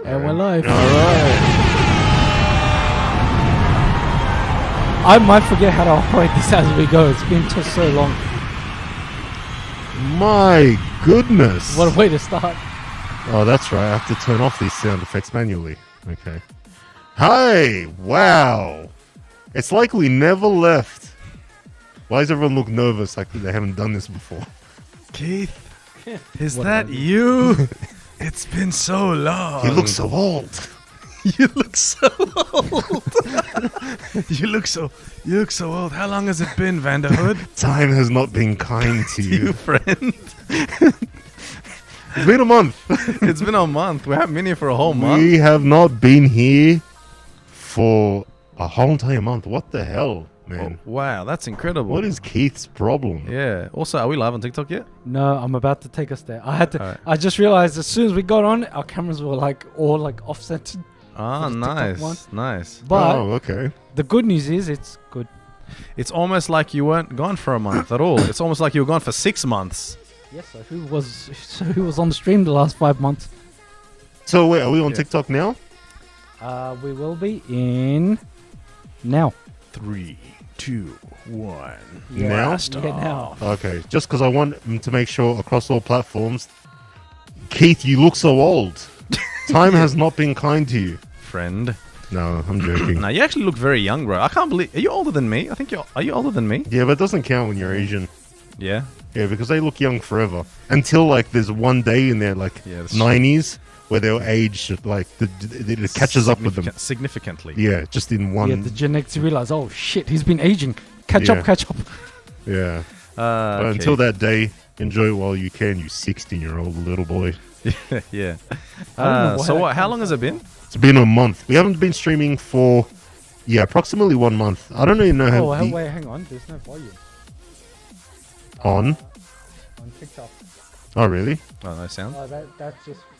And we're live. All right. I might forget how to operate this as we go. It's been just so long. My goodness. What a way to start. Oh, that's right. I have to turn off these sound effects manually. Okay. Hi. Wow. It's like we never left. Why does everyone look nervous like they haven't done this before? Keith, is that you? It's been so long. You look so old. You look so old. you look so old. How long has it been, Vanderhood? Time has not been kind to you. You friend. It's been a month. It's been a month. We haven't been here for a whole month. We have not been here for a whole entire month. What the hell, man? Oh, wow, that's incredible. What is Keith's problem? Yeah. Also, are we live on TikTok yet? No, I'm about to take us there. I had to. Alright. I just realized as soon as we got on, our cameras were all off-centered. Ah, For the TikTok one. nice. Nice. But Oh, okay. the good news is it's good. It's almost like you weren't gone for a month at all. It's almost like you were gone for 6 months. Yes. So who was on the stream the last 5 months? So wait, are we on Yeah. TikTok now? We will be in now. 3, 2, 1. Now? Yeah, now. Okay, just because I want to make sure across all platforms, Keith, you look so old. Time has not been kind to you. Friend. No, I'm joking. Now you actually look very young, bro. I can't believe. Are you older than me? I think you're. Are you older than me? Yeah, but it doesn't count when you're Asian. Yeah. Yeah, because they look young forever. Until, like, there's one day in their, like, Yeah, that's 90s where they'll age, like, it catches up with them. Significantly. Yeah, just in one. Yeah, the genetics realize, oh shit, he's been aging. Catch Yeah. up, catch up. Yeah. But Okay. until that day, enjoy it while you can, you 16-year-old little boy. yeah. I don't know why So that what? How comes long has it been? It's been a month. We haven't been streaming for, approximately 1 month. I don't even know how Oh, wait, hang on. There's no volume on. on TikTok. Oh, really? Oh, no sound. Oh,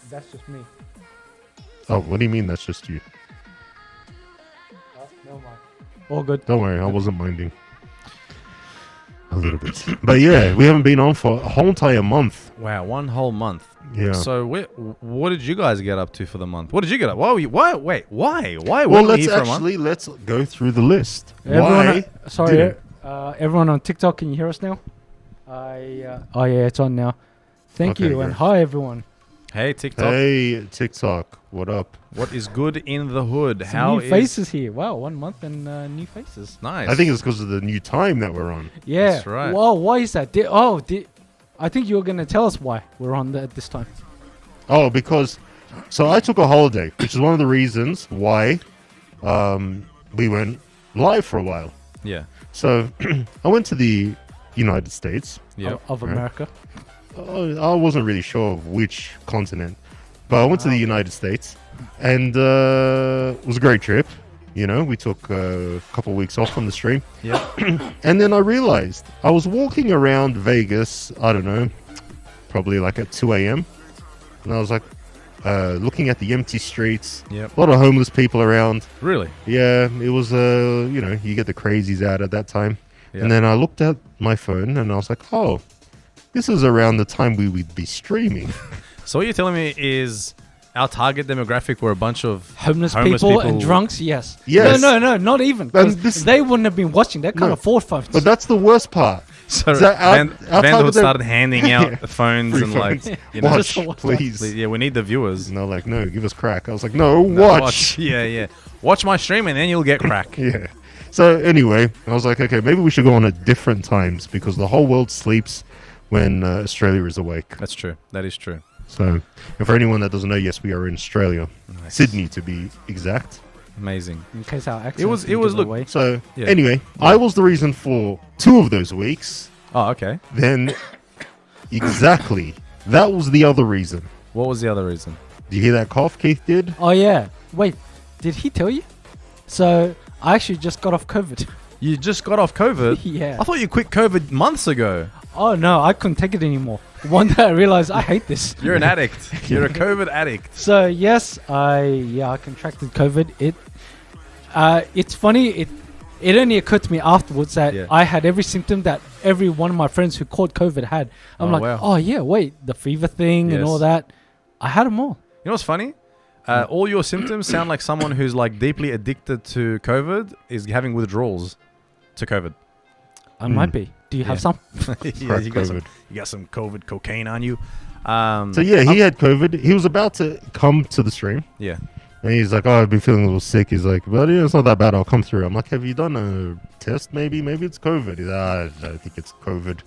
that's just me. Oh, what do you mean that's just you? Oh, never mind. All good. Don't worry, I wasn't minding. A little bit. But yeah, we haven't been on for a whole entire month. Wow, 1 whole month. Yeah. So what did you guys get up to for the month? What did you get up? Why? Wait, why? Why? Well, weren't we let's here for a month? let's go through the list. Everyone, Why? sorry, didn't- everyone on TikTok, can you hear us now? oh yeah, it's on now. Thank Okay, you, and great. hi everyone. Hey TikTok, Hey, TikTok, what up? what is good in the hood? Some How new is faces here. Wow, 1 month and new faces. nice? I think it's because of the new time that we're on. Yeah. That's right. Whoa, why is that? I think you were gonna tell us why we're on at this time. Oh, because so I took a holiday, which is one of the reasons why we went live for a while. Yeah. So I went to the United States. Yeah. Of Right. America. I wasn't really sure of which continent, but I went to the United States, and it was a great trip. You know, we took a couple of weeks off from the stream, Yeah. and then I realized I was walking around Vegas. I don't know, probably like at 2 a.m. And I was like, looking at the empty streets, Yep. a lot of homeless people around. Really? Yeah, it was, you get the crazies out at that time. Yeah. And then I looked at my phone and I was like, oh, this is around the time we would be streaming. So what you're telling me is our target demographic were a bunch of Homeless people and drunks. Yes. Yes. No, not even. 'cause And this- they wouldn't have been watching. They can't No. afford phones. But that's the worst part. So So our Vandal target started handing out Yeah. phones Free and like, phones. you know, Watch, just- please. yeah, we need the viewers. And they're like, no, give us crack. I was like, no, No, watch. Yeah. Watch my stream and then you'll get crack. Yeah. So anyway, I was like, okay, maybe we should go on at different times because the whole world sleeps when Australia is awake. That's true. That is true. So, and for anyone that doesn't know, yes, we are in Australia, Nice. Sydney to be exact. Amazing. in case our accent. It was look. away. So Yeah. anyway, I was the reason for 2 of those weeks. Oh, okay. Then exactly, that was the other reason. What was the other reason? Do you hear that cough Keith did? Oh yeah. Wait, did he tell you? So I actually just got off COVID. You just got off COVID? Yeah. I thought you quit COVID months ago. Oh no, I couldn't take it anymore. One day I realized I hate this. You're an addict. You're a COVID addict. So yes, I contracted COVID. It's funny. It only occurred to me afterwards that Yeah. I had every symptom that every one of my friends who caught COVID had. I'm Oh, like, wow. oh yeah, wait, the fever thing and Yes. all that. I had them all. You know what's funny? All your symptoms sound like someone who's like deeply addicted to COVID is having withdrawals to COVID. I might be. Do you have some? Yeah, you got COVID. some COVID cocaine on you. So yeah, he had COVID. He was about to come to the stream. Yeah. And he's like, "Oh, I've been feeling a little sick." He's like, "But yeah, it's not that bad. I'll come through." I'm like, "Have you done a test? Maybe it's COVID." He's like, I don't think it's COVID.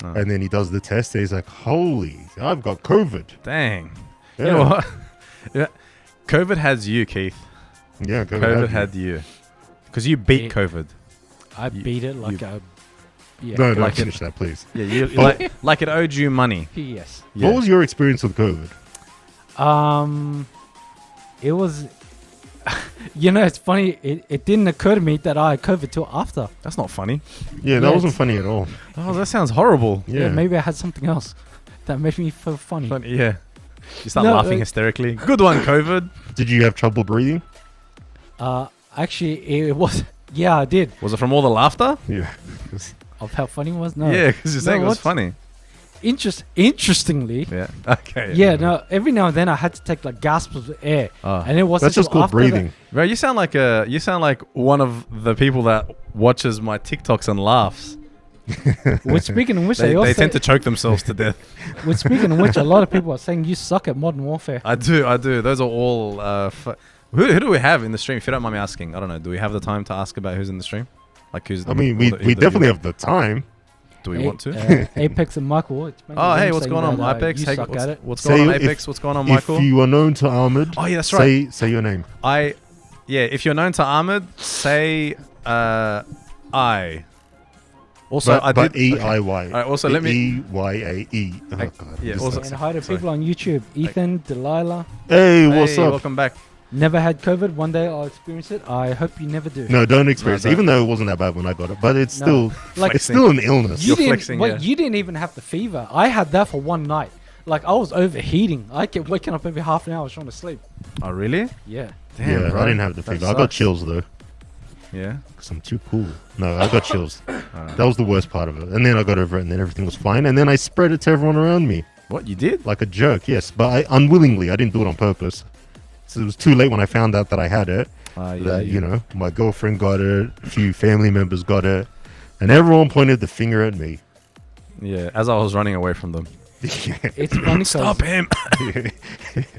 Oh. And then he does the test. And he's like, "Holy, I've got COVID." Dang. Yeah. You know what? Yeah. COVID has you, Keith. Yeah, COVID had you. Because you beat COVID. I beat it like a. Yeah. No, don't Like finish that, please. Yeah, you like it owed you money. Yes. Yeah. What was your experience with COVID? It was. It's funny. It didn't occur to me that I had COVID till after. That's not funny. Yeah, that Yeah, wasn't it's- funny at all. Oh, that sounds horrible. Yeah, Maybe I had something else that made me feel funny. Yeah. You start No, laughing hysterically. Good one, COVID. Did you have trouble breathing? Actually, it was. Yeah, I did. Was it from all the laughter? Yeah. Of how funny it was. No. Yeah, because you're saying it was what? funny. Interestingly. Yeah. Okay. Yeah. No. Every now and then I had to take like gasps of air, Oh. and it wasn't. That's just till called after breathing. Bro, you sound like one of the people that watches my TikToks and laughs. Which speaking of which, They tend to choke themselves to death. which speaking of which, a lot of people are saying you suck at Modern Warfare. I do. Those are all. Who do we have in the stream? If you don't mind me asking, I don't know. Do we have the time to ask about who's in the stream? Like who's? I mean, we definitely have the time. Do we want to? Apex and Michael. It's mainly Oh, hey, them what's saying going on, that, Apex? you Hey, suck at it. what's Say going on, if- Apex? What's going on, Michael? If you are known to Ahmed, Oh, yeah, that's right. say your name. If you're known to Ahmed, say I. Also, I but did. E-I-Y. Alright, also, let me- E-Y-A-E. Oh, I- God. yeah, Just also- like- And hi to Sorry. people on YouTube. Ethan, Delilah. Hey, what's Hey, up? welcome back. Never had COVID. One day I'll experience it. I hope you never do. No, don't experience No, it. don't. Even though it wasn't that bad when I got it, but it's No. still Like- it's still an illness. You You're didn't. flexing, wait, yeah. you didn't even have the fever. I had that for one night. Like I was overheating. I kept waking up every half an hour trying to sleep. Oh, really? Yeah. Damn, yeah, bro. I didn't have the That fever. I got sucks. chills though, Yeah. because I'm too cool. No, I got chills. That was the worst part of it. And then I got over it, and then everything was fine. And then I spread it to everyone around me What you did? like a jerk. Yes, but I unwillingly. I didn't do it on purpose. So it was too late when I found out that I had it. That, you know, my girlfriend got it, a few family members got it, and everyone pointed the finger at me. Yeah. As I was running away from them. It's funny. 'cause Stop him.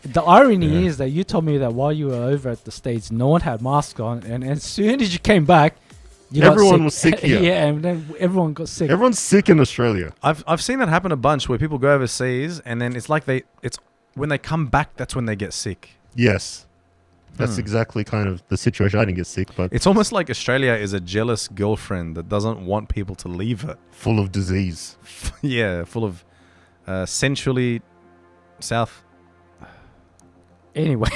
The irony Yeah. is that you told me that while you were over at the States, no one had masks on, and as soon as you came back, you got Everyone was sick here. yeah, and then everyone got sick. Everyone's sick in Australia. I've seen that happen a bunch where people go overseas and then it's like it's when they come back that's when they get sick. Yes. That's Hmm. exactly kind of the situation. I didn't get sick, but It's almost like Australia is a jealous girlfriend that doesn't want people to leave it. full of disease. Yeah, full of sensually south. Anyway,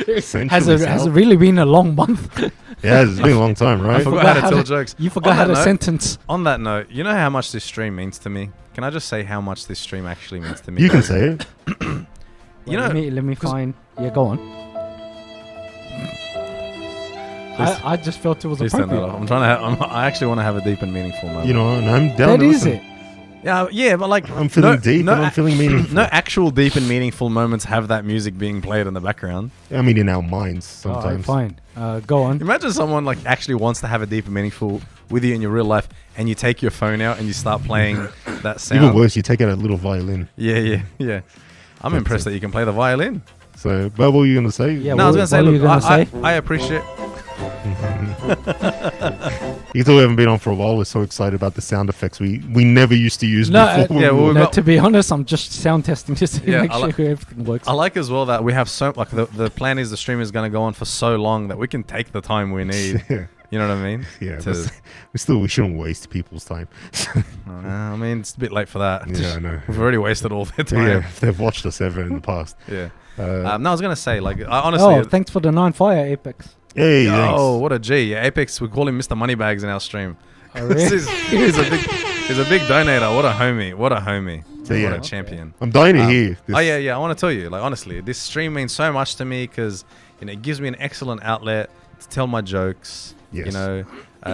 Essentially has it south. really been a long month? Yeah, it's been a long time, I right? forgot forgot how to how tell to- jokes. You forgot On how that to note- sentence. On that note, you know how much this stream means to me? Can I just say how much this stream actually means to me? You can say it. You know, let me 'cause- find. Yeah, go on. I just felt it was Please turn that appropriate. off. I'm trying to. I actually want to have a deep and meaningful moment. You know, and I'm down That to is listen. it. Yeah, but like I'm feeling deep no and I'm a- feeling meaningful. No actual deep and meaningful moments have that music being played in the background. I mean, in our minds All right, sometimes. fine. Go on. Imagine someone like actually wants to have a deep and meaningful with you in your real life, and you take your phone out and you start playing that sound. Even worse, you take out a little violin. Yeah. I'm That's impressed it. that you can play the violin. So, but what were you going to say? Yeah, No, I was what- gonna say, what were you look, gonna say? I appreciate. You thought we haven't been on for a while. We're so excited about the sound effects we never used to use No, before. yeah, well, No, got- to be honest, I'm just sound testing just to Yeah, make I sure like- everything works. I like as well that we have so like the plan is the stream is going to go on for so long that we can take the time we need. yeah, You know what I mean? yeah, To- but we shouldn't waste people's time. I mean, it's a bit late for that. Yeah, I know. We've already wasted all their time. Yeah, if they've watched us ever in the past. Yeah. Uh, No, I was gonna say, like, honestly. Oh, thanks for the 9 fire, Apex. hey, Oh, thanks. what a G! Yeah, Apex, we call him Mr. Moneybags in our stream. Oh, This really? is- he's a big donator. What a homie! What a homie! So, What yeah. a champion! I'm dying to hear. This. Oh yeah. I want to tell you, like, honestly, this stream means so much to me because it gives me an excellent outlet to tell my jokes. Yes. You know,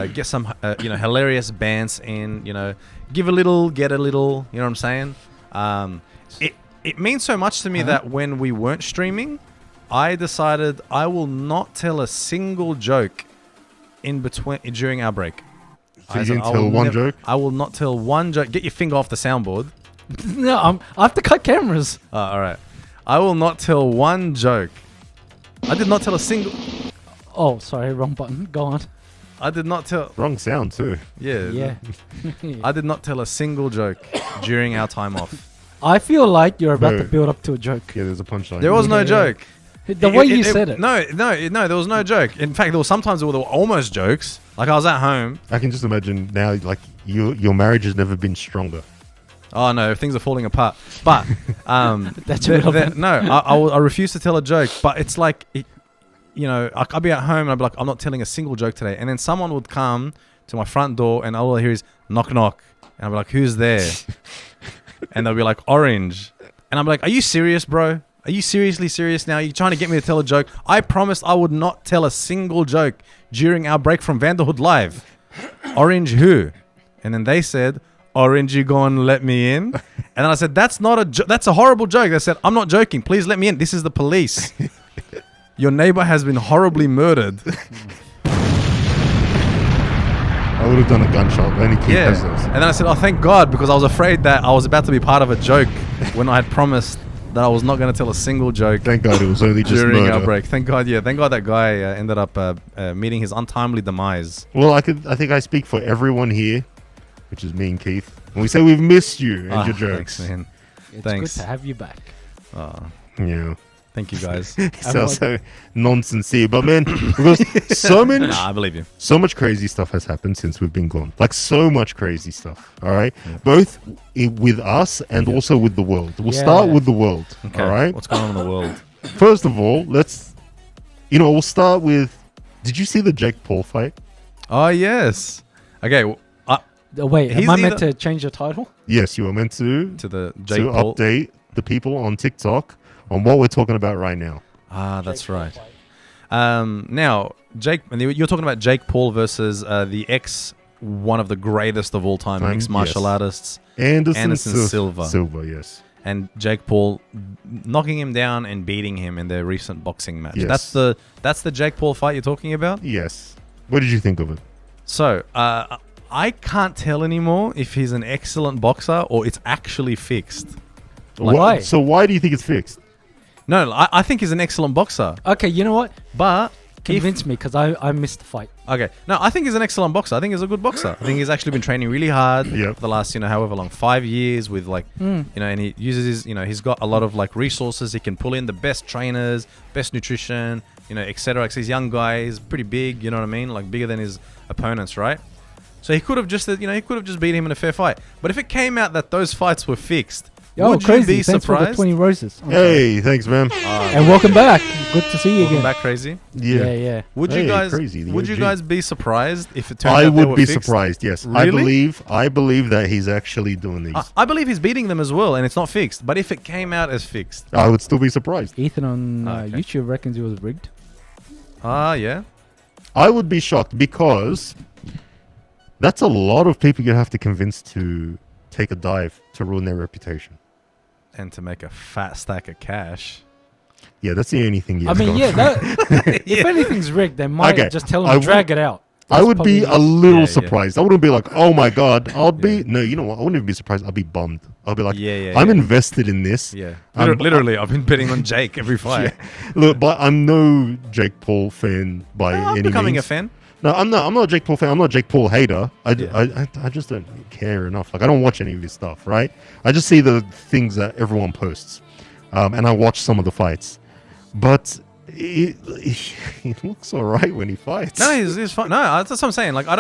get some hilarious bands in. You know, give a little, get a little. You know what I'm saying? it means so much to me that when we weren't streaming, I decided I will not tell a single joke during our break. So you didn't tell one joke? I will not tell one joke. Get your finger off the soundboard. No, I have to cut cameras. All right. I will not tell one joke. I did not tell a single... Oh, sorry, wrong button. Go on. I did not tell... Wrong sound too. Yeah. I did not tell a single joke during our time off. I feel like you're about to No. build up to a joke. Yeah, there's a punchline. There was no Yeah. joke. The way you said it. No, there was no joke. In fact, there was sometimes there were almost jokes. Like I was at home. I can just imagine now, like your marriage has never been stronger. Oh no, things are falling apart. But That's irrelevant. no, I refuse to tell a joke. But it's like, I'll be at home and I'll be like, I'm not telling a single joke today. And then someone would come to my front door and all I hear is knock knock, and I'll be like, who's there? And they'll be like, Orange, and I'm like, are you serious, bro? Are you seriously serious now? Are you trying to get me to tell a joke? I promised I would not tell a single joke during our break from Vanderhood Live. Orange who? And then they said, Orange, you go and let me in. And then I said, that's not that's a horrible joke. They said, I'm not joking. Please let me in. This is the police. Your neighbor has been horribly murdered. I would have done a gunshot. Only kid Yeah. has those. And then I said, oh, thank God, because I was afraid that I was about to be part of a joke when I had promised that I was not going to tell a single joke Thank God it was only just during murder. our break. Thank God, yeah. Thank God that guy ended up meeting his untimely demise. Well, I think I speak for everyone here, which is me and Keith. And we say we've missed you and your jokes. Thanks, man. It's Thanks. good to have you back. Oh, Yeah. thank you, guys. Sounds so non-sincere, but man, because so I believe you. much crazy stuff has happened since we've been gone. Like so much crazy stuff. All right, both with us and also with the world. We'll start with the world. Okay. All right. What's going on in the world? First of all, we'll start with. Did you see the Jake Paul fight? Oh, yes. Okay. Wait, He's am I meant either- to change the title? Yes, you were meant to To the to Jake Paul. update the people on TikTok on what we're talking about right now. Ah, that's right. Now, Jake, and you're talking about Jake Paul versus the one of the greatest of all time mixed martial yes. artists, Anderson Silva. Silva, yes. and Jake Paul knocking him down and beating him in their recent boxing match. Yes. That's the Jake Paul fight you're talking about. Yes. What did you think of it? So, I can't tell anymore if he's an excellent boxer or it's actually fixed. Why? So why do you think it's fixed? No, I think he's an excellent boxer, Okay, you know what? but Convince me, because I missed the fight. Okay. No, I think he's an excellent boxer. I think he's a good boxer. I think he's actually been training really hard Yep. for the last, however long, 5 years with and he uses his, he's got a lot of like resources. He can pull in the best trainers, best nutrition, etc. Like he's a young guy. He's pretty big, you know what I mean? Like bigger than his opponents, right? So he could have just, beat him in a fair fight. But if it came out that those fights were fixed, Oh, would crazy. you be Thanks for the surprised? 20 roses. Hey, thanks, man. And welcome back. Good to see you Welcome again. back, crazy. Yeah. Would Hey, you guys? crazy, the Would you OG. guys be surprised if it turned I out they would were be fixed? surprised. Yes, Really? I believe that he's actually doing these. I believe he's beating them as well, and it's not fixed. But if it came out as fixed, I would still be surprised. Ethan on Okay. YouTube reckons it was rigged. yeah. I would be shocked because that's a lot of people you have to convince to take a dive to ruin their reputation. And to make a fat stack of cash. Yeah, that's the only thing you I mean, if anything's rigged, they might Okay, just tell I him would- to drag it out. I That's would be probably- a little Yeah. surprised. I wouldn't be like, oh my God. No, you know what? I wouldn't even be surprised. I'd be bummed. I'll be like, Yeah, I'm yeah. invested in this. Yeah. I'm- Literally, I've been betting on Jake every fight. Look, but I'm no Jake Paul fan by I'm any becoming means. a fan. No, I'm not a Jake Paul fan. I'm not a Jake Paul hater. Yeah. I just don't care enough. Like, I don't watch any of his stuff, right? I just see the things that everyone posts. And I watch some of the fights. But he looks all right when he fights. No, he's fine. No, that's what I'm saying. Like, I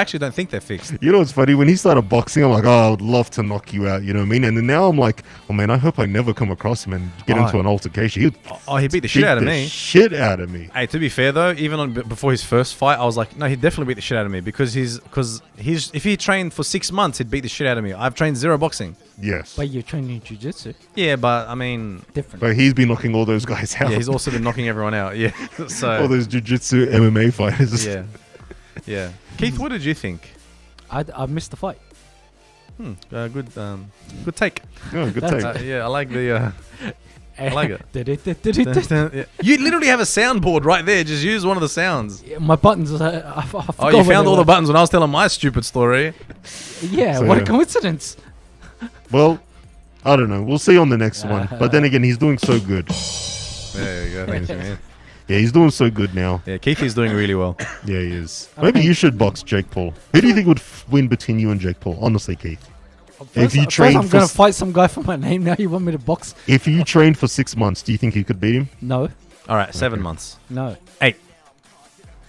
actually don't think they're fixed. You know what's funny? When he started boxing, I'm like, oh, I would love to knock you out. You know what I mean? And then now I'm like, oh, man, I hope I never come across him and get into an altercation. He'd He beat the shit out of me. Shit out of me. Hey, to be fair though, even before his first fight, I was like, no, he'd definitely beat the shit out of me because if he trained for 6 months, he'd beat the shit out of me. I've trained zero boxing. Yes. But you're training jiu-jitsu. Yeah, but I mean, Different. But he's been knocking all those guys out. yeah, he's also been knocking everyone out. Yeah, all so those jiu-jitsu MMA fighters. yeah. Keith, what did you think? I missed the fight. Good take. Oh, good take. Yeah, I like the. I like it. it. Yeah. You literally have a soundboard right there. Just use one of the sounds. My buttons. I forgot Oh, you what found they all the were. buttons when I was telling my stupid story. Yeah, So, what a yeah. coincidence. Well, I don't know. We'll see on the next one. But then again, he's doing so good. There you go. Thanks, man. Yeah, he's doing so good now. Yeah, Keithy's doing really well. Yeah, he is. I Maybe think- you should box Jake Paul. Who do you think would win between you and Jake Paul? Honestly, Keith. First, you first train I'm for gonna s- fight some guy for my name. Now you want me to box? If you trained for 6 months, do you think you could beat him? No, All right, 7 Okay. months. no. 8.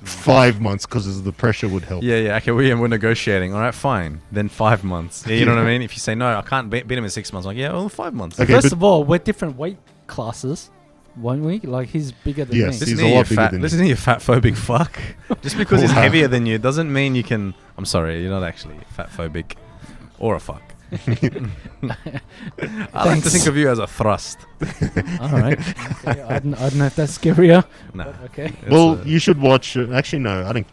5 months because the pressure would help. Yeah. Okay, we're negotiating. All right, fine. Then 5 months. Yeah, you know what I mean? If you say no, I can't beat him in 6 months. I'm like, yeah, well, 5 months. Okay, First but- of all, we're different weight classes, won't we? Like he's bigger than Yes. me. He's Listen a here, lot you bigger fat. than Listen here, you fat phobic fuck. Just because he's Wow. heavier than you doesn't mean you can. I'm sorry, you're not actually fat phobic, or a fuck. I like to Thanks. think of you as a thrust. All right. Okay, I don't know if that's scarier. No. But okay. It's, Well, you should watch. Actually, no, I don't.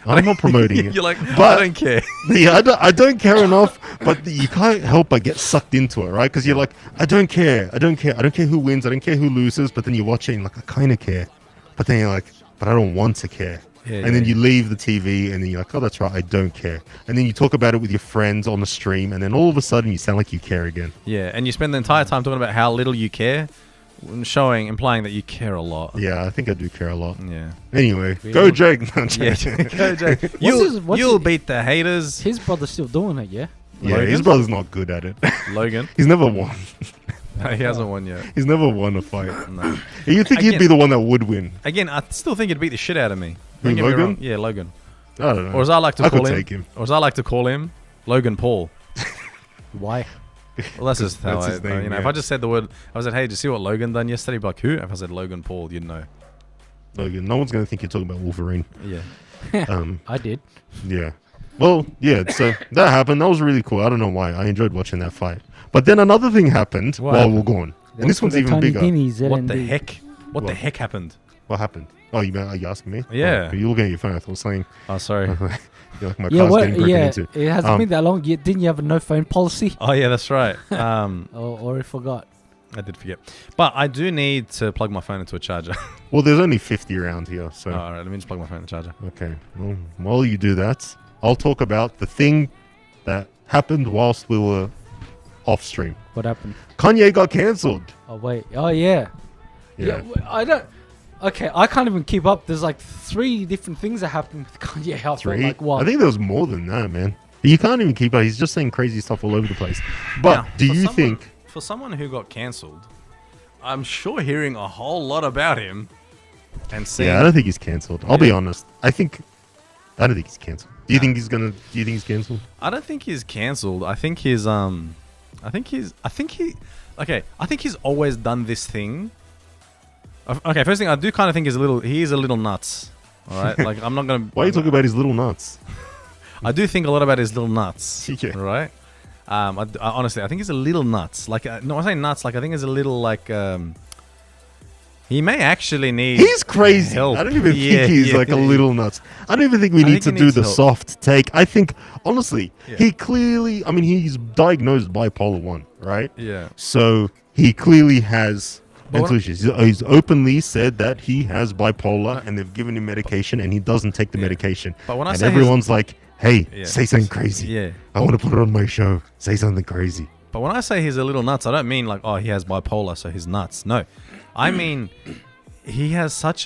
I'm not promoting it. You're like, But- I don't care. Yeah, I don't care enough, but you can't help but get sucked into it, right? Because you're like, I don't care who wins, I don't care who loses, but then you watch it and you're like, I kind of care. But then you're like, but I don't want to care. Yeah, And then yeah. you leave the TV and then you're like, oh, that's right, I don't care. And then you talk about it with your friends on the stream, and then all of a sudden you sound like you care again. Yeah, and you spend the entire time talking about how little you care, implying that you care a lot. Yeah, I think I do care a lot. Yeah. Anyway, Really? go Jake. No, I'm Yeah. joking. Go, Jake. What's You'll his- beat the haters. His brother's still doing it, yeah. Yeah, his Logan? brother's not good at it. Logan. He's never won. He hasn't won yet. He's never won a fight. No. You think he'd Again- be the one that would win? Again, I still think he'd beat the shit out of me. Who, Don't get me Logan? wrong. Yeah, Logan. I don't know. Or as I like to I call could him, take him. or as I like to call him, Logan Paul. Why? Well, that's just how That's I, his name, you know. yeah. If I just said the word, I said, "Hey, did you see what Logan done yesterday?" He'd be like, "Who?" If I said Logan Paul, you'd know. Logan. No one's going to think you're talking about Wolverine. Yeah. I did. Yeah. Well, yeah, so that happened. That was really cool. I don't know why. I enjoyed watching that fight. But then another thing happened What while happened? we're gone. And this one's even bigger. What the heck? What the What? heck happened? What happened? Oh, are you asking me? Yeah. Oh, you're looking at your phone. I thought saying, Oh, sorry. you're like, my Yeah, car's what? getting broken Yeah, into. it hasn't been that long. Didn't you have a no phone policy? Oh yeah, that's right. Or I forgot. I did forget. But I do need to plug my phone into a charger. Well, there's only 50 around here, so... All right, let me just plug my phone into a charger. Okay. Well, while you do that, I'll talk about the thing that happened whilst we were off stream. What happened? Kanye got cancelled. Oh wait. Oh yeah. Yeah. I don't. Okay, I can't even keep up. There's like 3 different things that happened with Kanye. I felt 3? like what? I think there was more than that, man. You can't even keep up. He's just saying crazy stuff all over the place. But Now, do for you someone- think... for someone who got cancelled, I'm sure hearing a whole lot about him and seeing. Yeah, I don't think he's cancelled. I'll be Yeah. honest. I don't think he's cancelled. Do you think he's gonna? Do you think he's cancelled? I don't think he's cancelled. I think he's I think he's always done this thing. Okay, first thing I do kind of think he is a little nuts. All right, like I'm not gonna. Why are you talking about his little nuts? I do think a lot about his little nuts. Yeah. Right. I honestly, I think he's a little nuts. Like, no, I say nuts. Like, I think he's a little like. He may actually need. He's crazy. help. I don't even Yeah, think he's yeah, like a yeah. little nuts. I don't even think we I need think to he do needs the help. soft take. I think honestly, Yeah. he clearly. I mean, he's diagnosed bipolar 1, right? Yeah. So he clearly has But mental what- issues. He's openly said that he has bipolar, and they've given him medication, and he doesn't take the Yeah. medication. But when I and say everyone's like, "Hey, Yeah. say something crazy. Yeah. I want to put it on my show. Say something crazy." But when I say he's a little nuts, I don't mean like, oh, he has bipolar, so he's nuts. No, I mean he has such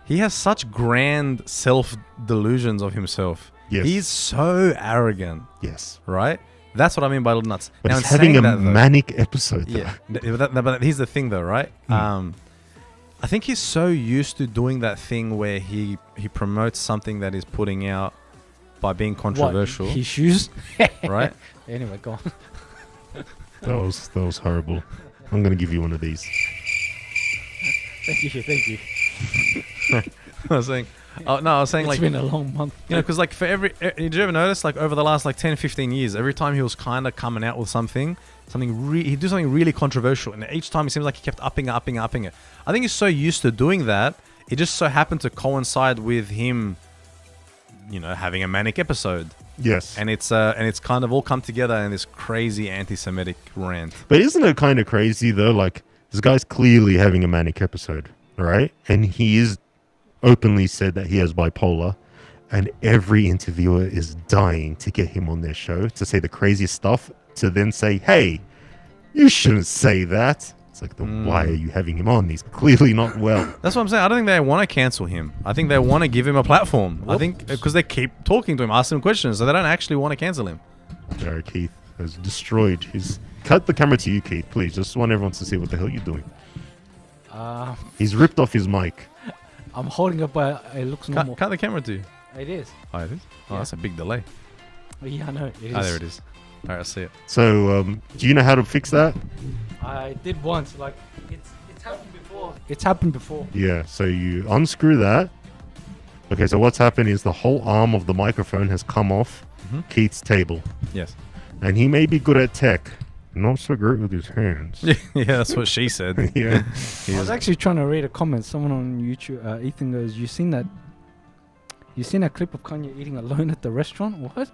he has such grand self delusions of himself. Yes. He's so arrogant, Yes. right? That's what I mean by little nuts. But Now, he's in having saying a that, though- manic episode. Though. Yeah, but here's the thing, though, right? I think he's so used to doing that thing where he promotes something that is putting out by being controversial, What, his shoes? right? Anyway, go on. That was horrible. I'm gonna give you one of these. Thank you. I was saying, oh no, I was saying It's like, been a long month. you know, because like for did you ever notice like over the last like 10, 15 years, every time he was kind of coming out with something he'd do something really controversial, and each time it seems like he kept upping it. I think he's so used to doing that, it just so happened to coincide with him, you know, having a manic episode. Yes. and it's kind of all come together in this crazy anti-Semitic rant. But isn't it kind of crazy though? Like this guy's clearly having a manic episode, all right? And he is openly said that he has bipolar, and every interviewer is dying to get him on their show to say the craziest stuff, to then say, "Hey, you shouldn't say that." It's like, then why are you having him on? He's clearly not well. That's what I'm saying. I don't think they want to cancel him. I think they want to give him a platform. I think because they keep talking to him, asking him questions, so they don't actually want to cancel him. Jared Keith has destroyed his. Cut the camera to you, Keith, please. Just want everyone to see what the hell you're doing. He's ripped off his mic. I'm holding up, but it looks normal. Cut the camera to you. It is. Oh, it is? Oh, that's a big delay. Yeah, I know. It is. Oh, there it is. All right, I see it. So, do you know how to fix that? I did once. Like, it's happened before. It's happened before. Yeah, so you unscrew that. Okay, so what's happened is the whole arm of the microphone has come off Keith's table. Yes. And he may be good at tech, not so great with his hands. Yeah, that's what she said. Yeah. I was actually trying to read a comment. Someone on YouTube, Ethan goes, "You seen that clip of Kanye eating alone at the restaurant? What?"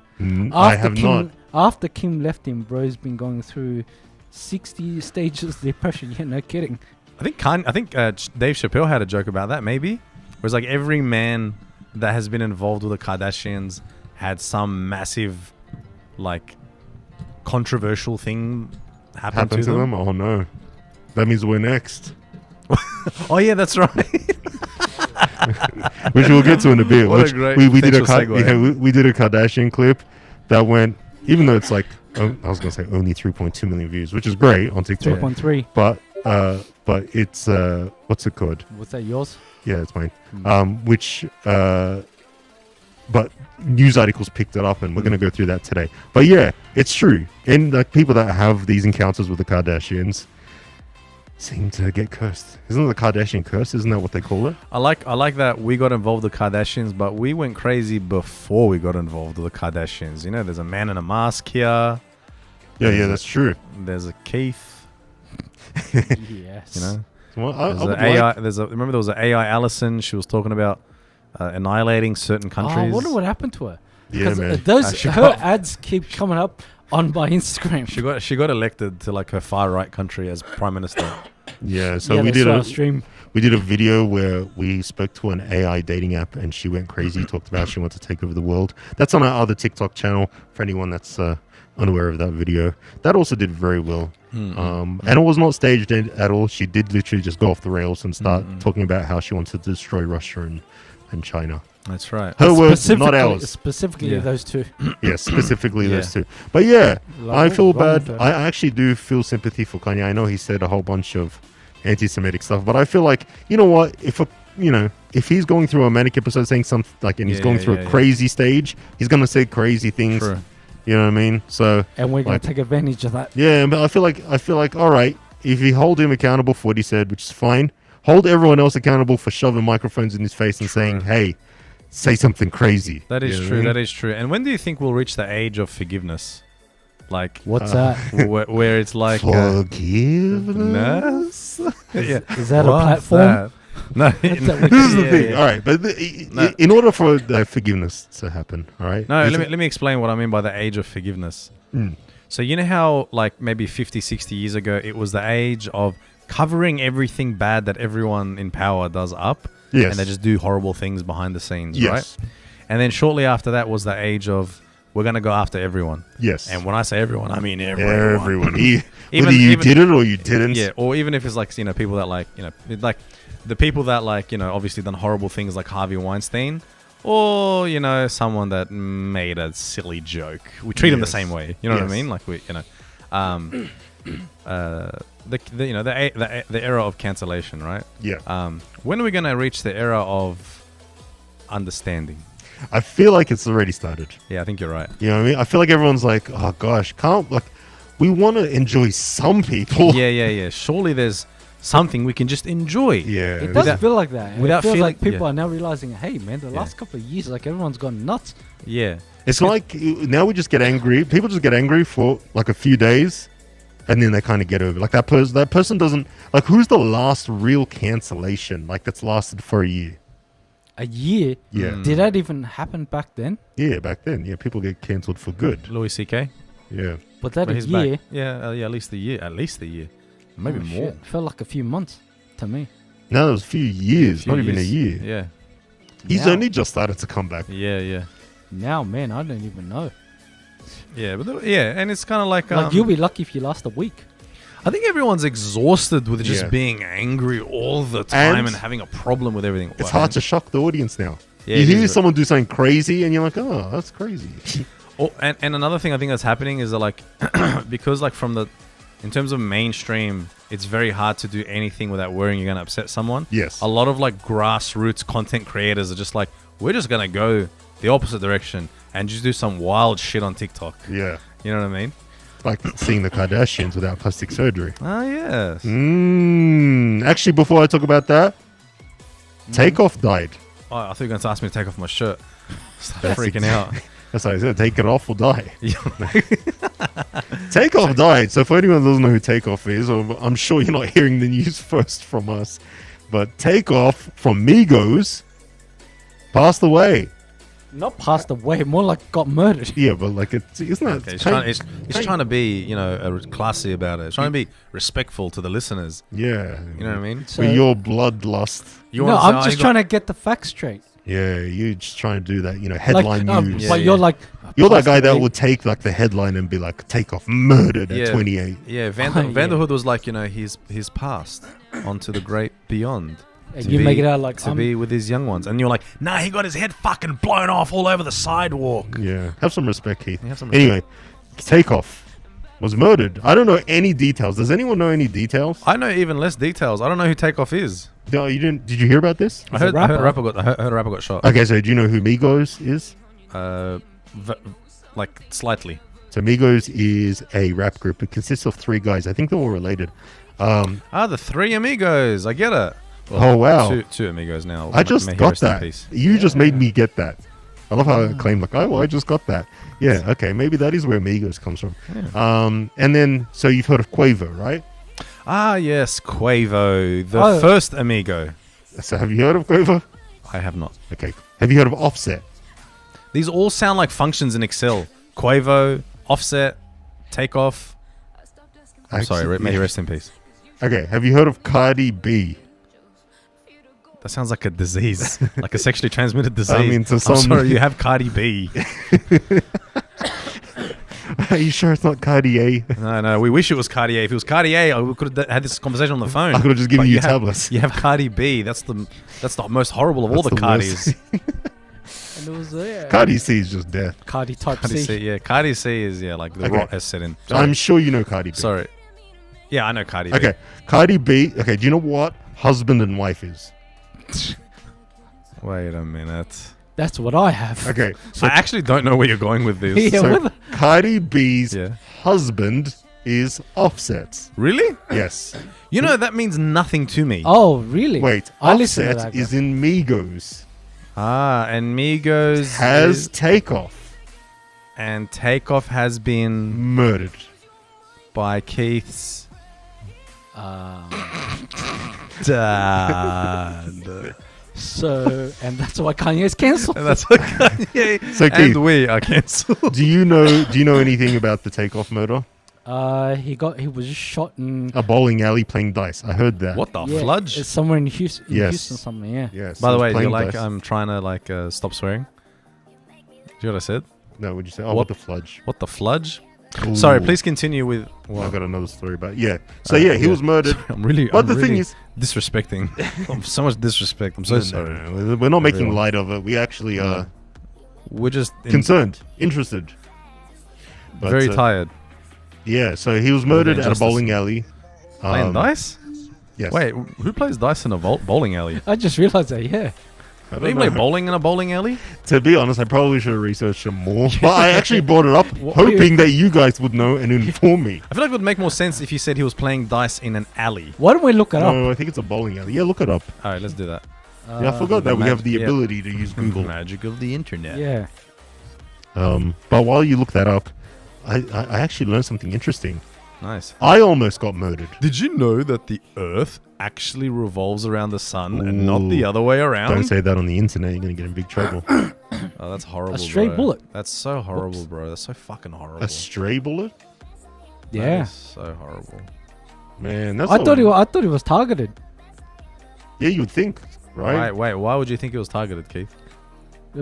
I have not. After Kim left him, bro's been going through 60 stages of depression. Yeah, no kidding. I think Dave Chappelle had a joke about that, maybe. Whereas like every man that has been involved with the Kardashians had some massive, like, controversial thing happen to them. Oh no, that means we're next. Oh yeah, that's right. Which we'll get to in a bit. What a great we did segue. we did a Kardashian clip that went, even though it's like, I was gonna say only 3.2 million views, which is great on TikTok. 3.3. But it's what's it called? Was that yours? Yeah, it's mine. But news articles picked it up, and we're going to go through that today. But yeah, it's true. And like people that have these encounters with the Kardashians seem to get cursed. Isn't it the Kardashian curse? Isn't that what they call it? I like that we got involved with the Kardashians, but we went crazy before we got involved with the Kardashians. You know, there's a man in a mask here. Yeah, that's true. There's a Keith. Yes. You know, Well, remember there was an AI Allison. She was talking about annihilating certain countries. I wonder what happened to her. Yeah, man. Her ads keep coming up on my Instagram. She got elected to like her far right country as prime minister. Yeah, so Yeah, we that's did what I a stream. we did a video where we spoke to an AI dating app, and she went crazy. Talked about she wanted to take over the world. That's on our other TikTok channel for anyone that's unaware of that video. That also did very well. And it was not staged at all. She did literally just go off the rails and start talking about how she wanted to destroy Russia and China. That's right. Her words, not ours. Specifically those two. Yes, specifically those two. But yeah, I feel bad. with her. I actually do feel sympathy for Kanye. I know he said a whole bunch of anti-Semitic stuff, but I feel like, you know what? If he's going through a manic episode saying something like, and he's going through a crazy stage, he's gonna say crazy things. True. You know what I mean? So, And we're going like, to take advantage of that. yeah, but I feel like, all right, if you hold him accountable for what he said, which is fine, hold everyone else accountable for shoving microphones in his face and saying, "Hey, say something crazy." That is You know true. what I That is true. And when do you think we'll reach the age of forgiveness? Like, What's that? where it's like Forgiveness. yeah. Is that a What's platform? that? No, This is the thing. All right, but in order for the forgiveness to happen, all right. No, let me explain what I mean by the age of forgiveness. So you know how like maybe 50, 60 years ago, it was the age of covering everything bad that everyone in power does up. Yes. And they just do horrible things behind the scenes, Yes. right? And then shortly after that was the age of we're going to go after everyone. Yes. And when I say everyone, I mean everyone. Everyone. Whether you did it or you didn't. Yeah, or even if it's like, people that like, like the people that like, obviously done horrible things like Harvey Weinstein, or, someone that made a silly joke. We treat them the same way. You know what I mean? Like the era of cancellation, right? Yeah. When are we going to reach the era of understanding? I feel like it's already started. Yeah, I think you're right. You know what I mean? I feel like everyone's like, oh gosh, we want to enjoy some people. Yeah. Surely there's something we can just enjoy. Yeah. It does feel like that. without It feels feeling- like people yeah. are now realizing, hey, man, the last couple of years, like everyone's gone nuts. Yeah. It's like now we just get angry. People just get angry for like a few days, and then they kind of get over. Like that person doesn't like. Who's the last real cancellation like that's lasted for a year? A year? Yeah. Did that even happen back then? Yeah, back then. Yeah, people get cancelled for good. Louis C.K. Yeah. Was that But a he's year? back. Yeah, at least a year. At least a year. Maybe Oh, more. shit. Felt like a few months to me. No, it was a few years, Few not even a years. year. Yeah. He's Now- only just started to come back. Yeah. Now, man, I don't even know. Yeah, but and it's kind of like Like, you'll be lucky if you last a week. I think everyone's exhausted with just Yeah. being angry all the time And and having a problem with everything. It's hard to shock the audience now. Yeah, you it hear is. someone do something crazy and you're like, oh, that's crazy. Oh, and another thing I think that's happening is that like because like in terms of mainstream, it's very hard to do anything without worrying you're going to upset someone. Yes. A lot of like grassroots content creators are just like, we're just going to go the opposite direction and just do some wild shit on TikTok. Yeah. You know what I mean? Like seeing the Kardashians without plastic surgery. Ah, yes. Actually, before I talk about that, Takeoff died. Oh, I thought you were going to ask me to take off my shirt. Started That's freaking ex- out. That's what I said. Take it off or die. Yeah. Takeoff died. So for anyone who doesn't know who Takeoff is, or I'm sure you're not hearing the news first from us, but Takeoff from Migos passed away. Not passed away, more like got murdered. Yeah, but like isn't that? Okay, he's trying to be, classy about it. He's trying to be respectful to the listeners. Yeah. You know what I mean? So- For your bloodlust. You No, wanna say, I'm "Oh, just you trying to get the facts straight. Yeah, you're just trying to do that, headline news. Yeah, but yeah. you're like, You're that passed guy that away. would take like the headline and be like, Takeoff murdered Yeah. at 28. Yeah, Yeah. Vanderhood was like, he's passed onto the great beyond. And to you make be- it out like to be with his young ones, and you're like, nah, he got his head fucking blown off all over the sidewalk. Yeah, have some respect, Keith. You have some Anyway, Takeoff was murdered. I don't know any details. Does anyone know any details? I know even less details. I don't know who Takeoff is. No, you didn't. Did you hear about this? I He's a heard a rapper. rapper got shot. Okay, so do you know who Migos is? Like slightly. So Migos is a rap group. It consists of 3 guys. I think they're all related. The 3 amigos. I get it. Oh, wow. Two amigos now. I just May he got rest in that. peace. You just made me get that. I love how I claim like, oh, well, I just got that. Yeah, okay, maybe that is where Migos comes from. Yeah. And then, so you've heard of Quavo, right? Ah, yes, Quavo, the Oh. first amigo. So have you heard of Quavo? I have not. Okay. Have you heard of Offset? These all sound like functions in Excel. Quavo, Offset, Takeoff. I'm sorry, may he rest in peace. Okay, have you heard of Cardi B? That sounds like a disease, like a sexually transmitted disease. I mean, to I'm some- sorry, you have Cardi B. Are you sure it's not Cardi A? No, we wish it was Cartier. If it was Cartier, we could have had this conversation on the phone. I could have just given But you have- tablets. You have Cardi B. That's the most horrible of all That's the the worst. Cardis. And it was Cardi C is just death. Cardi type Cardi C. C, yeah. Cardi C is like the Okay. rot has set in. I'm sure you know Cardi B. Sorry. Yeah, I know Cardi B. Okay, Cardi B. Okay, do you know what husband and wife is? Wait a minute. That's what I have. Okay, so I actually don't know where you're going with this. Yeah, so what the- Cardi B's Yeah. husband is Offset. Really? Yes. You know, that means nothing to me. Oh, really? Wait, I listen to Offset that is guy. in Migos. Ah, and Migos Has is- Takeoff and Takeoff has been murdered? by Keith's Um, dad. so, and that's why Kanye's cancelled. And that's what Kanye So, Keith- and we are cancelled. Do you know anything about the Takeoff murder? He was just shot in. A bowling alley playing dice. I heard that. What the yeah, fludge? It's somewhere in Houston. Yes. Houston, something. Yeah. Yes. By the he was way, you're playing like, dice. I'm trying to stop swearing. Do you know what I said? No, what'd you say? Oh, What? what the fludge? What the fludge? Ooh. Sorry, please continue with. I've got another story about. Yeah. So yeah, he was murdered. I'm really. But I'm the thing really is, disrespecting. So much disrespect. I'm so No, sorry. no, we're not making Everyone. light of it. We actually are We're just concerned, interested. But, very tired. Yeah. So he was murdered at a injustice. bowling alley. Playing dice? Yes. Wait, who plays dice in a bowling alley? I just realized that. Yeah. I Do you don't play know. bowling in a bowling alley? To be honest, I probably should have researched it more. But I actually brought it up, What- hoping that you guys would know and inform me. I feel like it would make more sense if you said he was playing dice in an alley. Why don't we look it up? No, I think it's a bowling alley. Yeah, look it up. All right, let's do that. Yeah, I forgot that we have the yeah. ability to use Google. Magic of the internet. Yeah. But while you look that up, I actually learned something interesting. Nice. I almost got murdered. Did you know that the Earth actually revolves around the sun and not the Ooh. other way around? Don't say that on the internet. You're going to get in big trouble. Oh, that's horrible, A stray bro. bullet. That's so horrible, Whoops. bro. That's so fucking horrible. A stray bullet? That Yeah. is so horrible. Man, that's I not- thought he was targeted. Yeah, you'd think, right? Wait, why would you think it was targeted, Keith?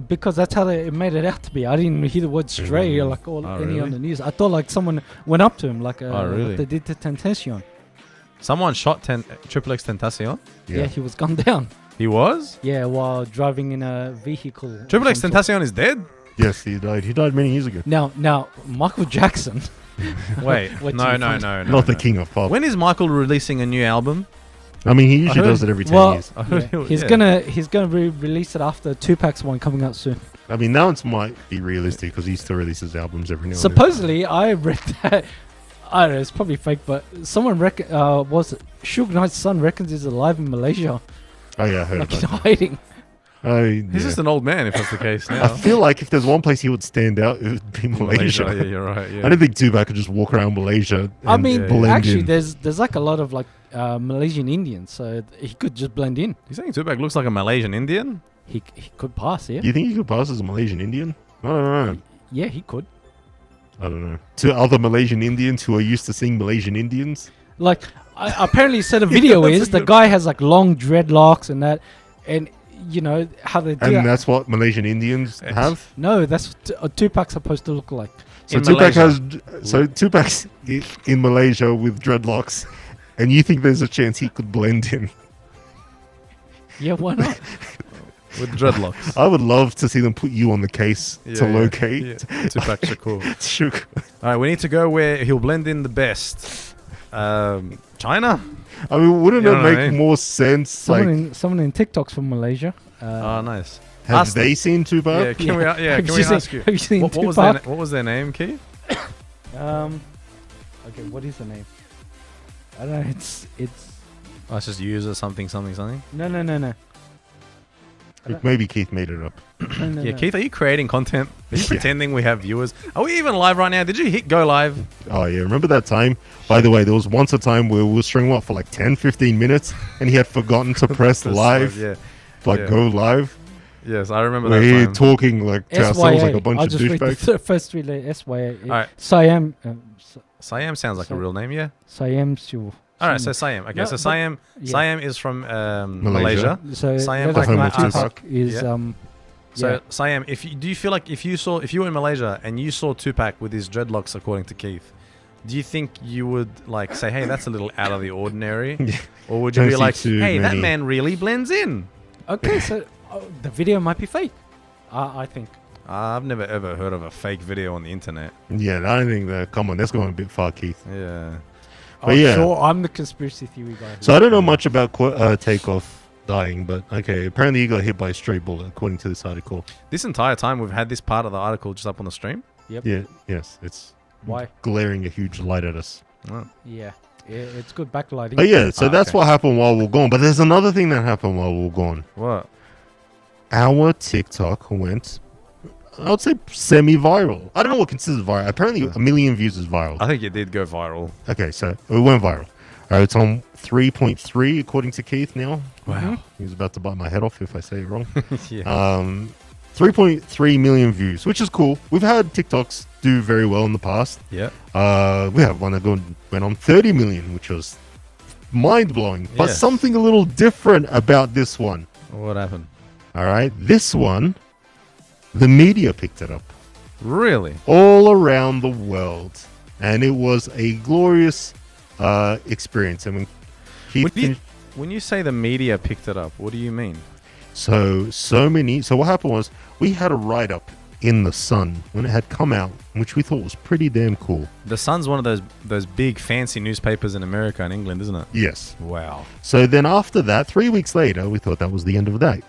Because that's how it made it out to be. I didn't hear the word stray or like any really? on the news. I thought like someone went up to him like really? what they did to Tentacion. Someone shot Triple X Tentacion? Yeah. he was gunned down. He was? Yeah, while driving in a vehicle. of Triple X some sort. Tentacion is dead? Yes, he died. He died many years ago. Now, Michael Jackson. Wait, Wait no. Not the king of pop. When is Michael releasing a new album? I mean, he usually heard- does it every 10 Well, years. yeah, he's Yeah. gonna release it after Tupac's one coming out soon. I mean, now it might be realistic because he still releases albums every now and then. Supposedly, I read that. I don't know, it's probably fake, but someone was it Suge Knight's son reckons he's alive in Malaysia, Oh, yeah, I heard like in about that. hiding. Yeah. He's just an old man if that's the case now. I feel like if there's one place he would stand out, it would be Malaysia. Yeah, you're right. Yeah. I don't think Tupac could just walk around Malaysia. I and mean, yeah, blend actually, in. there's like a lot of like Malaysian Indians, so he could just blend in. You saying Tupac looks like a Malaysian Indian? He could pass, yeah. Do you think he could pass as a Malaysian Indian? I don't know. Yeah, he could. I don't know. To other Malaysian Indians who are used to seeing Malaysian Indians? Like, apparently, so the video that's is a the good- guy has like long dreadlocks and that, and you know how they do. And it. that's what Malaysian Indians have? No, that's what Tupac's supposed to look like. So In Tupac Malaysia. Tupac's in Malaysia with dreadlocks, and you think there's a chance he could blend in? Yeah, why not? With dreadlocks. I would love to see them put you on the case to locate Yeah. Tupac Shakur. Shook. All right, we need to go where he'll blend in the best. China? I mean, wouldn't You know it what I make mean? more sense? Someone in TikTok's from Malaysia. Oh, nice. Have Ask they seen Yeah, Tupac? can we, Have can you we seen- ask you? Have you seen What Tupac? was their name, Keith? Okay, what is the name? I don't know. It's Oh, it's just user something. no. Maybe Keith made it up. No, Yeah, no. Keith, are you creating content? Are you Yeah. pretending we have viewers? Are we even live right now? Did you hit go live? Oh, yeah. Remember that time? By the way, there was once a time where we were streaming for like 10, 15 minutes, and he had forgotten to press live, Yeah. like yeah. go live. Yes, I remember We're that here time. talking like to ourselves like a bunch I'll of just read the douchebags. first three letters. SYA. Alright. Siam. Siam sounds like a real name, yeah. Siam Siu. All right, so Siam. Okay, No, so but- Siam. yeah. Siam is from Malaysia. Malaysia. So Siam, like like my Tupac. Tupac is Yeah. So yeah. Siam, do you feel like if you were in Malaysia and you saw Tupac with his dreadlocks, according to Keith, do you think you would like say, "Hey, that's a little out of the ordinary," or would you Don't be see like, too "Hey, that many. man really blends in"? Okay, so the video might be fake. I think. I've never ever heard of a fake video on the internet. Yeah, I don't think that. Come on, that's going a bit far, Keith. Yeah. But yeah. Sure, I'm the conspiracy theory guy. So I don't know much about Takeoff dying, but okay. Apparently, he got hit by a stray bullet, according to this article. This entire time we've had this part of the article just up on the stream. Yeah, yes, it's Why? glaring a huge light at us. Oh. Yeah, it's good backlighting. But yeah, so that's okay. what happened while we are gone. But there's another thing that happened while we are gone. What? Our TikTok went, I would say, semi-viral. I don't know what considers viral. Apparently, 1 million views is viral. I think it did go viral. Okay, so it went viral. It's on 3.3 according to Keith now. Wow. He's about to bite my head off if I say it wrong. Yeah. 3.3 million views, which is cool. We've had TikToks do very well in the past. Yeah. We have one that went on 30 million, which was mind-blowing. But Yes. something a little different about this one. What happened? All right, this one, the media picked it up Really? all around the world, and it was a glorious experience. I mean, When you say the media picked it up, what do you mean? so many. So what happened was we had a write-up in the Sun when it had come out, which we thought was pretty damn cool. The Sun's one of those big fancy newspapers in America and England, isn't it? Yes. Wow. So then after that, 3 weeks later, we thought that was the end of the day.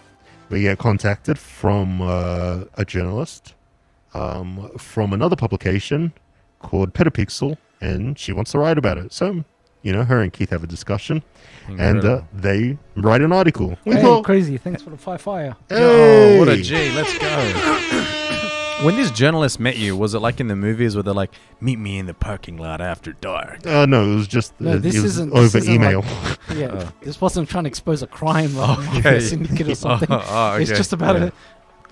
We get contacted from a journalist from another publication called Petapixel, and she wants to write about it. So, her and Keith have a discussion, and Incredible. they write an article. We Hey, thought, crazy! Thanks for the fire. hey, Oh, what a G. Let's go. When this journalist met you, was it like in the movies where they're like, "Meet me in the parking lot after dark"? No, it was just No, this it was isn't over this isn't email. Like, yeah, this wasn't trying to expose a crime or mafia syndicate or something. Okay. It's just about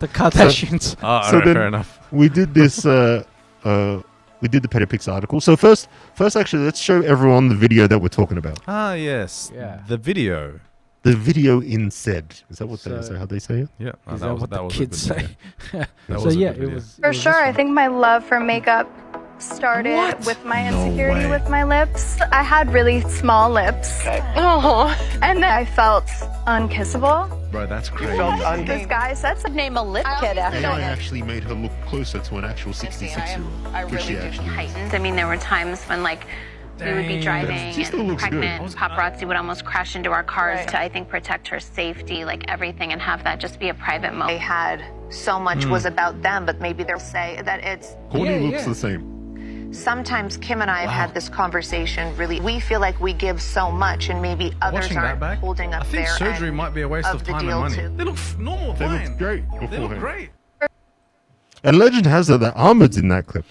the Kardashians. Oh, So alright, then- fair enough. We did this. We did the Petapix article. So first, actually, let's show everyone the video that we're talking about. Ah, yes. Yeah. The video. The video in said. Is that what So- is that how they say it? Yeah. Is that what the was a kids good video. say? That So was a yeah, good it video. was. For sure, I think my love for makeup started What? with my No insecurity way. with my lips. I had really small lips. Oh. And then I felt unkissable. Bro, that's crazy. This guy said to name a lip kit after AI me. actually made her look closer to an actual 66-year-old, which she actually is. heightened. I mean, there were times when like we would be driving She still and looks good. pregnant. Paparazzi would almost crash into our cars to, I think, protect her safety, like everything, and have that just be a private They moment. had so much was about them, but maybe they'll say that it's Courtney Yeah, looks yeah. the same. sometimes Kim and I have had this conversation. Really, we feel like we give so much, and maybe others Watching that aren't back, holding up I think their surgery end might be a waste of of the time and deal money. too. They look normal, They fine. look great They look beforehand. great. And legend has it that Ahmed's in that clip.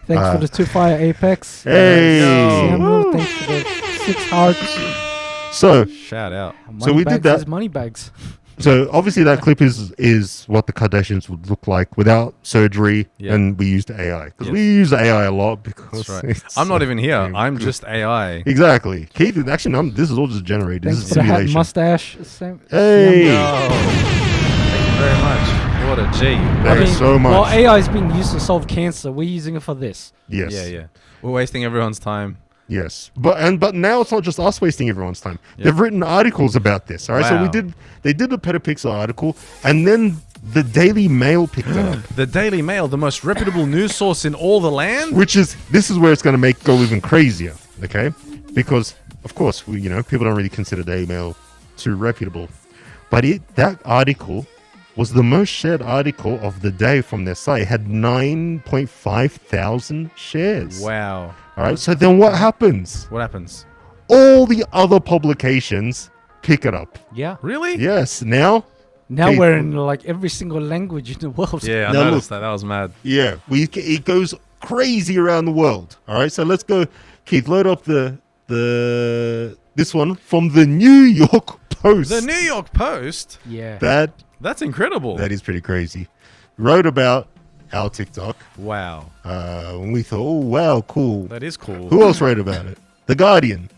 Thanks for the 2 fire Apex. Hey! Samuel, thanks for the 6 hearts. So, Shout out. So we did Money bags that. is money bags. so obviously that clip is what the Kardashians would look like without surgery, Yeah. and we used AI because Yes. we use AI a lot because That's right. it's I'm not even here. fucking I'm good. just AI. Exactly. Keith, actually, this is all just generated. Thanks This for is the hat and simulation. mustache. Sam. Hey! Yo. Thank you very much. What a G. Thank you so much. While AI is being used to solve cancer, we're using it for this. Yes. Yeah, yeah. We're wasting everyone's time. Yes, but now it's not just us wasting everyone's time. Yeah. They've written articles about this. All right, so Wow. they did the Petapixel article, and then the Daily Mail picked it up, The Daily Mail, the most reputable news source in all the land. this is where it's going to go even crazier. Okay, because of course people don't really consider Daily Mail too reputable, but that article was the most shared article of the day from their site. It had 9.5 thousand shares. Wow. All right, so then what happens? What happens? All the other publications pick it up. Yeah. Really? Yes, now Now Keith, we're in like every single language in the world. Yeah, I Now noticed that. That was mad. yeah, it goes crazy around the world. All right, so let's go, Keith. Load up this one from the New York Post. The New York Post. Yeah. That's incredible. That is pretty crazy. Wrote about our TikTok. Wow. And we thought, oh wow, cool. That is cool. Who else wrote about it? The Guardian.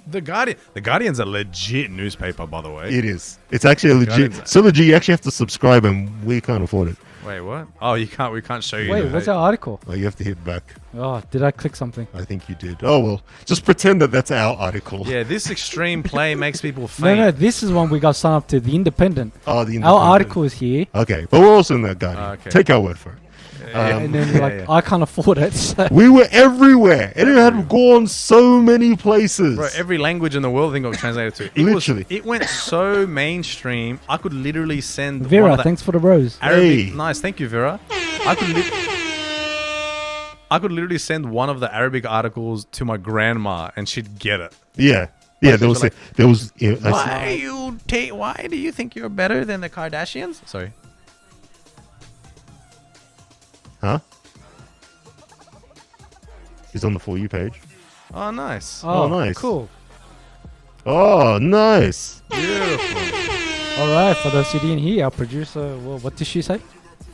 The Guardian. The Guardian's a legit newspaper, by the way. It is. It's actually a legit. Guardian's- So legit, you actually have to subscribe, and we can't afford it. Wait, what? Oh, you can't. We can't show you. Wait, the- what's our article? Oh, you have to hit back. Oh, did I click something? I think you did. Oh well, just pretend that that's our article. Yeah, this extreme play makes people No, faint. no, this is one we got signed up to, The Independent. Oh, the Our Independent. article is here, Okay, but we're also in that Guardian. Okay. Take our word for it. and then yeah, like yeah. I can't afford it. So. We were everywhere, and it had gone so many places. Bro, every language in the world I think got translated to. Literally. It went so mainstream. I could literally send one Vera, of the thanks for the rose. Arabic. Hey. Nice, thank you, Vera. I could literally send one of the Arabic articles to my grandma, and she'd get it. Yeah, there was like- there was. I see- Why do you think you're better than the Kardashians? Sorry. huh? He's on the For You page. Oh, nice. Oh, nice. Cool. Oh, nice. Beautiful. All right, for those who didn't hear, our producer, well, what did she say?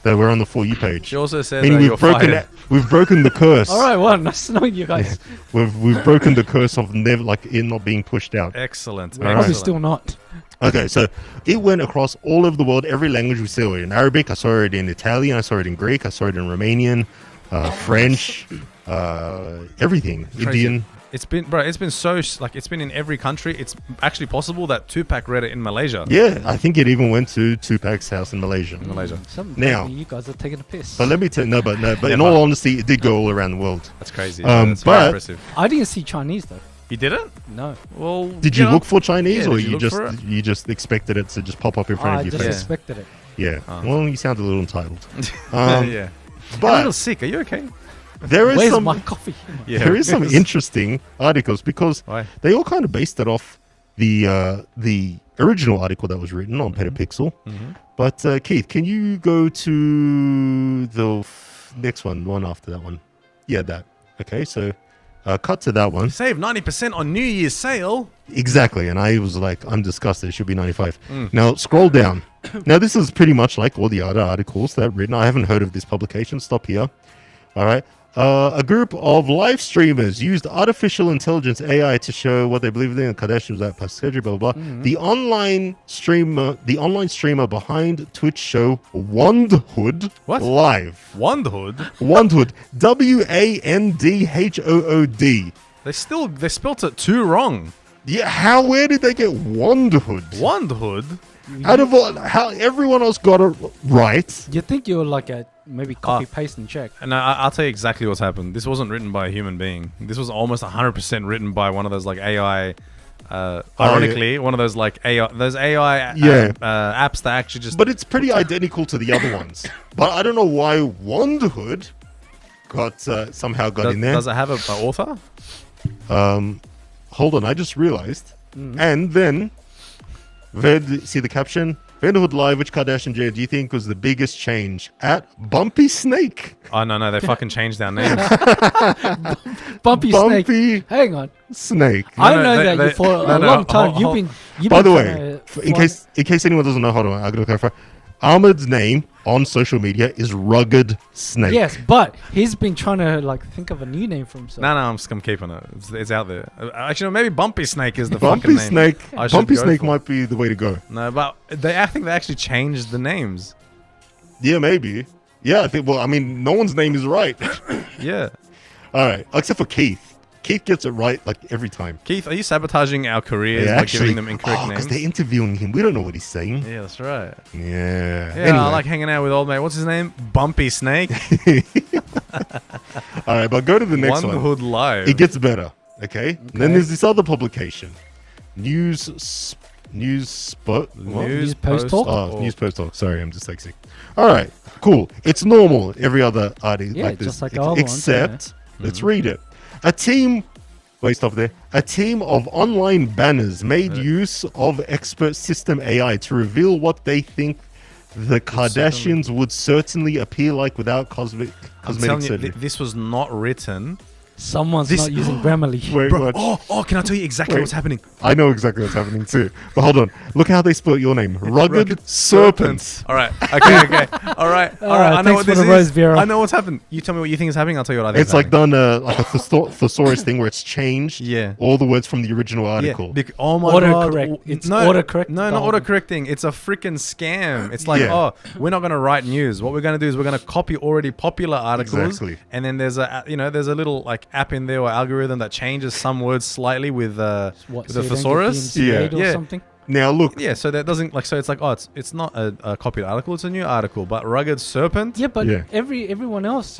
That we're on the For You page. She also said Meaning you're fired. we've broken the curse. All right, well, nice to know you guys. We've broken the curse of never it not being pushed out. Excellent. We're probably excellent. still not. Okay, so it went across all over the world, every language we saw it in Arabic. I saw it in Italian. I saw it in Greek. I saw it in Romanian, French, everything. Crazy. Indian. It's been it's been in every country. It's actually possible that Tupac read it in Malaysia. Yeah, I think it even went to Tupac's house in Malaysia. In Malaysia. Now- you guys are taking a piss. But let me tell but in Yeah, all but- honesty, it did go all around the world. That's crazy. That's but- very impressive. I didn't see Chinese though. You didn't? No. Well, Did you look for Chinese, Yeah, or did you look for it? you just expected it to just pop up in front I of your just face? expected it. Yeah. Oh. Well, you sound a little entitled. yeah. Um, You're a little But sick. Are you okay? there is Where's some my coffee? Yeah. there is some interesting articles because Why? they all kind of based it off the original article that was written on Petapixel. But Keith, can you go to the next one after that one? Yeah, that. Okay, so cut to that one. Save 90% on New Year's sale. Exactly, and I was like, I'm disgusted. It should be 95. Now, scroll down. Now, this is pretty much like all the other articles that I've written. I haven't heard of this publication. Stop here. All right. A group of live streamers used artificial intelligence AI to show what they believe in. Kardashian was at plastic surgery, blah blah blah. The online streamer behind Twitch show Wandhood Live. Wandhood. Wandhood. WANDHOOD. They spelt it too wrong. Yeah, where did they get Wandhood? Wandhood. Out of all, how everyone else got it right. You think you're like a maybe copy paste and check? And I'll tell you exactly what's happened. This wasn't written by a human being. This was almost 100% written by one of those like AI. Ironically, one of those like AI, apps that actually just. But it's pretty identical to the other ones. But I don't know why Wandhood got somehow got in there. Does it have an author? Hold on, I just realized. And then, see the caption? Vanderhood Live, which Kardashian Jr. do you think was the biggest change? At Bumpy Snake. Oh, no, they fucking changed their names. Bumpy Snake. Hang on. Snake. I know that you for a long time. You've By been the way, in case anyone doesn't know, hold on, I'm going to clarify. Ahmed's name on social media is Rugged Snake. Yes, but he's been trying to like think of a new name for himself. No, I'm keeping it. It's out there. Actually, no, maybe Bumpy Snake is the Bumpy fucking name. Bumpy Snake might be the way to go. No, but I think they actually changed the names. Yeah, maybe. Yeah, I think. Well, I mean, no one's name is right. Yeah. All right, except for Keith. Keith gets it right like every time. Keith, are you sabotaging our careers by giving them incorrect names? Because they're interviewing him. We don't know what he's saying. Yeah, that's right. Yeah. Yeah, Anyway. I like hanging out with old mate. What's his name? Bumpy Snake. All right, but go to the next one. Wandhood Live. It gets better. Okay. Then there's this other publication, News Post Talk. Oh, News Post Talk. Sorry, I'm dyslexic. All right, cool. It's normal. Every other article like this, just like our except let's read it. A team of online banners made use of expert system AI to reveal what they think the Kardashians would certainly appear like without cosmetic surgery. This was not written. Someone's not using Grammarly. Wait, Bro, can I tell you exactly what's happening? I know exactly what's happening too. But hold on. Look how they spell your name. Rugged Serpent. All right. Okay. All right. I know what this is. Vera. I know what's happened. You tell me what you think is happening. I'll tell you what I think. It's like done like a thesaurus thing where it's changed all the words from the original article. Yeah. Oh my autocorrect. God. It's autocorrect. No, not autocorrecting. It's a freaking scam. It's like, we're not going to write news. What we're going to do is we're going to copy already popular articles. Exactly. And then there's a little like app in there or algorithm that changes some words slightly with the thesaurus. Or something. Now look. Yeah, so that doesn't like. So it's like, it's not a copied article. It's a new article. But Rugged Serpent. Yeah, but everyone else,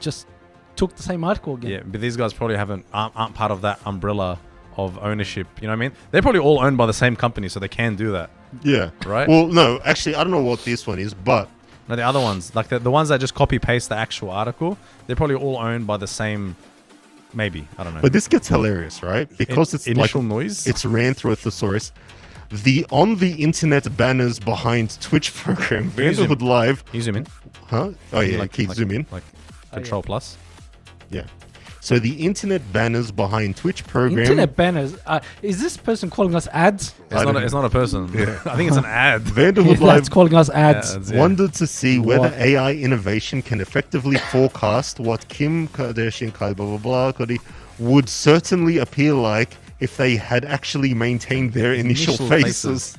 just took the same article again. Yeah, but these guys probably aren't part of that umbrella of ownership. You know what I mean? They're probably all owned by the same company, so they can do that. Yeah. Right. Well, no, actually, I don't know what this one is, but no, the other ones, like the ones that just copy paste the actual article, they're probably all owned by the same. Maybe, I don't know. But this gets hilarious, right? Because it's initial like, noise. It's ran through a thesaurus. On the internet banners behind Twitch program Vanderhood Live. Can you zoom in? Huh? Oh yeah, keep zoom in. Like Control Plus. Yeah. So the internet banners behind Twitch program. Internet banners. Is this person calling us ads? It's not a person. Yeah. I think it's an ad. Vanderhood Live It's calling us ads. Wanted to see whether AI innovation can effectively forecast what Kim Kardashian, blah blah blah, would certainly appear like if they had actually maintained their initial faces.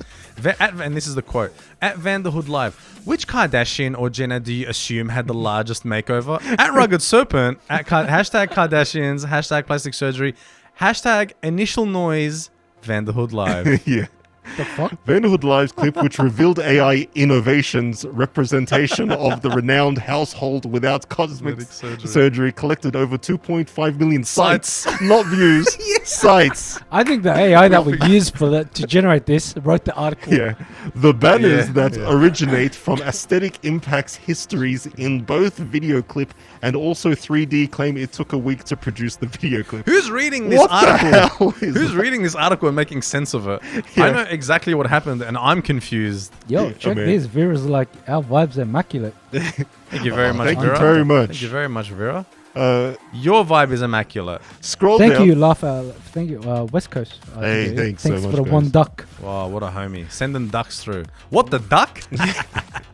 And this is the quote. At Vanderhood Live, which Kardashian or Jenner do you assume had the largest makeover? At Rugged Serpent, at hashtag Kardashians, hashtag plastic surgery, hashtag initial noise, Vanderhood Live. Yeah. the fuck? Vanderhood Live's clip, which revealed AI innovations representation of the renowned household without cosmetic surgery, collected over 2.5 million sites, not views, sites. I think the AI that we used for that to generate this wrote the article. Yeah, the banners that originate from aesthetic impacts histories in both video clip and also 3D claim it took a week to produce the video clip. Who's reading this What the article? hell is Who's that? reading this article and making sense of it? Yeah. I know exactly what happened, and I'm confused. Yo, check man. this. Vera's like, our vibe's immaculate. Thank you very much, Thank you Vera. very much. Thank you very much, Vera. Uh, Your vibe is immaculate. scroll Thank down. you, Thank you, West Coast. Hey, thanks so much, for the guys. one duck. Wow, what a homie. Sending ducks through. What, the duck?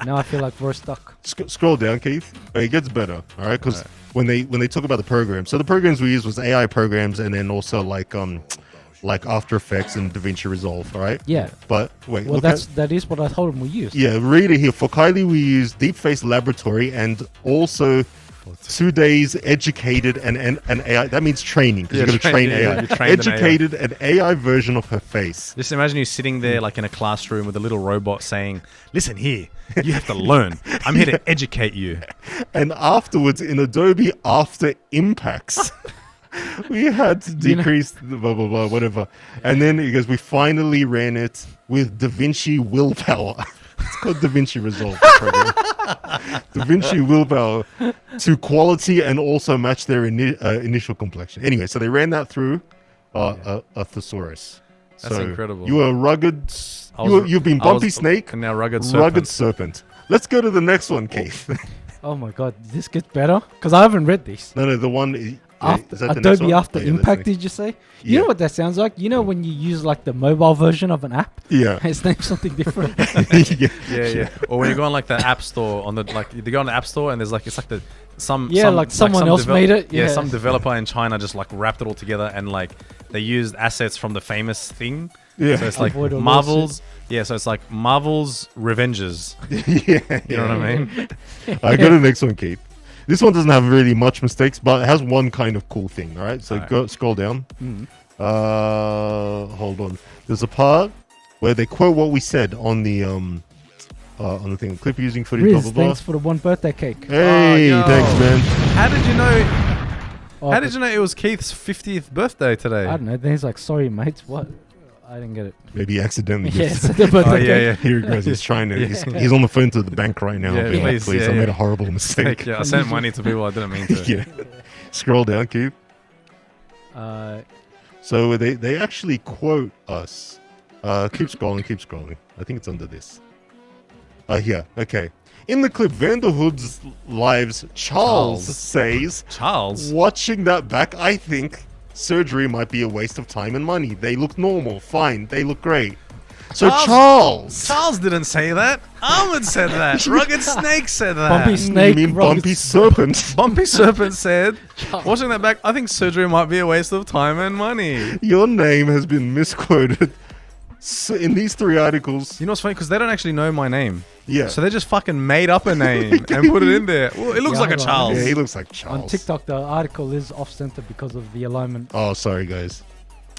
Now I feel like we're stuck. Scroll down, Keith. It gets better, all right? Because when they talk about the programs, so the programs we used was AI programs, and then also like After Effects and DaVinci Resolve, all right? Yeah. But wait, Well, look that is what I told him we used. yeah, read it here. For Kylie, we use Deep Face Laboratory and also 2 days educated and AI. That means training because Yeah, you're going to train yeah, AI. you trained an AI. Educated an AI version of her face. Just imagine you sitting there like in a classroom with a little robot saying, listen here, you have to learn. I'm here to educate you. And afterwards, in Adobe After Impacts, we had to decrease the blah, blah, blah, whatever. And then it goes, we finally ran it with DaVinci Willpower. It's called DaVinci Resolve program. DaVinci Willpower to quality and also match their initial complexion. Anyway, so they ran that through a thesaurus. That's So incredible. You are rugged. You've been I Bumpy was- Snake. and now Rugged Serpent. Rugged Serpent. Let's go to the next one, Keith. Oh my god, this gets better because I haven't read these. No, the one. After, is that the next Adobe one? After Oh, yeah, let's Impact, see. did you say? Yeah. You know what that sounds like? You know when you use like the mobile version of an app? Yeah. It's named something different. yeah. Yeah. Or when you go on like the app store on the like you go on the app store and there's like it's like some someone else made it. Yeah, Yeah. some developer in China just like wrapped it all together and like they used assets from the famous thing. Yeah. So it's like Avoid a Marvel's. Yeah, so it's like Marvel's Revenges. yeah. You know what I mean? I got the next one, Keith. This one doesn't have really much mistakes, but it has one kind of cool thing. All right, so Alright. scroll down. Mm. Hold on. There's a part where they quote what we said on the thing. Clip using footage. Blah Riz, blah blah. thanks for the one birthday cake. Hey, Oh, yo. thanks, man. How did you know? Oh, How did you know it was Keith's 50th birthday today? I don't know. Then he's like, sorry, mates. What? I didn't get it. Maybe he accidentally. Yes, Yes. the birthday Oh cake. yeah. Here he goes. He's trying to. Yeah. He's on the phone to the bank right now. Yeah, being like, please, please, yeah, I made yeah. a horrible mistake. Yeah, I sent money to people I didn't mean to. yeah. Scroll down, Keith. Uh, So they actually quote us. Keep scrolling. I think it's under this. Yeah, okay. In the clip, Vanderhood's Lives, Charles says, Charles. watching that back, I think surgery might be a waste of time and money. They look normal, fine, they look great. So Charles. Charles didn't say that. Ahmed said that. Rugged Snake said that. Bumpy Snake. You mean Rocket- Bumpy Serpent? Bumpy Serpent said, watching that back, I think surgery might be a waste of time and money. Your name has been misquoted. So in these 3 articles, You know what's funny? Because they don't actually know my name. yeah. So they just fucking made up a name and put it in there. Well, it looks Yeah, like a hold on. Charles. Yeah, he looks like Charles. On TikTok, the article is off-center because of the alignment. Oh, sorry, guys.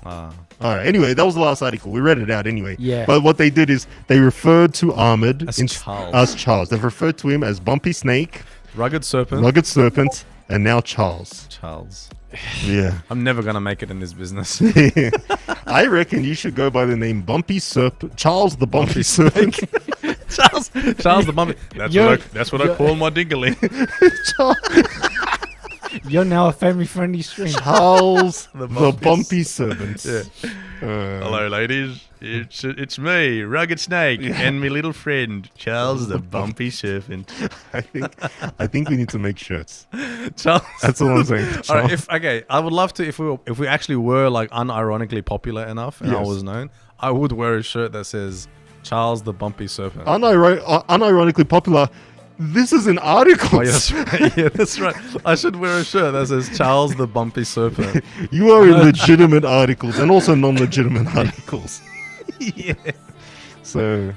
Ah. All right. Anyway, that was the last article. We read it out anyway. Yeah. But what they did is they referred to Ahmed As Charles. as Charles. They've referred to him as Bumpy Snake, Rugged Serpent. Rugged Serpent, and now Charles. Charles. Yeah. I'm never going to make it in this business. I reckon you should go by the name Bumpy Serpent, Charles the Bumpy Serpent. Charles the Bumpy. That's what I call my diggly. You're now a family-friendly stream. Charles the Bumpy Bumpy Serpent. Yeah. Hello, ladies. It's me, Rugged Snake, and my little friend, Charles the Bumpy Serpent. I think we need to make shirts. Charles. That's all I'm saying. All right, Charles. I would love to if we actually were like unironically popular enough and I Yes. was known, I would wear a shirt that says Charles the Bumpy Serpent. Unironically popular. This is an article. Oh, yeah, that's right. Yeah, that's right. I should wear a shirt that says Charles the Bumpy Serpent. You are in legitimate articles and also non-legitimate articles. Yeah. So,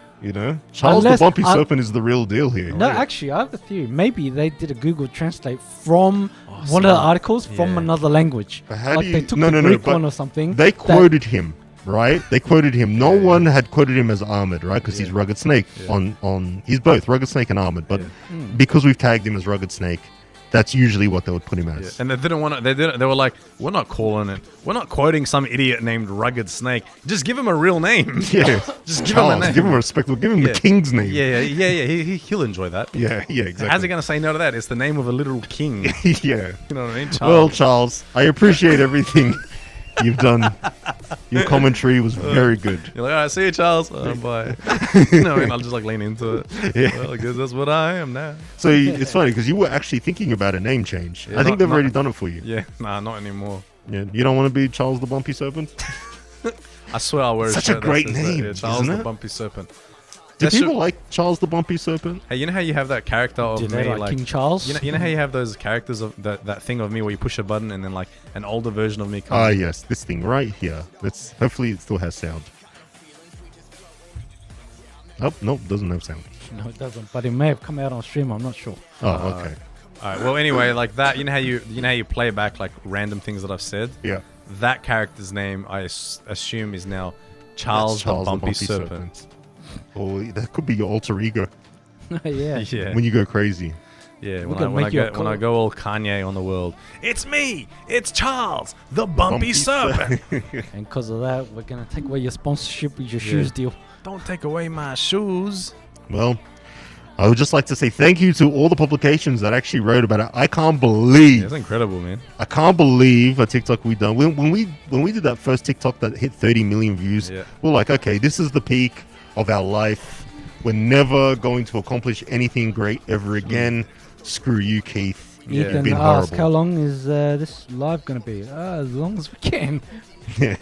Charles Unless the Bumpy I- Serpent is the real deal here. No, actually, I have a theory. Maybe they did a Google Translate from one of the articles from Yeah. another language. But how Like do they you- took no, the no, no, Greek but one or something. They that- quoted him. right? They quoted him. No one had quoted him as Armored, right? Because he's Rugged Snake on he's both Rugged Snake and Armored, but because we've tagged him as Rugged Snake, that's usually what they would put him as. And they didn't want to. They were like, we're not calling it. We're not quoting some idiot named Rugged Snake. Just give him a real name. Yeah, Just give Charles, him a name. give him a respectable. Give him the king's name. Yeah. He'll enjoy that. Yeah, exactly. How's he going to say no to that? It's the name of a literal king. Yeah. You know what I mean? Well, Charles, I appreciate everything you've done. Your commentary was very good. You're like, all right, see you, Charles. Bye. No, and I'll just like lean into it. Yeah. Well, I guess that's what I am now. So it's funny because you were actually thinking about a name change. Yeah, I think they've already done it for you. Yeah, nah, not anymore. Yeah. You don't want to be Charles the Bumpy Serpent? I swear I'll wear Such a shirt that great says that. name, Yeah, Charles isn't the it? Bumpy Serpent. Do That people should- like Charles the Bumpy Serpent? Hey, you know how you have that character of Do me, they like King Charles? You know how you have those characters of that thing of me where you push a button and then like an older version of me comes. Ah, in? yes, this thing right here. Let's hopefully it still has sound. Oh, nope, doesn't have sound. No, it doesn't. But it may have come out on stream. I'm not sure. Oh, okay. All right. Well, anyway, like that. You know how you play back like random things that I've said. Yeah. That character's name, I assume, is now Charles, That's the Bumpy Serpent. Or that could be your alter ego Yeah. Yeah. when you go crazy. Yeah, We're when gonna make you a when I go all Kanye on the world, it's me, it's Charles, the Bumpy Serpent. And because of that, we're going to take away your sponsorship with your shoes deal. Don't take away my shoes. Well, I would just like to say thank you to all the publications that actually wrote about it. I can't believe, That's incredible, man. I can't believe a TikTok we done. When we did that first TikTok that hit 30 million views, we're like, okay, this is the peak of our life. We're never going to accomplish anything great ever again. Screw you, Keith. You've Ethan been asked, horrible. how long is this live going to be? As long as we can. Yeah.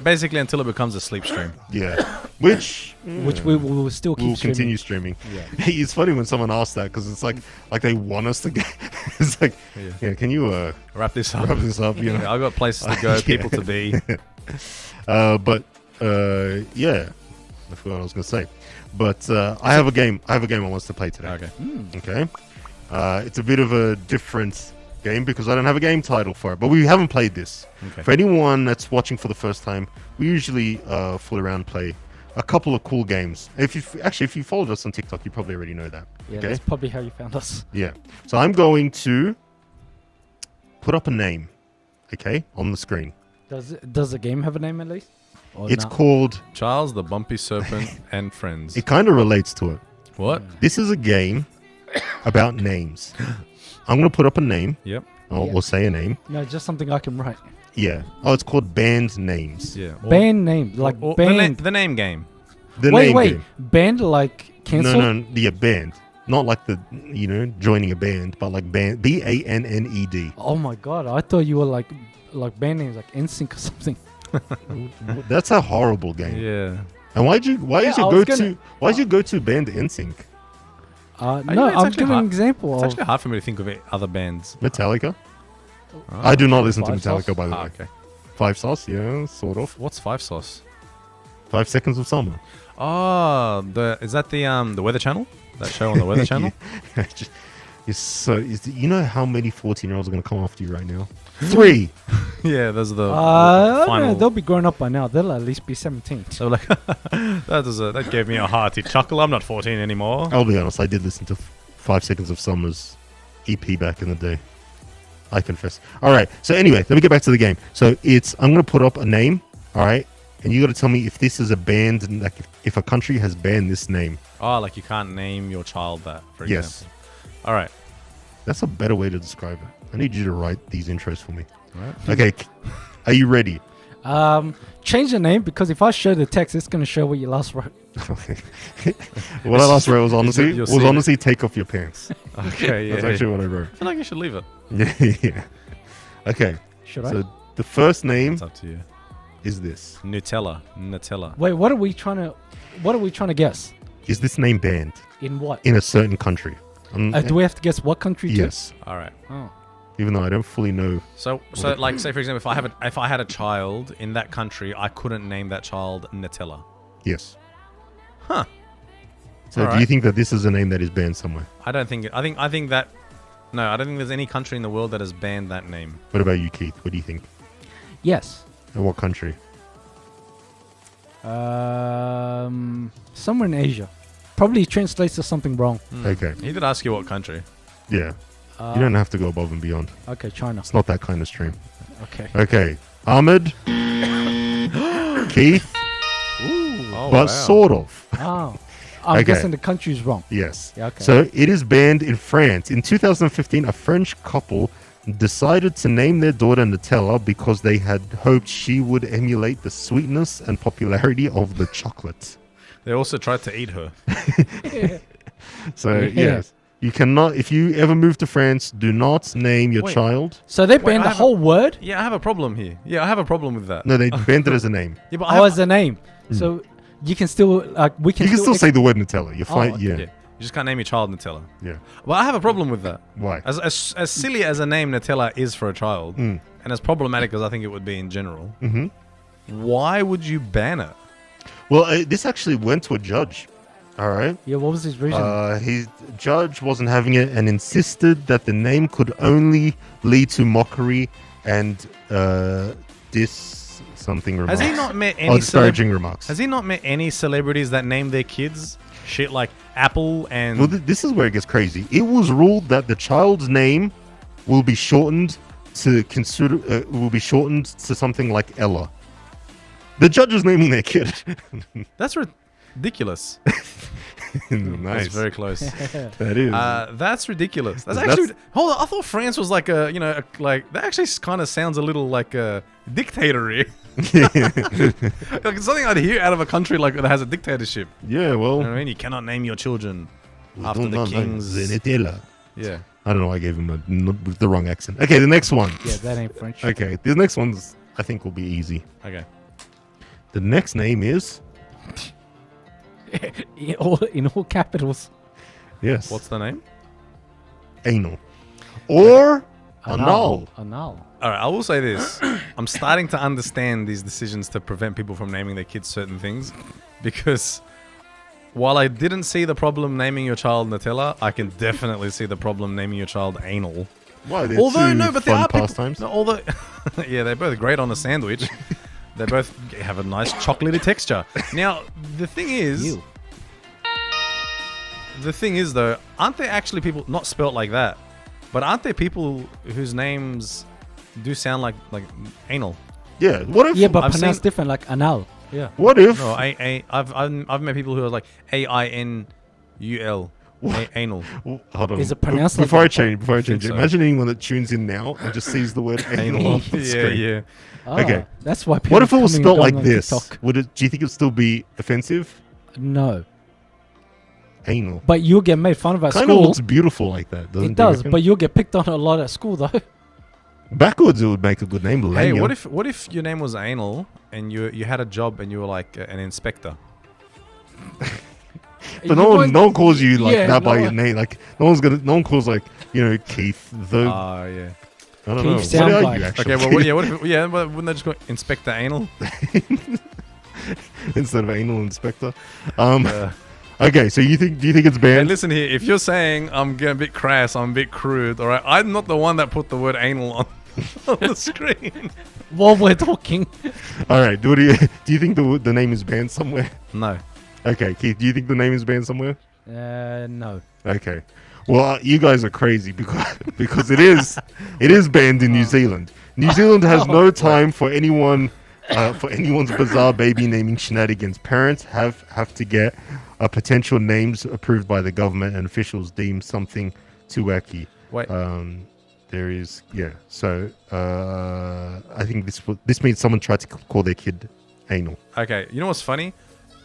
Basically, until it becomes a sleep stream. Yeah. Which Which we will still keep we'll streaming. continue streaming. Yeah. It's funny when someone asks that because it's like they want us to get. It's like, yeah, can you Wrap this up. wrap this up? You know. Yeah, I've got places to go, people to be. Yeah, I forgot what I was gonna say. But I have a game. I want us to play today. Okay. Okay. It's a bit of a different game because I don't have a game title for it. But we haven't played this. Okay. For anyone that's watching for the first time, we usually fool around and play a couple of cool games. If you followed us on TikTok, you probably already know that. Yeah, Okay. that's probably how you found us. Yeah. So I'm going to put up a name, okay, on the screen. Does the game have a name at least? Or It's no? called. Charles, the Bumpy Serpent, and Friends. It kind of relates to it. What? This is a game about names. I'm going to put up a name, Yep. or say a name. No, just something I can write. Yeah. Oh, it's called band names. Yeah. Band name, like or band. the name game. The wait, name wait, game. band like cancel? No, yeah, band. Not like the joining a band, but like band. BANNED. Oh my god, I thought you were like band names like NSYNC or something. That's a horrible game. Yeah. And why is your go-to band NSYNC? No, it's I'm actually giving hard. an example It's of. actually hard for me to think of other bands. Metallica? I do not listen to Five Metallica, Sauce? by the way. Okay. 5 Sauce, yeah, sort of. What's Five Sauce? 5 Seconds of Summer. Oh, is that the Weather Channel? That show on the Weather Channel? You know how many 14-year-olds are going to come after you right now? 3. Yeah, those are the no, final. they'll be grown up by now. They'll at least be 17. So like, that gave me a hearty chuckle. I'm not 14 anymore. I'll be honest, I did listen to 5 Seconds of Summer's EP back in the day. I confess. All right. So anyway, let me get back to the game. So I'm going to put up a name. All right. And you got to tell me if this is a band, and like if a country has banned this name. Oh, like you can't name your child that, for Yes. example. All right. That's a better way to describe it. I need you to write these intros for me. All right. Okay. Are you ready? Change the name because if I show the text, it's going to show what you last wrote. What I last wrote was You'll see it. honestly take off your pants. Okay, yeah. That's actually what I wrote. I feel like you should leave it. Yeah. Okay. Should I? So the first name It's up to you. is this. Nutella. Wait, what are we trying to guess? Is this name banned In what? in a certain country? Do we have to guess what country? too? Yes. All right. Oh. Even though I don't fully know. So like, say for example, if I had a child in that country, I couldn't name that child Nutella. Yes. Huh. So All do you right. think that this is a name that is banned somewhere? I don't think. I think that. No, I don't think there's any country in the world that has banned that name. What about you, Keith? What do you think? Yes. And what country? Somewhere in Asia. Probably translates to something wrong. Okay. He did ask you what country. Yeah. You don't have to go above and beyond. Okay, China. It's not that kind of stream. Okay. Okay. Ahmed. Keith. Oh, But sort of. Oh. I'm Okay. guessing the country's wrong. Yes. Yeah, okay. So it is banned in France. In 2015, a French couple decided to name their daughter Nutella because they had hoped she would emulate the sweetness and popularity of the chocolate. They also tried to eat her. So, Yeah. yes. You cannot, if you ever move to France, do not name your Wait. child. So they Wait, banned I the have whole word? Yeah, I have a problem here. Yeah, I have a problem with that. No, they banned it as a name. Yeah, but I Oh, have- as a name. So you can still, we can You can still say the word Nutella. You're fine. okay. Yeah. yeah. You just can't name your child Nutella. Yeah. But I have a problem with that. Why? As silly as a name Nutella is for a child, and as problematic as I think it would be in general, why would you ban it? Well, this actually went to a judge. All right. Yeah, what was his reason? His judge wasn't having it and insisted that the name could only lead to mockery and something remarks. Has he not met Oh, any disparaging remarks. Has he not met any celebrities that name their kids shit like Apple and Well, this is where it gets crazy. It was ruled that the child's name will be shortened to something like Ella. The judge is naming their kid. That's ridiculous. Nice. That's very close. That is. That's ridiculous. That's That's- actually hold on. I thought France was like like that actually kind of sounds a little like a dictatory. Like it's something I'd hear out of a country like that has a dictatorship. Yeah, well, You know what I mean? You cannot name your children after don't the know, kings. Nutella. Yeah. I don't know. I gave him the wrong accent. Okay, the next one. yeah, that ain't French. Okay, the next one's I think will be easy. Okay. The next name is in all capitals. yes, What's the name? anal or anal. Anal. All right, I will say this. I'm starting to understand these decisions to prevent people from naming their kids certain things because while I didn't see the problem naming your child Nutella, I can definitely see the problem naming your child anal. Why? They're Although, two no, but there fun are people... pastimes. No, although... yeah, they're both great on a sandwich. They both have a nice chocolatey texture. Now, the thing is... Ew. The thing is, though, aren't there actually people... Not spelt like that, but aren't there people whose names do sound like anal? Yeah. What if? Yeah, but I've pronounced seen- different, like anal. Yeah. What if? No, I've met people who are like AINUL. Anal. Hold on. Is it pronounced like before that? I change it? so. Imagine anyone that tunes in now and just sees the word anal on the Yeah, screen. yeah. Ah, Okay. That's why people What if it was coming and spelled going like on this? TikTok. Would it? Do you think it'd still be offensive? No. Anal. But you'll get made fun of at Kind of school. looks beautiful like that, doesn't it? It does, reckon? but you'll get picked on a lot at school, though. Backwards, it would make a good name. Hey, Lanya. what if your name was anal and you had a job and you were like an inspector? But no one calls you like Yeah, that by no your one- name. Like no one calls like Keith. The Yeah. I don't Keith know. What sound are like- you actually? Okay, well, wouldn't they just go Inspector Anal? Instead of anal inspector. Okay, so do you think it's Hey, banned? listen here. If you're saying I'm a bit crass, I'm a bit crude, all right? I'm not the one that put the word anal on the screen. While we're talking. All right. Do you think the name is banned somewhere? No. Okay, Keith. Do you think the name is banned somewhere? No. Okay. Well, you guys are crazy because it is banned in New Zealand. New Zealand has no time for anyone's bizarre baby naming shenanigans. Parents have to get potential names approved by the government, and officials deem something too wacky. Wait. There is So I think this means someone tried to call their kid anal. Okay, you know what's funny?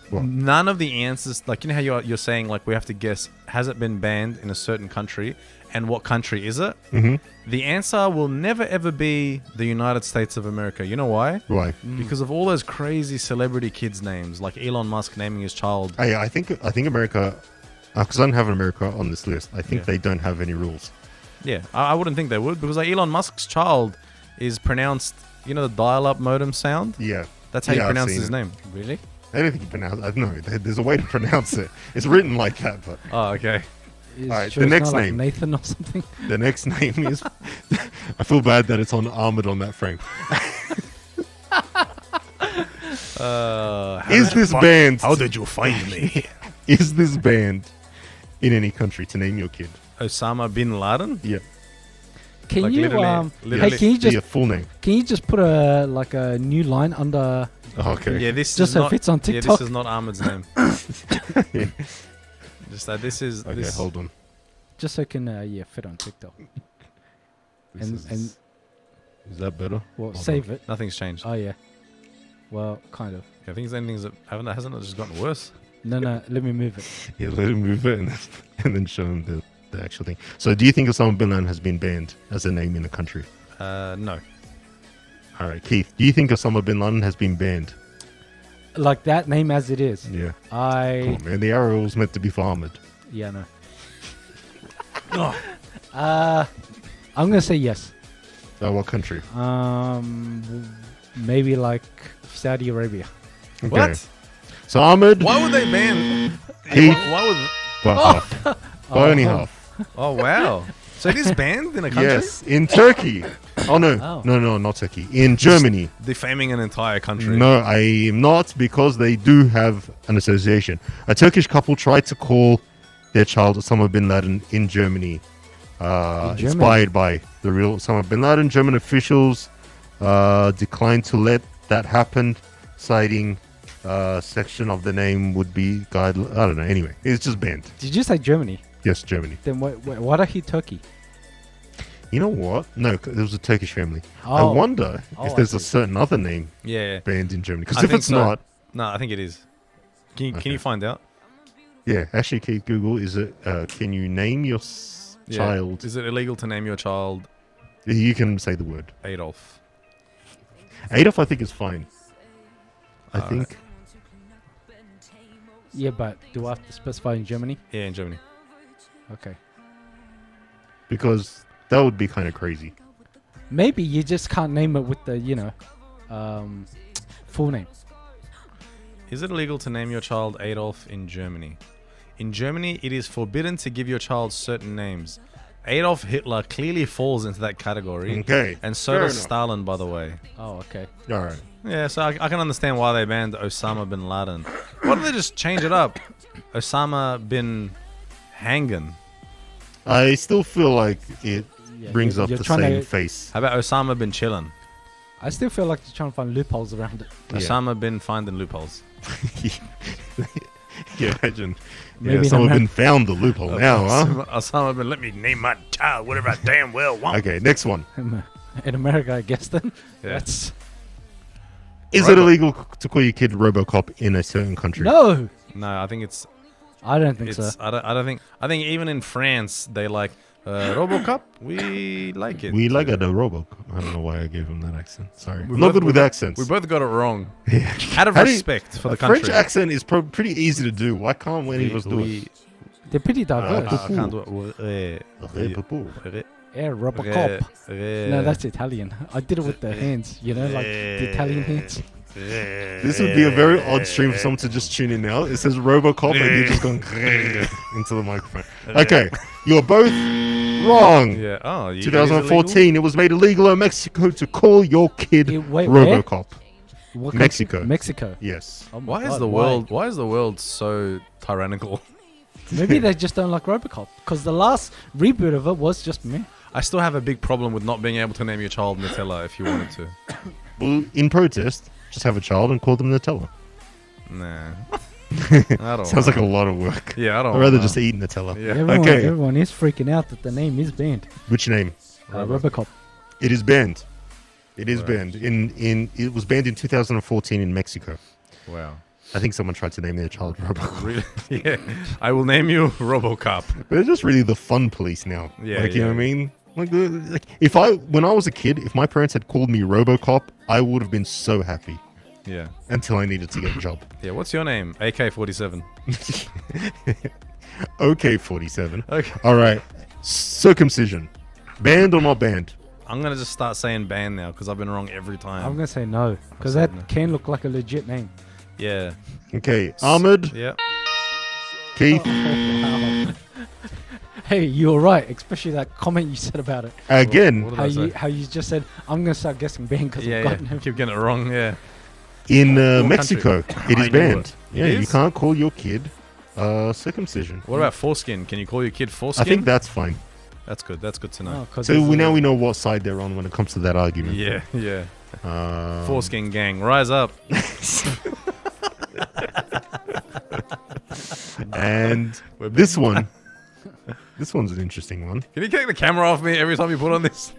What? None of the answers, like, you know how you're saying, like, we have to guess, has it been banned in a certain country, and what country is it? Mm-hmm. The answer will never, ever be the United States of America. You know why? Why? Because of all those crazy celebrity kids' names, like Elon Musk naming his child. I think America, because I don't have America on this list. I think Yeah. they don't have any rules. Yeah, I wouldn't think they would, because like Elon Musk's child is pronounced, you know, the dial-up modem sound? Yeah, That's how Yeah, you I've pronounce seen his it. name. Really? I don't think you pronounce. I don't know. There's a way to pronounce it. It's written like that, but Oh, okay. Is the it's next not like name. Nathan or something. the next name is. I feel bad that it's on armored on that frame. Is this band? How did you find me? Is this band in any country to name your kid? Osama bin Laden? Yeah. Can Like you literally- hey, can you just Your full name. put a like a new line under Okay. Yeah, this just is so not, it fits on Yeah, TikTok? this is not Ahmed's name. Just that this is. Okay, this, hold on. just so it can fit on TikTok. This And is that better? well, Hold save it. Nothing's changed. Oh yeah. Well, kind of. I think anything's hasn't it just gotten worse? No, let me move it. Yeah, let him move it and then show him the actual thing. So, do you think Osama bin Laden has been banned as a name in the country? No. All right, Keith. Do you think Osama bin Laden has been banned? Like that name as it is. Yeah. Come I on, man. The arrow was meant to be for Ahmed. yeah no. I'm gonna say yes. What country? Maybe like Saudi Arabia. Okay. What? So Ahmed, Why would they ban? Keith, Why would? by half. By only half. Oh wow! So it is banned in a country. Yes, in Turkey. Oh no, Oh. no, not Turkey. In Germany. Defaming an entire country. No, I am not, because they do have an association. A Turkish couple tried to call their child Osama bin Laden in Germany, Germany? inspired by the real Osama bin Laden. German officials declined to let that happen, citing section of the name would be guide. I don't know. Anyway, it's just banned. Did you say Germany? Yes, Germany. Then what are he Turkey? You know what? No, it was a Turkish family. I Oh. wonder Oh, if I there's a see. certain other name Yeah. banned in Germany. I Because if think it's so. not, No, I think it is. Can Okay. you find out? yeah, actually, Keith, Google, is it? Can you name your Yeah. child? Is it illegal to name your child You can say the word. Adolf? Adolf, I think, is fine. I Alright. think. Yeah, but do I have to specify in Germany? Yeah, in Germany. Okay. Because that would be kind of crazy. Maybe you just can't name it with the full name. Is it illegal to name your child Adolf in Germany? In Germany, it is forbidden to give your child certain names. Adolf Hitler clearly falls into that category. Okay. And so Fair does enough. Stalin, by the way. Oh, okay. All right. Yeah, so I can understand why they banned Osama bin Laden. Why don't they just change it up? Osama bin Hangen. I still feel like it Yeah, brings you're- up you're the trying same to- face. How about Osama bin Chillin? I still feel like you're trying to find loopholes around it. Yeah. Osama bin finding loopholes. Yeah, imagine. Maybe Yeah, in someone America- been found the loophole now, huh? Osama bin, let me name my child whatever I damn well want. Okay, next one. In America, I guess then. Yeah. That's Is it illegal to call your kid RoboCop in a certain country? no. No, I think it's I don't think so. I don't think even in France they like RoboCop. We like it. We like it, a RoboCop. I don't know why I gave him that accent. Sorry. We I'm not both- good with accents. We both got it wrong. Yeah. Out of How do you- respect for the A country. French accent is pretty easy to do. Why can't any of us do it? They're pretty diverse. I can't do it. Yeah, Robocop. No, that's Italian. I did it with the hands, like the Italian hands. This would be a very odd stream for someone to just tune in now. It says RoboCop and you're just going into the microphone. Okay, you're both wrong. Yeah. Oh, it is 2014, it was made illegal in Mexico to call your kid Wait, where? RoboCop. What country? Mexico. Mexico. Yes. Oh my Why is God, the world? Why is the world so tyrannical? Maybe they just don't like Robocop because the last reboot of it was just meh. I still have a big problem with not being able to name your child Nutella if you wanted to. Well, in protest, just have a child and call them Nutella. Nah. I don't. Sounds like a know. lot of work. Yeah, I don't. I'd rather know. just eat Nutella. Yeah. Okay. Everyone is freaking out that the name is banned. Which name? Robocop. It is banned. It is Right. banned. It was banned in 2014 in Mexico. Wow. I think someone tried to name their child RoboCop. Really? Yeah. I will name you RoboCop. But they're just really the fun police now. Yeah, Like, you know yeah. what I mean? Like when I was a kid, if my parents had called me RoboCop, I would have been so happy Yeah. until I needed to get a job. Yeah. What's your name? AK-47. Okay, 47. Okay. All right. Circumcision. Banned or not banned? I'm gonna just start saying ban now because I've been wrong every time. I'm gonna say no because I'll say that no. can look like a legit name. Yeah. Okay. Ahmed, Yeah. Keith, Wow. Hey, you were right, especially that comment you said about it. again, What did How I say? you just said I'm gonna start guessing banned because Yeah. I've gotten Yeah. Keep getting it wrong. Yeah. In What Mexico, country? it is I knew banned. it. Yeah, It you is? can't call your kid circumcision. What about foreskin? Can you call your kid foreskin? I think that's fine. That's good. That's good to know. Oh, 'cause So there's we a- now we know what side they're on when it comes to that argument. Yeah, yeah. Um, Foreskin gang, rise up. And this one, this one's an interesting one. Can you take the camera off me every time you put on this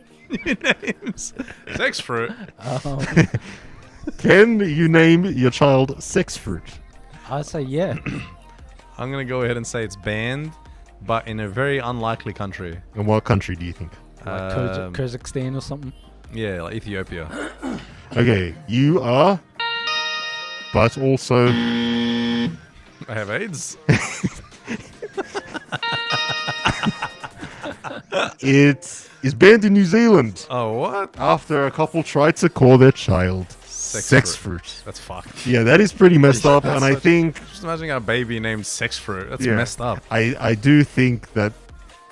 new names? Sex fruit. Can you name your child sex fruit? I say yeah. I'm gonna go ahead and say it's banned, but in a very unlikely country. And what country do you think? Like Kazakhstan or something. Yeah, like Ethiopia. Okay, you are, but also I have AIDS. it is banned in New Zealand Oh, what? after a couple tried to call their child sex fruit. That's fucked. Yeah, that is pretty messed up, That's and I such- think Just imagine a baby named sex fruit. That's yeah, messed up. I do think that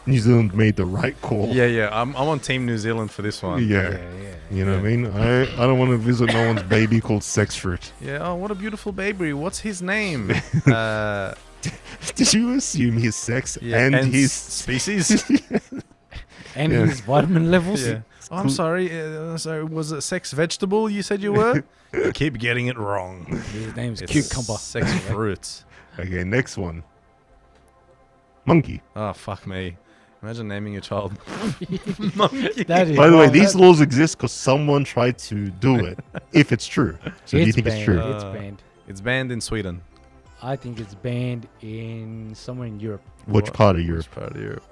New Zealand made the right call. Yeah, yeah. I'm on Team New Zealand for this one. Yeah. You know what I mean? I don't want to visit no one's baby called sex fruit. Yeah. Oh, what a beautiful baby. What's his name? Did you assume his sex Yeah, and his species. And Yeah. his vitamin levels. Yeah. Oh, I'm sorry. So was it sex vegetable you said you were? You keep getting it wrong. His name's It's Cucumber. Sex fruit. Okay, next one. Monkey. Oh, fuck me. Imagine naming your child Monkey. That is By the way, wrong. these That- laws exist because someone tried to do it. If it's true. So do you it's think banned. it's true? It's banned. It's banned in Sweden. I think it's banned in somewhere in Europe. Which What- part of Europe? Which part of Europe?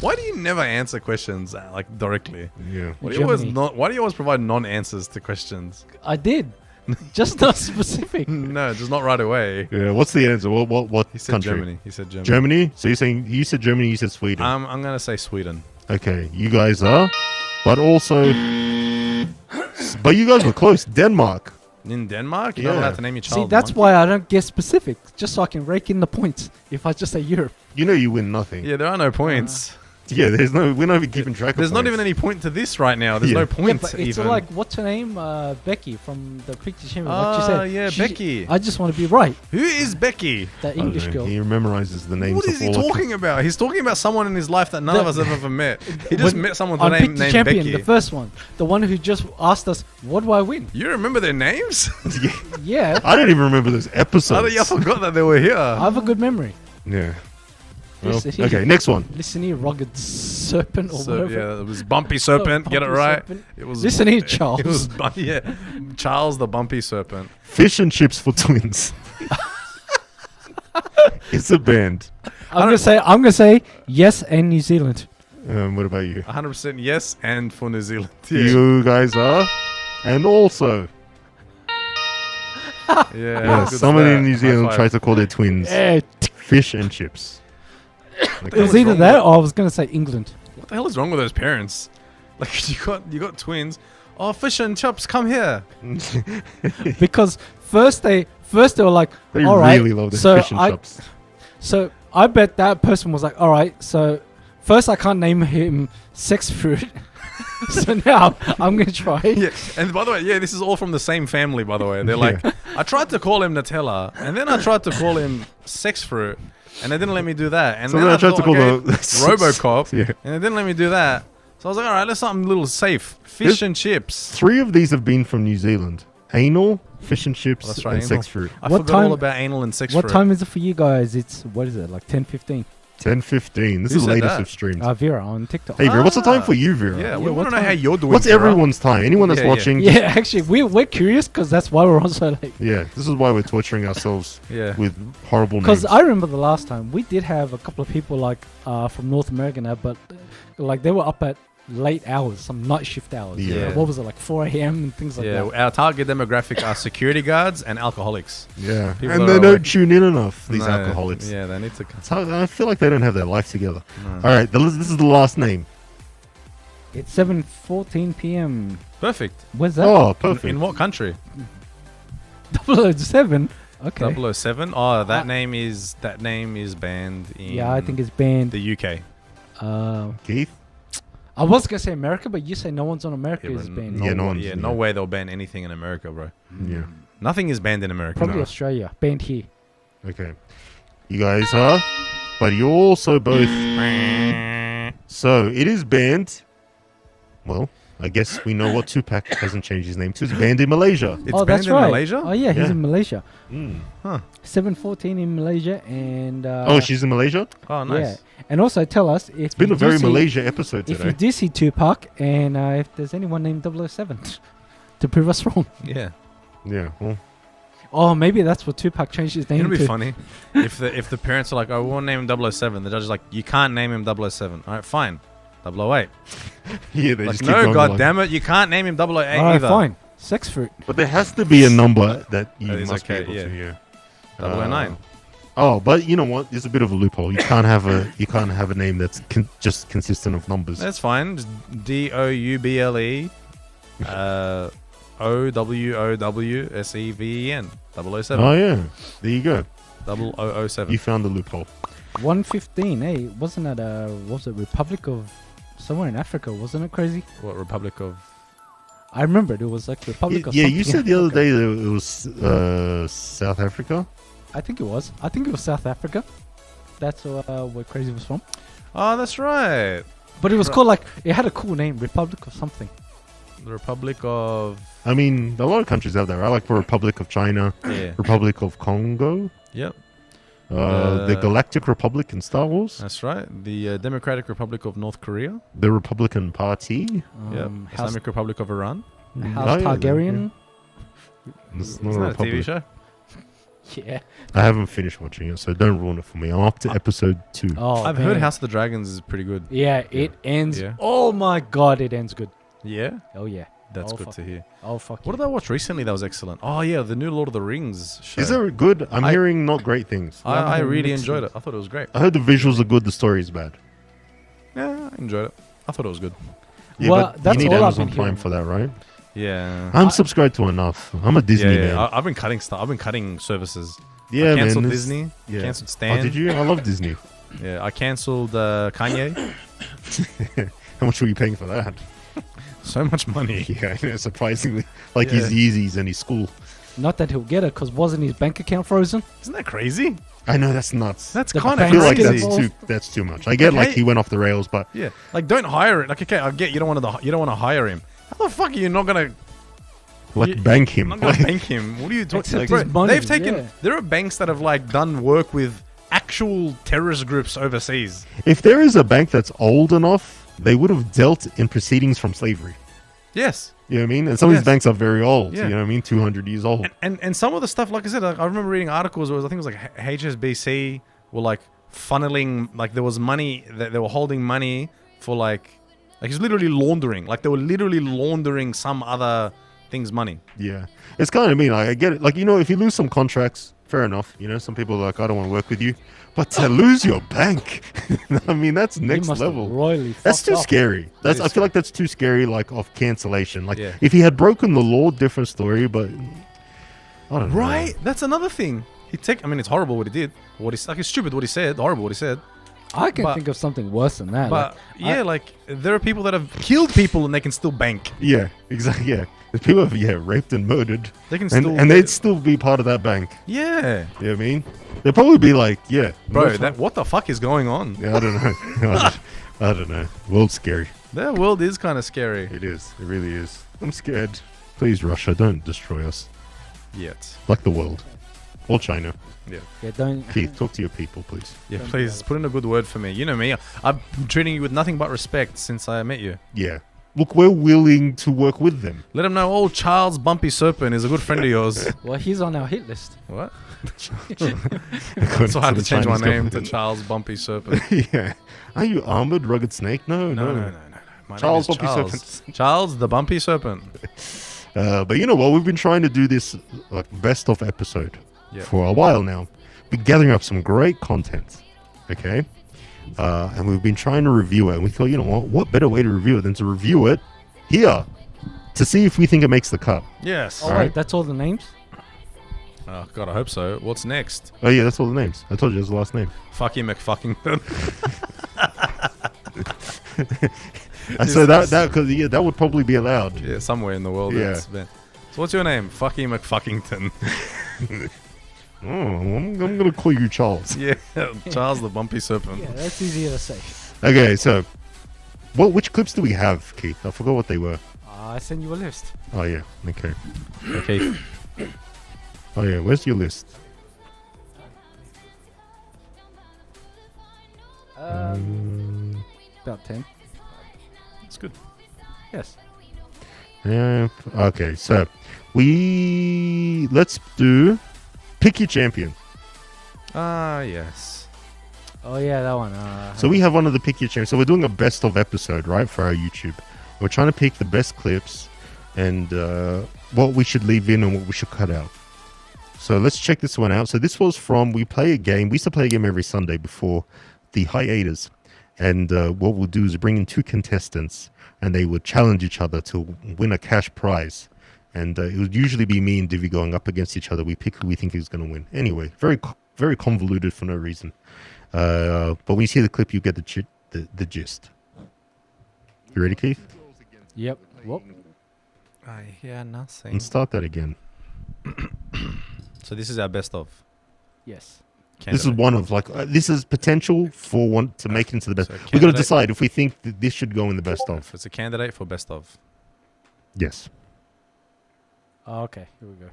Why do you never answer questions like directly? Yeah. Why do you always Germany. why do you always provide non-answers to questions? I did. Just not specific. No, just not right away. Yeah. What's the answer? What He said country? Germany. He said Germany. Germany? So you're saying you said Germany, you said Sweden. I'm gonna say Sweden. Okay, you guys are, but also, but you guys were close. Denmark. In Denmark, you're not Yeah. allowed to name your child. See, that's Monkey? why I don't get specific, just so I can rake in the points. If I just say Europe, You know you win nothing. Yeah, there are no points. Yeah, there's no. We're not even keeping track. There's of not points. even any point to this right now. There's Yeah. no Yeah, point but it's even. like what's her name, Becky from the Picture Chamber. Like you said, yeah, Becky. I just want to be right. Who is Becky? That I don't English know, girl. He memorizes the names What of is he all. talking about? He's talking about someone in his life that none of us have ever met. He just When- met someone on named Picture Champion, Becky. the first one, the one who just asked us, "What do I win?" You remember their names? Yeah, I don't even remember those episodes. I forgot that they were here. I have a good memory. Yeah. Well, Listen here. okay, next one. Listen here, rugged serpent or So, whatever. yeah, it was Bumpy Serpent. Get it Bumpy right. Serpent. It was. Listen here, It Charles. was yeah, Charles the Bumpy Serpent. Fish and chips for twins. It's a band. I'm gonna say yes, and New Zealand. What about you? 100% yes, and for New Zealand. Yeah, You guys are, and also, yeah. good someone start. in New High Zealand five. tried to call their twins Eh, fish and chips. Like, it was was either wrong that with- or I was gonna say England. What the hell is wrong with those parents? Like you got twins. Oh, fish and chips, come here. Because first they were like, they all right. really love their so fish and chips. So I bet that person was like, all right. So first I can't name him sex fruit. So now I'm gonna try. Yeah, and by the way, yeah, this is all from the same family. By the way, they're like, I tried to call him Nutella, and then I tried to call him sex fruit, and they didn't let me do that. And So then then I I tried to thought, call okay, the RoboCop, Yeah. and they didn't let me do that. So I was like, all right, let's something a little safe. Fish and chips. 3 of these have been from New Zealand: anal, fish and chips, That's right, and anal. sex fruit. I What forgot time- all about anal and sex What fruit. time is it for you guys? It's what is it, like 10:15? 10:15. This Who is the said latest that? we've streamed. Vera on TikTok. Hey, Vera, what's the time Ah. for you, Vera? Yeah, we Yeah, want what to know how time? you're doing. What's Vera. everyone's time? Anyone that's Yeah, yeah. watching? Yeah, actually, we're curious because that's why we're on so late. Yeah, this is why we're torturing ourselves Yeah. with horrible names. Because I remember the last time we did have a couple of people like from North America now, but like they were up at late hours, some night shift hours. Yeah. What was it, like 4 a.m. and things like Yeah, that? our target demographic are security guards and alcoholics. Yeah, People and are they awake. don't tune in enough. These No, alcoholics. Yeah, they need to. So I feel like they don't have their life together. All right, this is the last name. It's 7:14 p.m. Perfect. Where's that? Oh, perfect. In what country? 007. Okay. 007. Oh, that name is banned in. Yeah, I think it's banned. the UK. Keith. I was gonna say America, but you say no one's on America is but banned. Yeah, no one's- no way they'll ban anything in America, bro. Yeah. Nothing is banned in America. Probably No. Australia. Banned here. Okay. You guys are, but you're also both. So it is banned. Well, I guess we know what Tupac hasn't changed his name to. It's banned in Malaysia. It's oh, banned that's in right. Malaysia? Oh, yeah, he's Yeah. in Malaysia. Huh. 714 in Malaysia. And Oh, she's in Malaysia? Oh, nice. yeah. And also tell us if It's been a very Malaysia episode If you today. do see Tupac and if there's anyone named 007 to prove us wrong. Yeah. Yeah. Well, Oh, maybe that's what Tupac changed his name It'll be to. funny if the parents are like, "Oh, we want to name him 007." The judge is like, "You can't name him 007." All right, fine. 008. yeah, they Like, just keep no, going god along. damn it, you can't name him 008 All right, either. fine. Sex fruit. But there has to be a number that you That is must okay, be able to. Yeah. 009. Oh, but you know what? There's a bit of a loophole. You can't have a name that's just consistent of numbers. That's fine. Just DOUBLE OWOWSEVEN 007. Oh yeah, there you go. 0007. You found the loophole. 115. Hey, wasn't that was it Republic of somewhere in Africa? Wasn't it crazy? What Republic of? I remembered it was like Republic of Yeah, something you said in the other Africa. day that it was South Africa. I think it was. I think it was South Africa. That's where Crazy was from. Oh, that's right. But it was called like it had a cool name, Republic of something. The Republic of. I mean, a lot of countries have that, right? Like the Republic of China, Yeah. Republic of Congo, Yep. the Galactic Republic in Star Wars, That's right. The Democratic Republic of North Korea. the Republican Party. Yep. House, Islamic Republic of Iran. House Oh, yeah, Targaryen. It's not Isn't a that a TV republic. show? Yeah. I haven't finished watching it, so don't ruin it for me. I'm up to episode 2. Oh, I've heard man. House of the Dragons is pretty good. Yeah, it ends. Yeah. Oh my god, it ends good. Yeah? Oh yeah. That's Oh, good fuck. to hear. Oh fuck. What did I watch recently that was excellent? Oh, yeah, the new Lord of the Rings show. Is it good? I'm I- hearing not great things. I really Mixed enjoyed it. things. I thought it was great. I heard the visuals are good, the story is bad. Yeah, I enjoyed it. I thought it was good. Yeah, Well, but that's you need all I've Amazon been Prime hearing. for that, right? Yeah. I'm subscribed to enough. I'm a Disney man. I've been cutting stuff. I've been cutting services. Yeah, I cancelled man. Disney. Yeah. Cancelled Stan. Oh, did you? I love Disney. Yeah, I cancelled Kanye. How much were you paying for that? So much money. Yeah, I know, surprisingly. Like Yeah. his Yeezys and his school. Not that he'll get it, because wasn't his bank account frozen? Isn't that crazy? I know, that's nuts. That's The kind I of feel like crazy. that's too much. I get like Hey. he went off the rails, but Yeah, like don't hire it. Like okay, I get you don't want to hire him. How the fuck are you not gonna You- bank him. I'm not gonna bank him? What are you talking Accept about? his money, They've taken. yeah. There are banks that have like done work with actual terrorist groups overseas. If there is a bank that's old enough, they would have dealt in proceedings from slavery. Yes. You know what I mean? And some of Yes. these banks are very old. Yeah. You know what I mean? 200 years old. And some of the stuff, like I said, I remember reading articles where I think it was like HSBC were like funneling, like there was money that they were holding money for like it's literally laundering. Like they were literally laundering some other thing's money. Yeah. It's kind of mean. Like, I get it. Like, you know, if you lose some contracts, fair enough. You know, some people are like, I don't want to work with you. But to lose your bank, I mean, that's He next must have level. royally That's fucked too up. scary. That's I is feel like that's too scary, like of cancellation. Like Yeah. if he had broken the law, different story. But I don't know. Right? That's another thing. I mean, it's horrible what he did. It's stupid what he said. Horrible what he said. I can But- think of something worse than that. But like, there are people that have killed people and they can still bank. Yeah, exactly. Yeah, there's people have raped and murdered, They can and still and they'd still be part of that bank. Yeah, You know what I mean? They'd probably be like, yeah, bro. What the fuck is going on? Yeah, I don't know. I don't know. World's scary. Their world is kind of scary. It is. It really is. I'm scared. Please, Russia, don't destroy us. Yet. Like the world. Or China. yeah, don't. Keith, talk to your people, please. Yeah, please put in a good word for me. You know me. I've been treating you with nothing but respect since I met you. Yeah. Look, we're willing to work with them. Let them know old Charles Bumpy Serpent is a good friend of yours. Well, he's on our hit list. What? According So I had the to change my Chinese name to government. Charles Bumpy Serpent. Yeah. Are you armored, rugged snake? No. No. My Charles name is Bumpy Serpent. Charles the Bumpy Serpent. But you know what? We've been trying to do this like best of episode Yeah. for a while now. We're gathering up some great content, okay? And we've been trying to review it. And we thought, you know what better way to review it than to review it here to see if we think it makes the cut. Yes. All right, that's all the names. Oh God, I hope so. What's next? Oh yeah, that's all the names. I told you that's the last name. Fuck you, McFuckington. And so that because that would probably be allowed. Yeah, somewhere in the world. Yeah. It's been- So what's your name? Fucky McFuckington. Oh, I'm gonna call you Charles. Yeah, Charles the Bumpy Serpent. Yeah, that's easier to say. Okay, so which clips do we have, Keith? I forgot what they were. I sent you a list. Oh yeah, okay. Okay. Oh yeah, where's your list? About 10. It's good. Yes. Okay, so let's do pick your champion. Ah, yes. Oh yeah, that one. So we have one of the pick your champion. So we're doing a best of episode, right, for our YouTube. We're trying to pick the best clips and what we should leave in and what we should cut out. So let's check this one out. So this was from, we play a game. We used to play a game every Sunday before the hiatus. And what we'll do is bring in 2 contestants and they would challenge each other to win a cash prize. And it would usually be me and Divi going up against each other. We pick who we think is going to win. Anyway, very convoluted for no reason. But when you see the clip, you get the gist. You ready, Keith? Yep. Whoop. I hear nothing. And start that again. So this is our best of. Yes. This is one of this is potential for one to make it into the best. So We've got to candidate- decide if we think that this should go in the best of. It's a candidate for best of. Yes. Oh, okay. Here we go.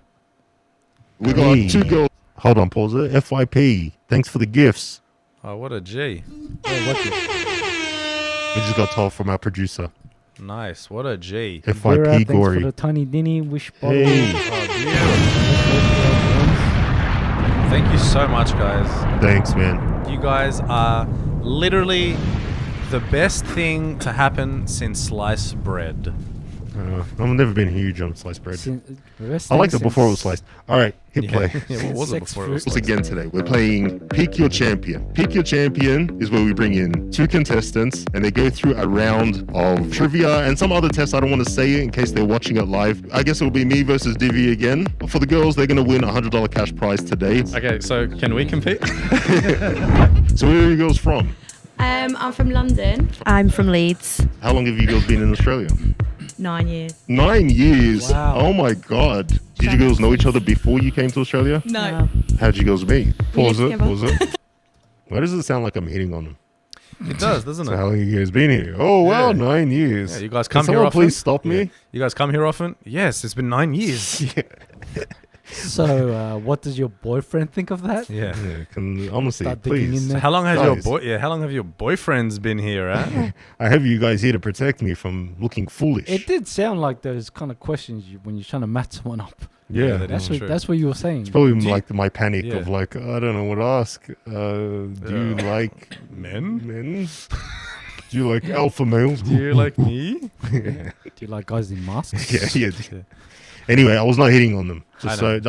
We got 2 girls. Hold on, pause it. FYP. Thanks for the gifts. Oh, what a G. Hey, what the? We just got told from our producer. Nice. What a G. Vera, FYP thanks for Gory. the tiny dinny wish bottle. Hey. Thank you so much, guys. Thanks, man. You guys are literally the best thing to happen since sliced bread. I've never been huge on sliced bread. I I liked it before it was sliced. All right, hit play. Yeah, what was it Sex before it was Once sliced? again today, we're playing Pick Your Champion. Pick Your Champion is where we bring in 2 contestants and they go through a round of trivia and some other tests. I don't want to say it in case they're watching it live. I guess it will be me versus Divi again. For the girls, they're going to win a $100 cash prize today. Okay, so can we compete? So where are you girls from? I'm from London. I'm from Leeds. How long have you girls been in Australia? 9 years. 9 years. Wow. Oh my God. Did you girls know each other before you came to Australia? No. How'd you girls meet? Pause it. together. Pause it. Why does it sound like I'm hitting on them? It does, doesn't So it? how long have you guys been here? Oh wow, Yeah. 9 years. Yeah, you guys Can come here someone often? please stop me? Yeah. You guys come here often? Yes, it's been 9 years. So, what does your boyfriend think of that? Yeah. Yeah, can honestly, Start digging please. in So there. how long has Guys. how long have your boyfriends been here, eh? I have you guys here to protect me from looking foolish. It did sound like those kind of questions when you're trying to match someone up. Yeah, that That's is what true. that's what you were saying. it's probably Do you- like my panic Yeah. of like, I don't know what to ask. Do you like Men? men? Do you like alpha males? Do you like me? yeah, Do you like guys in masks? yeah. Anyway, I was not hitting on them. I Just so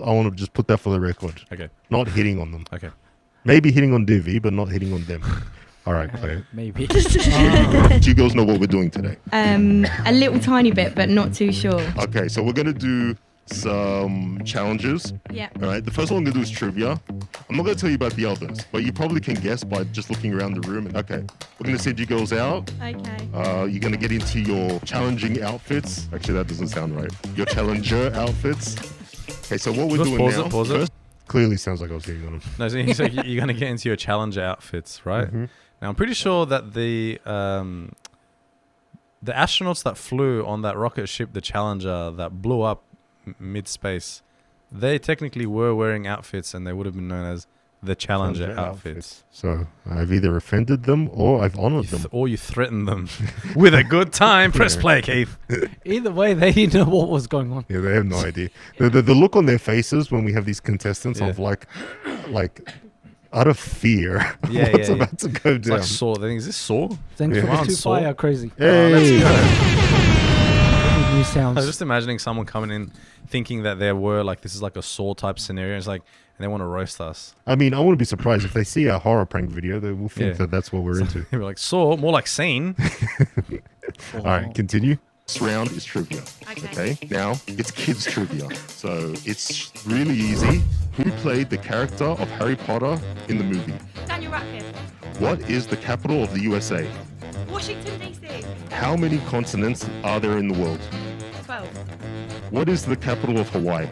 I want to just put that for the record. Okay. Not hitting on them. Okay. Maybe hitting on Divi, but not hitting on them. All right, play Maybe. it. Do you girls know what we're doing today? A little tiny bit, but not too sure. Okay, so we're gonna do some challenges. Yeah. All right, the first one I'm gonna do is trivia. I'm not gonna tell you about the others, but you probably can guess by just looking around the room. Okay, we're gonna send you girls out. Okay. You're gonna get into your challenging outfits. Actually, that doesn't sound right. Your challenger outfits. Okay, so what we're Just doing pause now. it, pause it. first- Clearly sounds like I was hitting on them. No, so you're going to get into your challenger outfits, right? Mm-hmm. Now, I'm pretty sure that the astronauts that flew on that rocket ship, the Challenger, that blew up mid-space, they technically were wearing outfits, and they would have been known as the Challenger outfits. So I've either offended them or I've honored them. Or you threatened them with a good time. Press play, Keith. Either way, they didn't know what was going on. Yeah, they have no idea. The look on their faces when we have these contestants Yeah. of like utter fear. Yeah, what's yeah, about to go It's down. like Saw. They think, is this Saw? Thanks Yeah. for Come the on, 2 Saw. fire crazy. Hey, New I was sounds. just imagining someone coming in thinking that there were like this is like a Saw type scenario. It's like, and they want to roast us. I mean, I wouldn't be surprised if they see a horror prank video. They will think Yeah. that that's what we're into. They were like Saw, more like Scene. All right, continue. This round is trivia. Okay. Now it's kids trivia, so it's really easy. Who played the character of Harry Potter in the movie? Daniel Radcliffe. What is the capital of the USA? Washington, D.C. How many continents are there in the world? 12. What is the capital of Hawaii?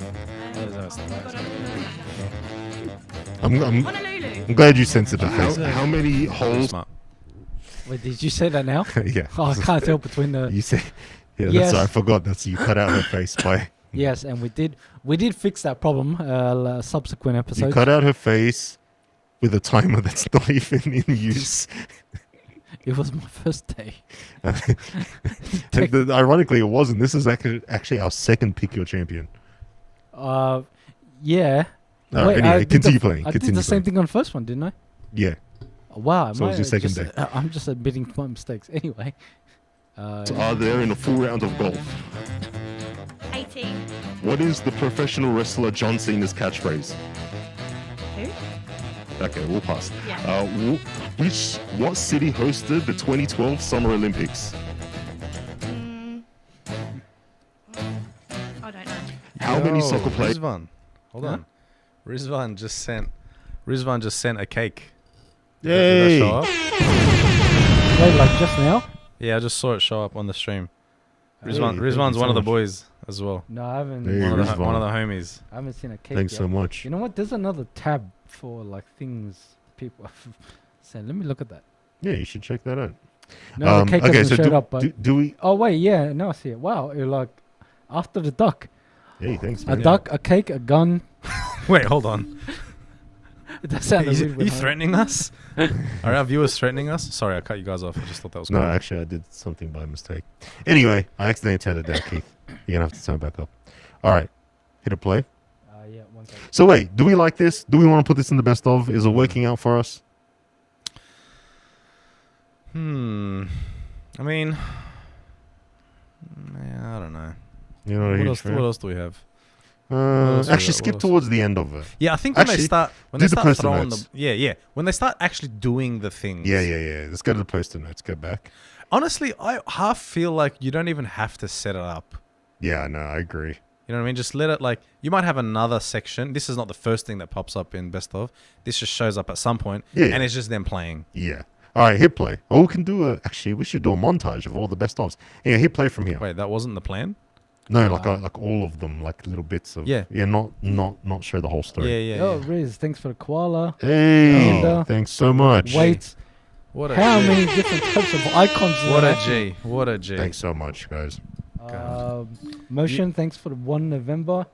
I'm Honolulu. glad you censored the face. How many holes? Smart. Wait, did you say that now? Yeah. Oh, I can't tell between the. You say. Yeah, Yes. I forgot. That's you cut out her face by. Yes, and we did fix that problem. Subsequent You episodes. cut out her face with a timer that's not even in use. It was my first day. Ironically, it wasn't. This is actually our second pick your champion. Yeah. Alright, anyway, I did continue the, playing. I did the same thing on the first one, didn't I? Yeah. Wow. So it was your second day. I'm just admitting my mistakes. Anyway. Are there in a full round of golf? 18. What is the professional wrestler John Cena's catchphrase? Who? Okay, we'll pass. Yeah. What city hosted the 2012 Summer Olympics? I don't know. How many soccer players? Rizvan. Hold on. Rizvan just sent a cake. Did that Yay! show up? Wait, like just now? Yeah, I just saw it show up on the stream. Hey, Rizvan's thank you one so of the much. boys as well. No, I haven't. Hey, One of Rizvan. the homies. I haven't seen a cake Thanks yet. so much. You know what? There's another tab for like things people saying. Let me look at that. Yeah, you should check that out. No, the cake okay, hasn't so showed up, but do we? oh wait, yeah, no, I see it. Wow, you're like after the duck, Hey, thanks, a man. duck, a cake, a gun. Wait, hold on. That sounded Are weird. you when I- threatening us? Are our viewers threatening us? Sorry, I cut you guys off. I just thought that was No, cool. actually, I did something by mistake. Anyway, I accidentally turned it down, Keith. You're gonna have to turn it back up. All right, hit a play. Yeah, one second. So wait, do we like this? Do we want to put this in the best of? Is it working out for us? I mean, yeah, I don't know. You know, What else do we have? else we actually, got? skip What else? towards the end of it. Yeah, I think when they Actually, start do the post-it throwing notes. when they start actually doing the things. Yeah. Let's go to the post-it notes. Go back. Honestly, I half feel like you don't even have to set it up. Yeah, no, I agree. You know what I mean? Just let it, like, you might have another section. This is not the first thing that pops up in Best Of. This just shows up at some point, Yeah. and it's just them playing. Yeah. All right, hit play. Or we can do actually, we should do a montage of all the best ofs. Yeah, hit play from here. Wait, that wasn't the plan? No, like all of them, like little bits of. Yeah. Yeah, not show the whole story. Yeah. Oh, Riz, thanks for the koala. Hey, And, thanks so much. Wait, What a how G. many different types of icons? is What there a actually? G. What a G. Thanks so much, guys. Motion, thanks for the 1 November.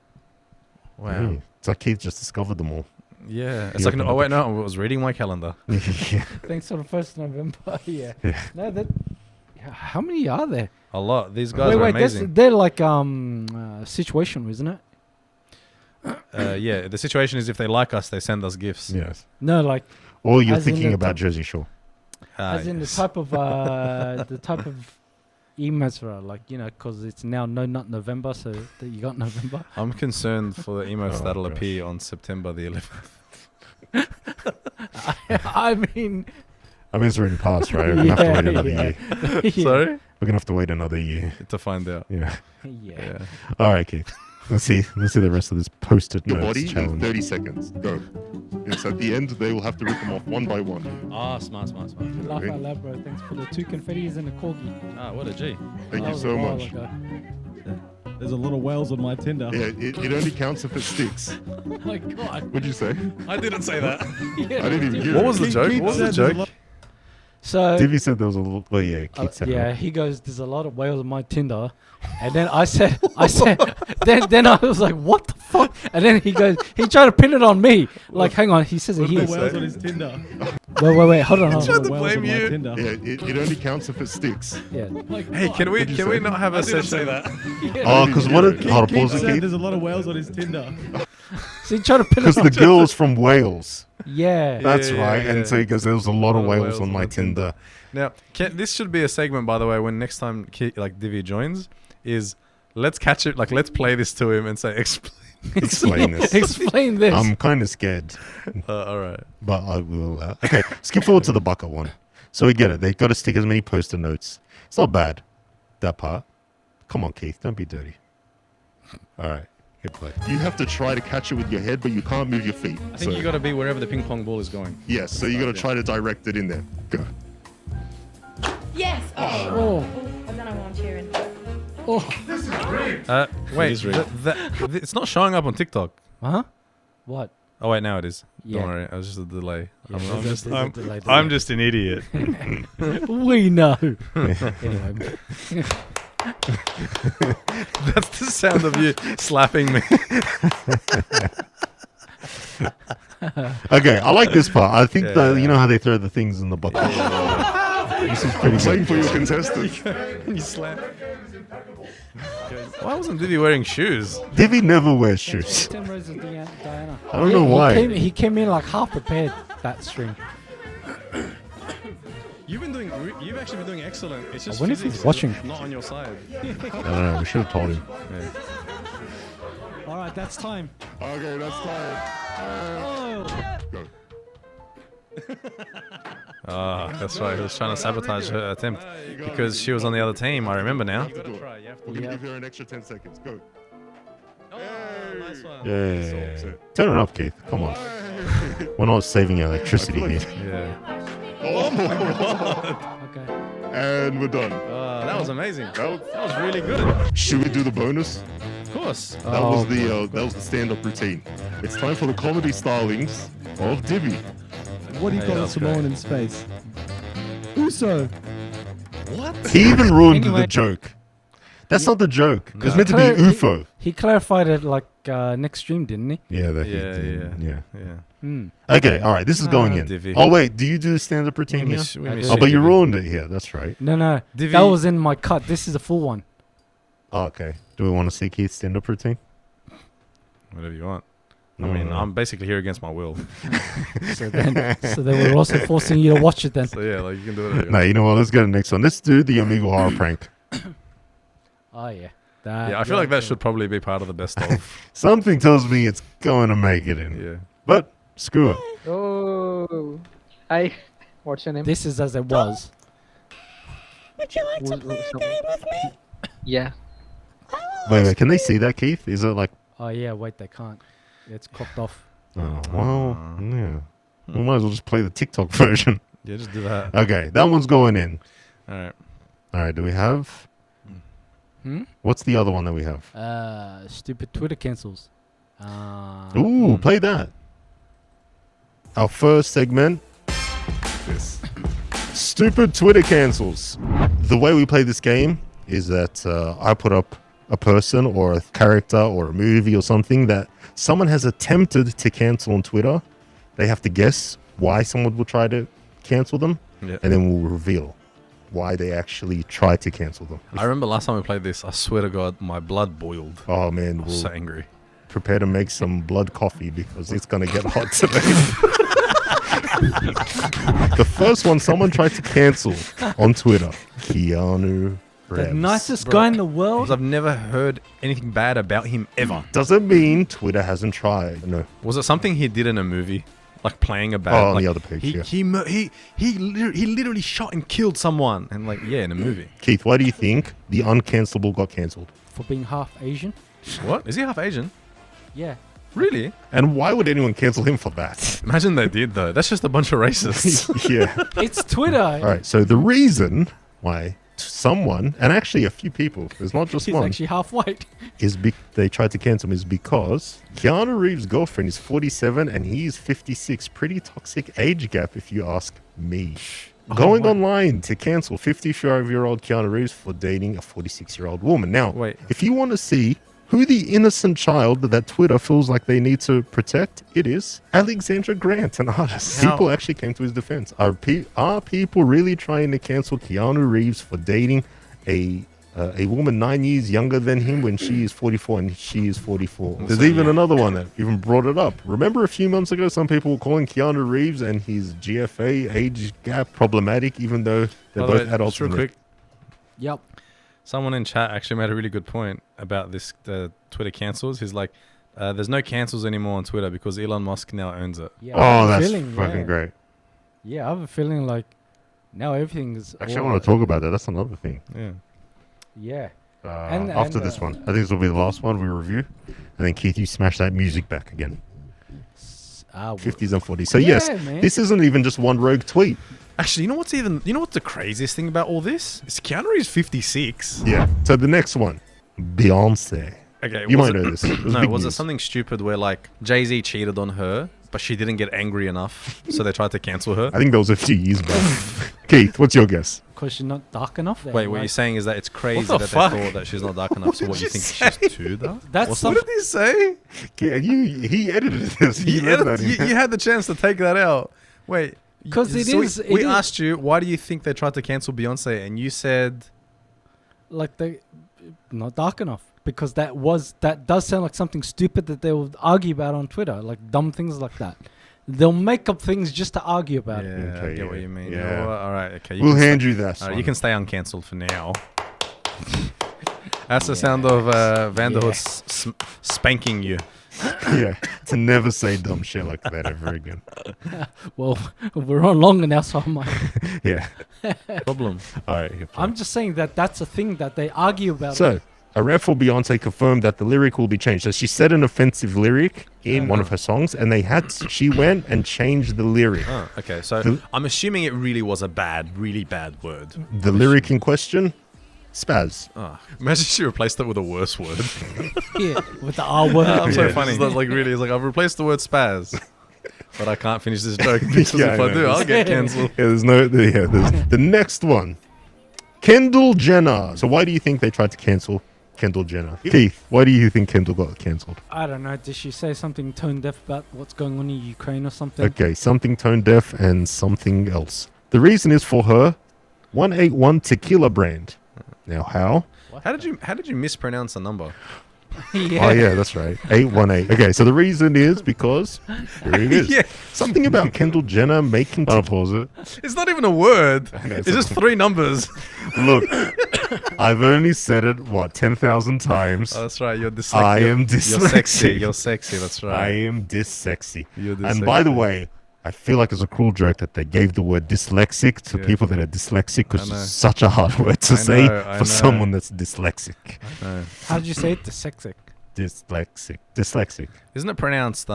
Wow. Hey, it's like Keith just discovered them all. Yeah. It's You like, opened oh, up wait, no, I was reading my calendar. Yeah. Thanks for the 1st November. Yeah. No, that. How many are there? A lot. These guys are Wait, amazing. they're like situational, isn't it? Yeah, the situation is if they like us, they send us gifts. Yes. No, like Or you're As in thinking the about top- Jersey Shore. as in Yes. the type of emails for like because it's now not November, so that you got November. I'm concerned for the emotes Oh, that'll gosh. appear on September the 11th. I mean, It's already passed, right? We're gonna have to wait another yeah. year. yeah. Sorry? We're gonna have to wait another year. To find out. Yeah. Yeah. All right, Keith. Let's see the rest of this post-it The notes body in challenge. 30 seconds. Go. It's at the end, they will have to rip them off one by one. Ah, smart. Laugh out loud, bro. Thanks for the 2 confettis and the corgi. Ah, what a G. Thank That you was so a while much. ago. There's a lot of whales on my Tinder. Yeah, it only counts if it sticks. Oh my god. What'd you say? I didn't say that. Yeah, I didn't even hear What it. was the joke? What was the joke? So Divvy said there was a little. Well, yeah, Keith said yeah, that. he goes, "There's a lot of whales on my Tinder," and then I said, then I was like, "What the fuck?" And then he goes, he tried to pin it on me. Like, hang on, he says it The here. whales on his Tinder. Wait, hold on. tried to Whales blame on my you. Tinder. Yeah, it only counts if it sticks. Yeah. Hey, can we What'd you say? not have a session? Oh, because what? Keith- Hold on, Keith pause it, said Keith. there's a lot of whales on his Tinder. So he tried to pin Because it the on. girl's from Wales. Yeah. That's Yeah, right. yeah. And so he goes, there was a lot of whales on my Tinder. Now, this should be a segment, by the way, when next time Divi joins, is let's catch it, let's play this to him and say, Explain this. Explain this. I'm kind of scared, all right. but I will. Okay, skip forward to the bucket one. So we get it. They've got to stick as many post-it notes. It's not bad, that part. Come on, Keith. Don't be dirty. All right. Hit play. You have to try to catch it with your head, but you can't move your feet. I think you got to be wherever the ping pong ball is going. Yes, so you got to try to direct it in there. Go. Yes. Oh. I don't know why I'm cheering. Wait, is real. it's not showing up on TikTok. Huh? What? Oh wait, now it is. Yeah. Don't worry, it was just a delay. Yeah, I'm there's just, a I'm, delay. I'm just an idiot. We know. Anyway. That's the sound of you slapping me. Okay, I like this part. I think Yeah. you know how they throw the things in the bucket. This is pretty Playing good. for your contestant. You slap. Why wasn't Diddy wearing shoes? Divi never wears shoes. 10 rows of Diana. I don't know why. He came in like half prepared, that string. You've actually been doing excellent. It's just wonder if he's watching. not on your side. I don't know. We should have told him. All right, that's time. Okay, that's time. Go. Ah, that's right. He was trying to sabotage her attempt because she was on the other team. I remember now. We're going to give her an extra 10 seconds. Go. Nice one. Yeah. Turn it up, Keith. Come on. We're not saving electricity here. Yeah. Oh my god. Okay. And we're done. That was amazing. That That was really good. Should we do the bonus? Of course. That was the stand-up routine. It's time for the comedy stylings of Divi. What do you Hey, call that's Samoan great. in space? Uso. He even ruined Anyway. the joke. That's not the joke. It was No. meant to be UFO. He clarified it like next stream, didn't he? Yeah, that he Yeah, did. yeah. Okay, all right. This is going in. Divi. Oh wait, do you do stand-up routine here? We I miss do. Oh, but you Divi. ruined it here. That's right. No. Divi- That was in my cut. This is a full one. Oh, okay. Do we want to see Keith's stand-up routine? Whatever you want. I mean, I'm basically here against my will. So then we're also forcing you to watch it then. So yeah, like you can do it. No, you know what? Let's go to the next one. Let's do the Amigo horror prank. Oh yeah. Yeah, I feel like that should probably be part of the best of. Something tells me it's going to make it in. Yeah. But screw it. Oh, hi. What's your name? This is as it was. Would you like to play a game with me? Yeah. Wait, can they see that, Keith? Is it like... Oh yeah, wait, they can't. It's cropped off. Oh, well, yeah. We might as well just play the TikTok version. Yeah, just do that. Okay, that one's going in. All right. All right, do we have... What's the other one that we have? Stupid Twitter cancels. Ooh, play that. Our first segment. This. Stupid Twitter cancels. The way we play this game is that I put up a person or a character or a movie or something that someone has attempted to cancel on Twitter. They have to guess why someone will try to cancel them, Yeah. and then we'll reveal why they actually tried to cancel them. I remember last time we played this, I swear to God, my blood boiled. Oh man, I was so angry. Prepare to make some blood coffee because it's gonna get hot today. The first one, someone tried to cancel on Twitter. Keanu The Reeves. nicest guy in the world. Because I've never heard anything bad about him ever. Doesn't mean Twitter hasn't tried. No. Was it something he did in a movie? Like playing a bad... Oh, on like the other page, yeah. He literally shot and killed someone. And like, yeah, in a movie. Keith, why do you think the uncancelable got cancelled? For being half Asian. What? Is he half Asian? Yeah. Really? And why would anyone cancel him for that? Imagine they did though. That's just a bunch of racists. Yeah. It's Twitter. All right. So the reason why someone, and actually a few people, there's not just He's one, actually half white. they tried to cancel him is because Keanu Reeves' girlfriend is 47 and he is 56. Pretty toxic age gap, if you ask me. Going online to cancel 55-year-old Keanu Reeves for dating a 46-year-old woman. Now, Wait. if you want to see who the innocent child that Twitter feels like they need to protect, it is Alexandra Grant, an artist. How- People actually came to his defense. Are people really trying to cancel Keanu Reeves for dating a woman 9 years younger than him when she is 44 and she is 44? There's even another one that even brought it up. Remember a few months ago, some people were calling Keanu Reeves and his GFA age gap problematic, even though they're By the both way, adults. just real and they're- quick. Yep. Someone in chat actually made a really good point about this Twitter cancels. He's like, there's no cancels anymore on Twitter because Elon Musk now owns it. Yeah, I have Oh, a that's feeling, fucking yeah. great. Yeah, I have a feeling like now everything is. Actually, I all- want to talk about that. That's another thing. Yeah. Yeah. After this one. I think this will be the last one we review. And then, Keith, you smash that music back again. 50s and 40s. So, yes, Yeah, man. this isn't even just one rogue tweet. Actually, you know what's the craziest thing about all this? Is Keanu Reeves 56. Yeah. So the next one, Beyonce. Okay, You was might it- know this. It was No, big was it news. something stupid where like Jay-Z cheated on her, but she didn't get angry enough, so they tried to cancel her? I think that was a few years back. Keith, what's your guess? Because she's not dark enough. Wait, what you're saying is that it's crazy the that fuck? they thought that she's not dark enough. So what, you did think you she's too dark? That's What's some- what did he say? Yeah, he edited this. He You, edited that in. you had the chance to take that out. Wait. 'Cause it so is- We it is- asked you, why do you think they tried to cancel Beyonce? And you said... Like they not dark enough. Because that does sound like something stupid that they would argue about on Twitter. Like dumb things like that. They'll make up things just to argue about it. Yeah, I Okay, get what yeah, you mean. yeah. Oh, all right, okay. We'll can hand stay- you that. all right, you one. can stay uncancelled for now. That's the sound of Vanderhood spanking you. Yeah, to never say dumb shit like that ever again. Well, we're on longer now, so I might. Yeah. Problem. All right. your point. I'm just saying that's a thing that they argue about. So, a rep for Beyonce confirmed that the lyric will be changed. So she said an offensive lyric in one of her songs, and she went and changed the lyric. Oh, okay. So I'm assuming it really was a really bad word. The lyric in question, spaz. Oh, imagine she replaced it with a worse word. Yeah, with the R word. I'm so Yeah. funny. It's like really, it's like I've replaced the word spaz, but I can't finish this joke because Yeah, if I I know. do, I'll get cancelled. Yeah, there's the next one, Kendall Jenner. So why do you think they tried to cancel Kendall Jenner? Keith, why do you think Kendall got cancelled? I don't know. Did she say something tone deaf about what's going on in Ukraine or something? Okay, something tone deaf and something else. The reason is for her 181 tequila brand. Now how? How did you mispronounce a number? Yeah. Oh yeah, that's right. 818. Okay, so the reason is because here it is. Yeah. Something about Kendall Jenner making. I'll pause it. It's not even a word. it's It's just 3 numbers. Look, I've only said it 10,000 times. Oh, that's right. You're dyslexic. I am You're sexy. dyslexic. You're sexy. That's I right. am dyslexic. You're And by the dyslexic. way, I feel like it's a cruel joke that they gave the word dyslexic to Yeah. people that are dyslexic because I know. it's such a hard word to I say know, I for know. someone that's dyslexic. No. How did you say it? Dyslexic. Dyslexic. Isn't it pronounced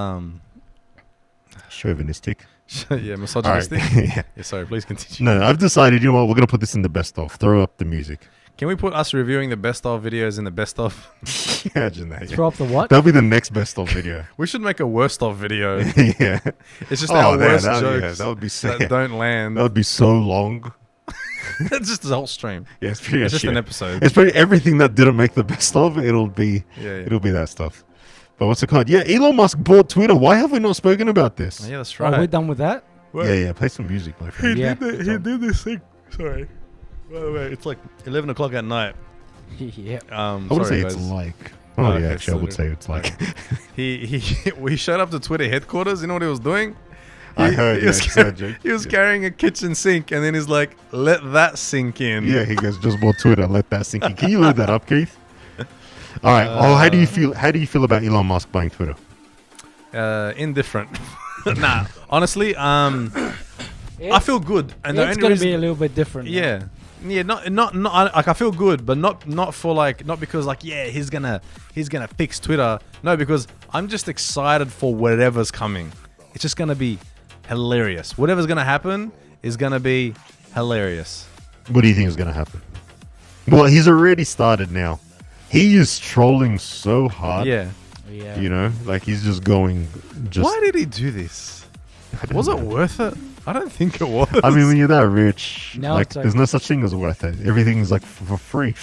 Chauvinistic. yeah, All right. misogynistic? Yeah. Yeah, sorry, please continue. No, I've decided, you know what, we're going to put this in the best of. Throw up the music. Can we put us reviewing the best of videos in the best of? Imagine that. Yeah. Throw up the what? That'll be the next best of video. We should make a worst of video. Yeah. It's just Oh, our yeah, worst that- yeah, jokes that would be sick. that don't land. That would be so long. That's just the whole stream. Yeah, it's pretty It's much just an it. episode. It's pretty everything that didn't make the best of. It'll be that stuff. But what's it called? Yeah, Elon Musk bought Twitter. Why have we not spoken about this? Oh, yeah, that's Oh, we're right. done with that? Yeah, play some music, my friend. Yeah. He did this thing. Sorry. By the way, it's like 11 o'clock at night. Yeah. I wouldn't Sorry, say it's guys. like. Oh, Oh, yeah, okay, actually, I would so- say it's like. We showed up to Twitter headquarters. You know what he was doing? I heard, he yeah, was, it's that joke. he was carrying a kitchen sink, and then he's like, "Let that sink in." Yeah, he goes, just bought Twitter. Let that sink in. Can you load that up, Keith? All right. How do you feel? How do you feel about Elon Musk buying Twitter? Indifferent. Nah, honestly, I feel good, and the It's only going to reason, be a little bit different. now. yeah, not like I feel good, but not for like not because like he's gonna fix Twitter. No, because I'm just excited for whatever's coming. It's just gonna be hilarious. Whatever's gonna happen is gonna be hilarious. What do you think is going to happen? Well, he's already started now. He is trolling so hard. Yeah. Yeah. You know, like he's just going. Just. Why did he do this? Was it worth it? I don't think it was. I mean, when you're that rich, Now like, it's like- there's no such thing as worth it. Everything's like for free.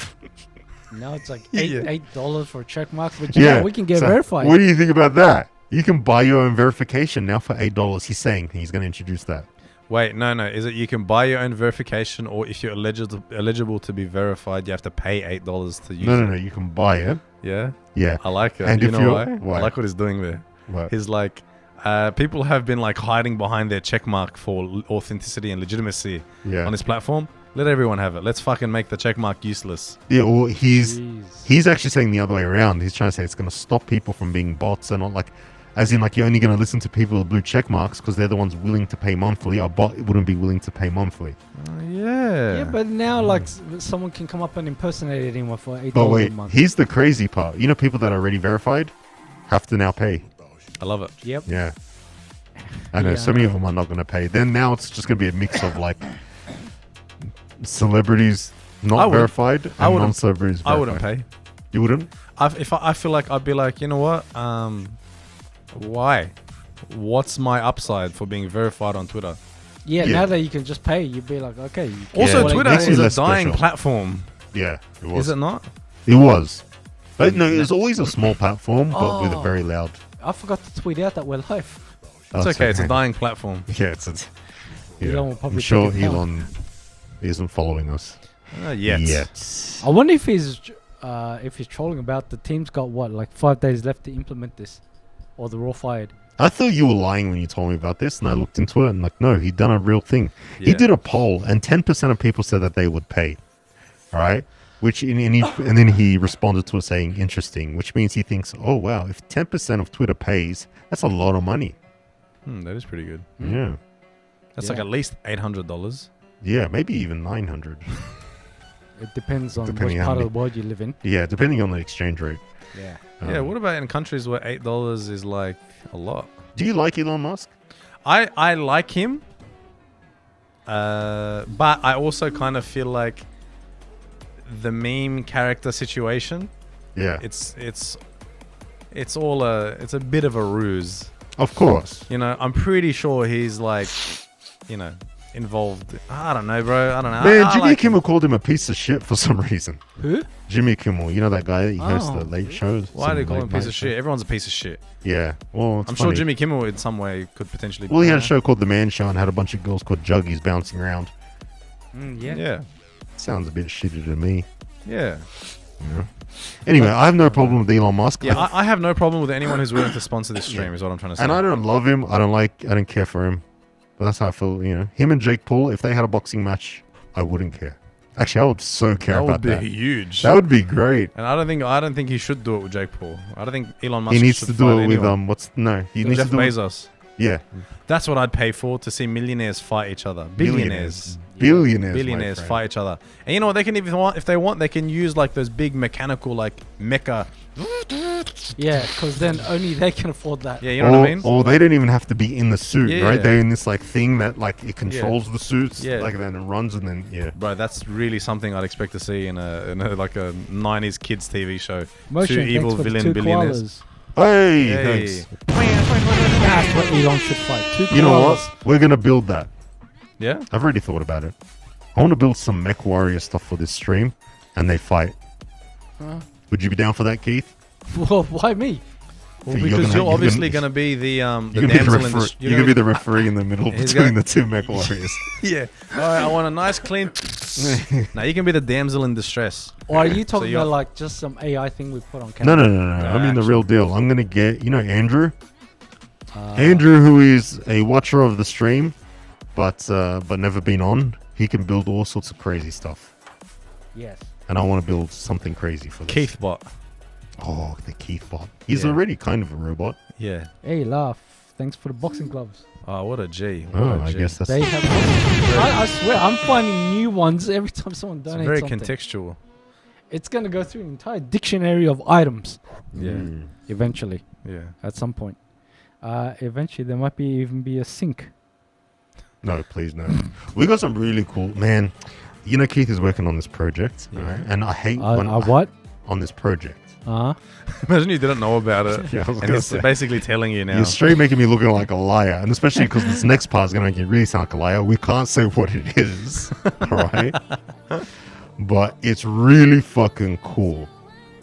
Now it's like Yeah. $8 for a check mark, but yeah, we can get so verified. What do you think about that? You can buy your own verification now for $8. He's saying he's going to introduce that. Wait, no. Is it you can buy your own verification, or if you're eligible to be verified, you have to pay $8 to use it? No. You can buy it. Yeah? Yeah. I like it. And You if know you're- why? I like what he's doing there. What? He's like, people have been like hiding behind their check mark for authenticity and legitimacy Yeah. on this platform. Let everyone have it. Let's fucking make the check mark useless. Yeah, or he's Jeez. actually saying the other way around. He's trying to say it's going to stop people from being bots and not like, as in like you're only going to listen to people with blue check marks because they're the ones willing to pay monthly. A bot wouldn't be willing to pay monthly. Yeah. Yeah, but now like someone can come up and impersonate anyone for $8 But a wait, month. here's the crazy part. You know, people that are already verified have to now pay. I love it. Yep. Yeah. I know Yeah, so many of them are not going to pay. Then now it's just going to be a mix of like celebrities I not would- verified and I wouldn't- non-celebrities verified. I wouldn't pay. You wouldn't? I feel like I'd be like, you know what? Why? What's my upside for being verified on Twitter? Yeah, Yeah. now that you can just pay, you'd be like, okay. You can Also, Yeah, it Twitter makes you is a less dying special. platform. Yeah, it was. Is it not? It was. But no, it was always a small platform, but with a Oh. very loud. I forgot to tweet out that we're live. It's okay. It's a dying platform. Yeah, it's a. Yeah. Elon will probably I'm sure take it down. Elon isn't following us Yet. yet. I wonder if he's trolling about the team's got what, like 5 days left to implement this, or they're all fired. I thought you were lying when you told me about this, and I looked into it, and like, no, he done a real thing. He Yeah. did a poll, and 10% of people said that they would pay. All right, and then he responded to it saying, "Interesting," which means he thinks, "Oh wow, if 10% of Twitter pays, that's a lot of money." That is pretty good. Yeah, That's like Yeah. at least $800. yeah, maybe even 900. It depends on Depending which how part of many- the world you live in. Yeah, depending on the exchange rate. Yeah. Yeah. What about in countries where $8 is like a lot? Do you like Elon Musk? I like him, but I also kind of feel like the meme character situation. Yeah, It's all it's a bit of a ruse. of course. You know, I'm pretty sure he's like, involved. I don't know, bro. I don't know. Man, I Jimmy like Kimmel called him a piece of shit for some reason. Who? Jimmy Kimmel, you know that guy that he hosts Oh. the late shows? Why do they call him a Late piece night of show? shit? Everyone's a piece of shit. Yeah, well, it's I'm sure funny. Jimmy Kimmel in some way could potentially. Well, he had a be- show called The Man Show and had a bunch of girls called Juggies bouncing around. Yeah. Yeah, Sounds a bit shitty to me. yeah, Anyway, I have no problem with Elon Musk. yeah. I have no problem with anyone who's willing to sponsor this stream. Is what I'm trying to say. And I don't love him. I don't care for him. But that's how I feel, Him and Jake Paul, if they had a boxing match, I wouldn't care. Actually, I would so care that would about be that. huge. That would be great. And I don't think he should do it with Jake Paul. I don't think Elon Musk He needs should to fight do it with anyone. he needs Jeff to do it. Bezos. Yeah, That's what I'd pay for, to see millionaires fight each other. Billionaires. Billionaires, my fight each other. And you know what? They can, if they want, they can use like those big mechanical like mecha. Yeah, because then only they can afford that. Yeah, you know what I mean? Or they don't even have to be in the suit, Yeah. right? They're in this like thing that like it controls the suits, Yeah. like then it runs and then Bro, that's really something I'd expect to see in a like a 90s kids TV show. Motion, Two thanks evil for the villain two billionaires. koalas. Hey, Hey. thanks. That's what Elon should fight. Two You know koalas. what? We're gonna build that. Yeah? I've already thought about it. I want to build some Mech Warrior stuff for this stream, and they fight. Would you be down for that, Keith? Well, why me? Well, You're because gonna- you're you're obviously gonna- going to be the You're gonna be the damsel in referee. the You're gonna be the referee in the middle He's between gonna- the two Mech Warriors. Yeah. All right, I want a nice clean. Now you can be the damsel in distress. Or are you talking you're- about like just some AI thing we put on camera? No. I mean the real deal. I'm gonna get Andrew. Uh, Andrew, who is a watcher of the stream, but never been on. He can build all sorts of crazy stuff, Yes. and I want to build something crazy for this. Keith bot. Oh, the Keith bot. He's Yeah. already kind of a robot. Yeah. Hey, laugh. Thanks for the boxing gloves. Oh, what a G. What Oh, a I G. guess that's They have. I swear, I'm finding new ones every time someone It's donates very something. contextual. It's gonna go through an entire dictionary of items. Yeah. Eventually, Yeah. at some point. Eventually, there might even be a sink. No, please no. We got some really cool man. Keith is working on this project, Yeah. right? And I hate when What? on this project. Imagine you didn't know about it. Yeah, I was and gonna he's say. basically telling you now. You're straight making me looking like a liar, and especially because this next part is going to make you really sound like a liar. We can't say what it is, all right? But it's really fucking cool,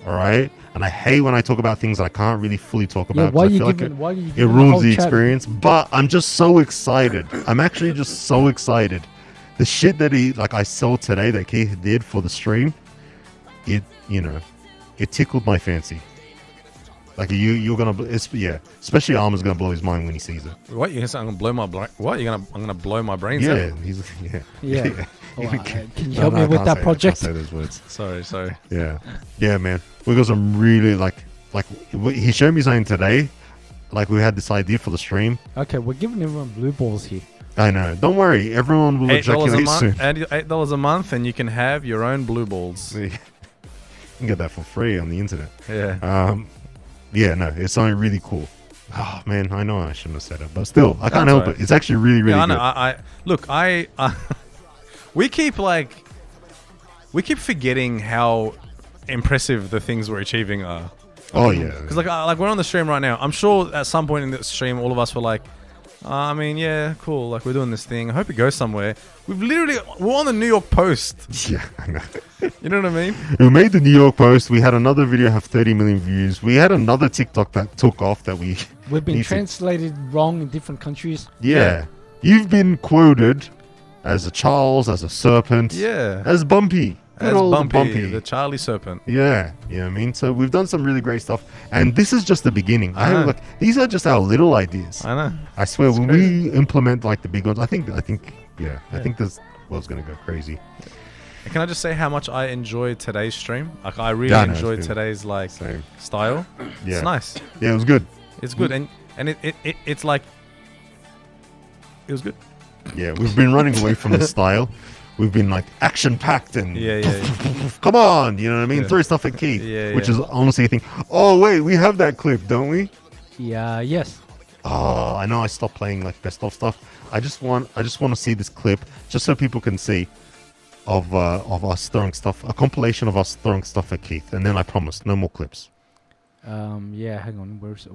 all right? And I hate when I talk about things that I can't really fully talk about. 'cause why I you feel like giving? Why you it giving ruins whole the chat? experience. But I'm just so excited. I'm actually just so excited. The shit that I saw today that Keith did for the stream, it tickled my fancy. Like you're gonna, especially Armor's gonna blow his mind when he sees it. What you gonna say? I'm gonna blow my what? I'm gonna blow my brains Yeah, out. Yeah. Oh, can you No, help no, me I with can't that say project? I can't say those words. Sorry. Yeah, man. We got some really he showed me something today. Like we had this idea for the stream. Okay, we're giving everyone blue balls here. I know. Don't worry. Everyone will $8 a ejaculate soon. month. $8 a month, and you can have your own blue balls. You can get that for free on the internet. Yeah. Yeah, no, it's something really cool. Oh man, I know I shouldn't have said it, but still, I can't That's help alright. it. It's actually really, really Yeah, I good. know. I look. We keep forgetting how impressive the things we're achieving are. Oh yeah. Because like we're on the stream right now. I'm sure at some point in the stream, all of us were like, I mean, yeah, cool. Like we're doing this thing. I hope it goes somewhere. We're on the New York Post. Yeah, I know. You know what I mean? We made the New York Post. We had another video have 30 million views. We had another TikTok that took off that We've been need to- translated wrong in different countries. Yeah. You've been quoted as a Charles, as a serpent, Yeah. as Bumpy. Good As old Bumpy, the Charlie Serpent. Yeah, you know what I mean? So we've done some really great stuff. And this is just the beginning. I know. Look, these are just our little ideas. I know. I swear, It's when crazy. we implement like the big ones, I think I think this world's going to go crazy. And can I just say how much I enjoyed today's stream? Like I really Yeah, I know, enjoyed it's good. today's like Same. style. Yeah. It's nice. Yeah, it was good. It's good, and it's like it was good. Yeah, we've been running away from the style. We've been like action packed and Yeah. come on, you know what I mean? Yeah. Throw stuff at Keith, Yeah, which yeah. is honestly a thing. Oh wait, we have that clip, don't we? Yeah, yes. Oh, I know. I stopped playing like best of stuff. I just want to see this clip just so people can see of us throwing stuff, a compilation of us throwing stuff at Keith, and then I promise no more clips. Yeah, hang on. Where is it?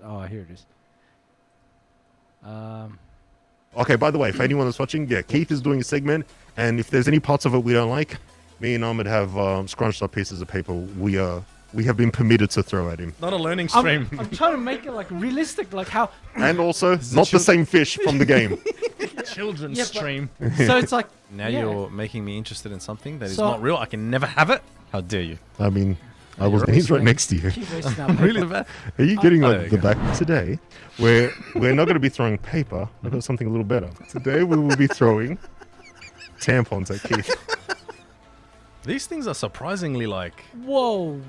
Oh, here it is. Okay, by the way, if anyone is watching, yeah, Keith is doing a segment, and if there's any parts of it we don't like, me and Ahmed have scrunched up pieces of paper we have been permitted to throw at him. Not a learning I'm stream. trying to make it like realistic, like how. And also, not the same fish from the game. Children's Yeah, but- stream. So it's like. Now yeah. you're making me interested in something that is So- not real. I can never have it. How dare you? I mean, he's right next to you. Keep wasting our I'm paper. really bad. Are you getting Oh, like there the you go. back today? We're not going to be throwing paper. I've got something a little better. Today we will be throwing tampons at Keith. These things are surprisingly like. Whoa.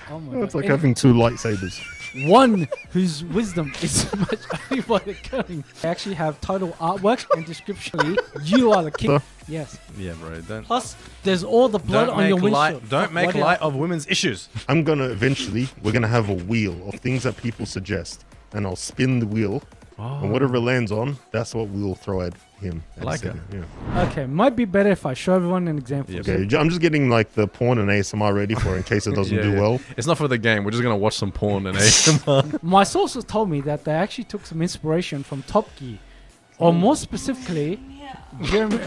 Oh my It's god. like And having two lightsabers. one whose wisdom is much only by the cunning. They actually have total artwork and description. You are the king. So- Yes. Yeah, bro. Don't. Plus, there's all the blood Don't on your make windshield. light. Don't Fuck, make what else? light of women's issues. I'm gonna we're gonna have a wheel of things that people suggest, and I'll spin the wheel, and whatever it lands on, that's what we'll throw at him. I like it. Yeah. Okay, might be better if I show everyone an example. Yeah, Okay, I'm just getting like the porn and ASMR ready for in case it doesn't Yeah, do yeah. well. It's not for the game. We're just gonna watch some porn and ASMR. My sources told me that they actually took some inspiration from Top Gear, or more specifically, Jeremy.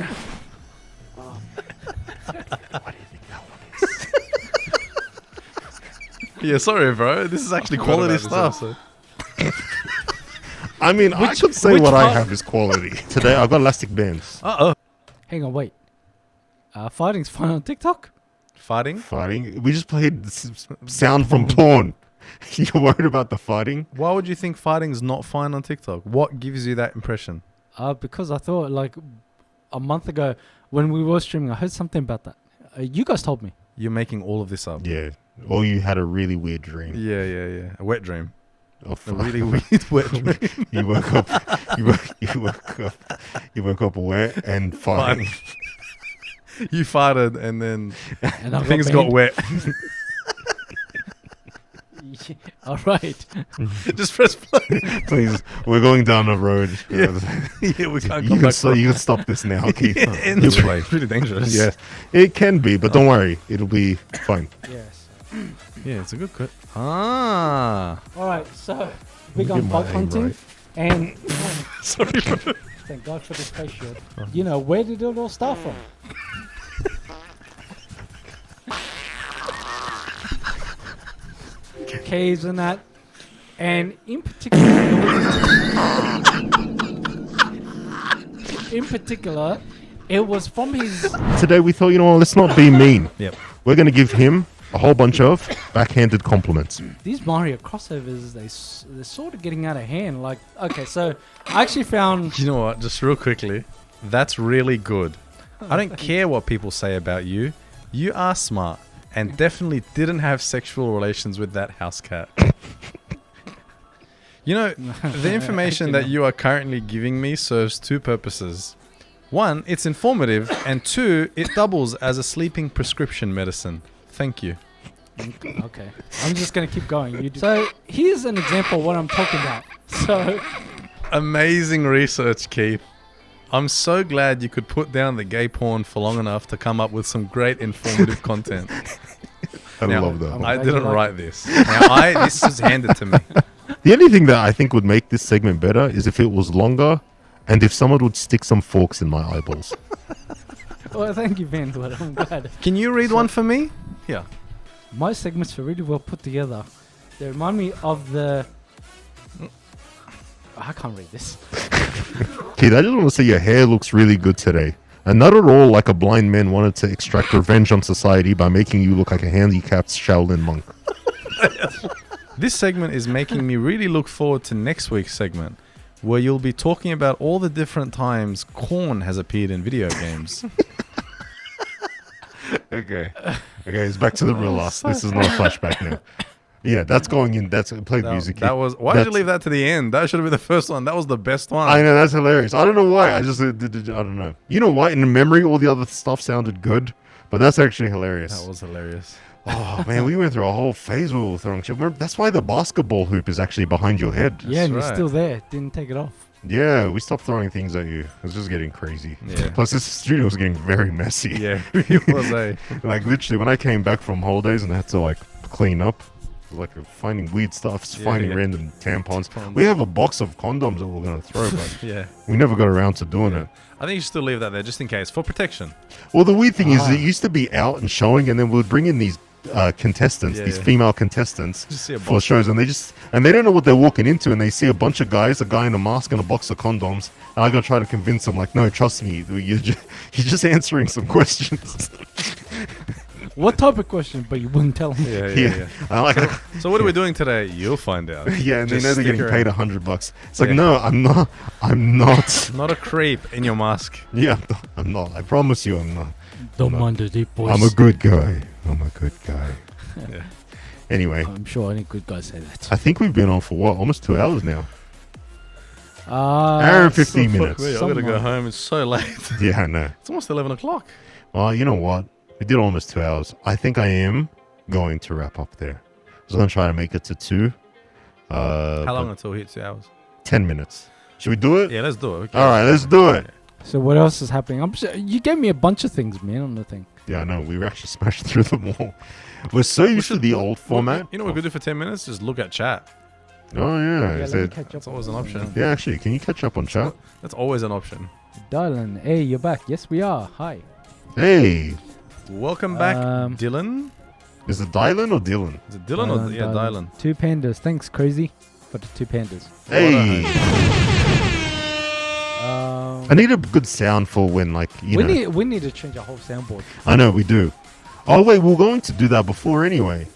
Yeah, sorry, bro. This is actually quality stuff. I mean, I Which- could say which what I part- have is quality. Today I've got elastic bands. Uh-oh. Hang on, wait. Fighting's fun on TikTok. Fighting? Fighting. We just played sound from porn. You're worried about the fighting? Why would you think fighting's not fine on TikTok? What gives you that impression? Because I thought like a month ago when we were streaming, I heard something about that. You guys told me. You're making all of this up. Yeah. Or you had a really weird dream. Yeah. A wet dream. Oh, A fuck. really weird wet dream. You woke up. You woke up wet and fighting. You farted and then And I got things got banned. wet. All right. Just press play. Please, we're going down the road. Yeah, we can't You come can, back. you can stop this now, Keith. In this way. It's really dangerous. Yes, it can be, but don't worry, it'll be fine. Yes. Yeah, it's a good cut. Ah. All right. So big Get on my bug aim hunting, right. and Sorry, bro. thank God for this face shield. You know, where did it all start from? Caves and that, and in particular, it was from his. Today we thought, you know what, let's not be mean. Yep. We're going to give him a whole bunch of backhanded compliments. These Mario crossovers, they're sort of getting out of hand. Like, okay, so I actually found. You know what? Just real quickly, that's really good. I don't care what people say about you. You are smart and definitely didn't have sexual relations with that house cat. You know, the information that you are currently giving me serves two purposes. One, it's informative, and two, it doubles as a sleeping prescription medicine. Thank you. Okay. I'm just going to keep going. So here's an example of what I'm talking about. So Amazing research, Keith. I'm so glad you could put down the gay porn for long enough to come up with some great informative content. I Now, love that. I didn't write this. Now, this was handed to me. The only thing that I think would make this segment better is if it was longer and if someone would stick some forks in my eyeballs. well, thank you, Ben. But I'm glad. Can you read one for me? Yeah. My segments are really well put together. They remind me of the... I can't read this. Keith, I just want to say your hair looks really good today. And not at all like a blind man wanted to extract revenge on society by making you look like a handicapped Shaolin monk. This segment is making me really look forward to next week's segment, where you'll be talking about all the different times corn has appeared in video games. Okay, it's back to the real us. This is not a flashback now. Yeah, that's going in. That's played music. That was. Why did you leave that to the end? That should have been the first one. That was the best one. I know, that's hilarious. I don't know why. I don't know. You know what? In memory, all the other stuff sounded good, but that's actually hilarious. That was hilarious. Oh man, we went through a whole phase where we were throwing shit. Remember, that's why the basketball hoop is actually behind your head. Yeah, and it's still there. Didn't take it off. Yeah, we stopped throwing things at you. It was just getting crazy. Yeah. Plus, this studio was getting very messy. Yeah, it was a. Like literally, when I came back from holidays and I had to like clean up, it was like finding weird stuff, finding random tampons. We have a box of condoms that we're gonna throw, but Yeah. we never got around to doing it. I think you should still leave that there just in case for protection. Well, the weird thing is, it used to be out and showing, and then we would bring in these contestants, these female contestants Just see a for box. shows, and they don't know what they're walking into, and they see a bunch of guys, a guy in a mask and a box of condoms, and I gotta try to convince them, like, no, trust me, you're just answering some questions. What type of question? But you wouldn't tell me. Yeah. I like. So what are we doing today? You'll find out. Yeah, and they Just know they're stick getting around. paid $100. It's like, no, I'm not. I'm not. Not a creep in your mask. Yeah, I'm not. I promise you, I'm not. Don't mind the deep voice. I'm a good guy. I'm a good guy. Yeah. Anyway, I'm sure any good guys say that. I think we've been on for what? Almost 2 hours now. Hour and 15 minutes. I gotta go home. It's so late. Yeah, I know. It's almost 11 o'clock. Well, you know what? We did almost 2 hours. I think I am going to wrap up there. I was going to try to make it to 2. How long until we hit 2 hours? 10 minutes. Should we do it? Yeah, let's do it. Okay. All right, let's do it. So what else is happening? You gave me a bunch of things, man, on the thing. Yeah, I know. We were actually smashed through them all. We're so used to the old format. You know what we could do for 10 minutes? Just look at chat. Oh, yeah. Is it? That's always an option. Yeah, actually, can you catch up on chat? That's always an option. Dylan, hey, you're back. Yes, we are. Hi. Hey. Welcome back, Dylan. Is it Dylan or Dylan? Is it Dylan or yeah, Dylan? 2 pandas. Thanks, crazy. For the 2 pandas. Hey. I need a good sound for when, like, you know. We need to change our whole soundboard. I know, we do. Oh, wait, we're going to do that before anyway.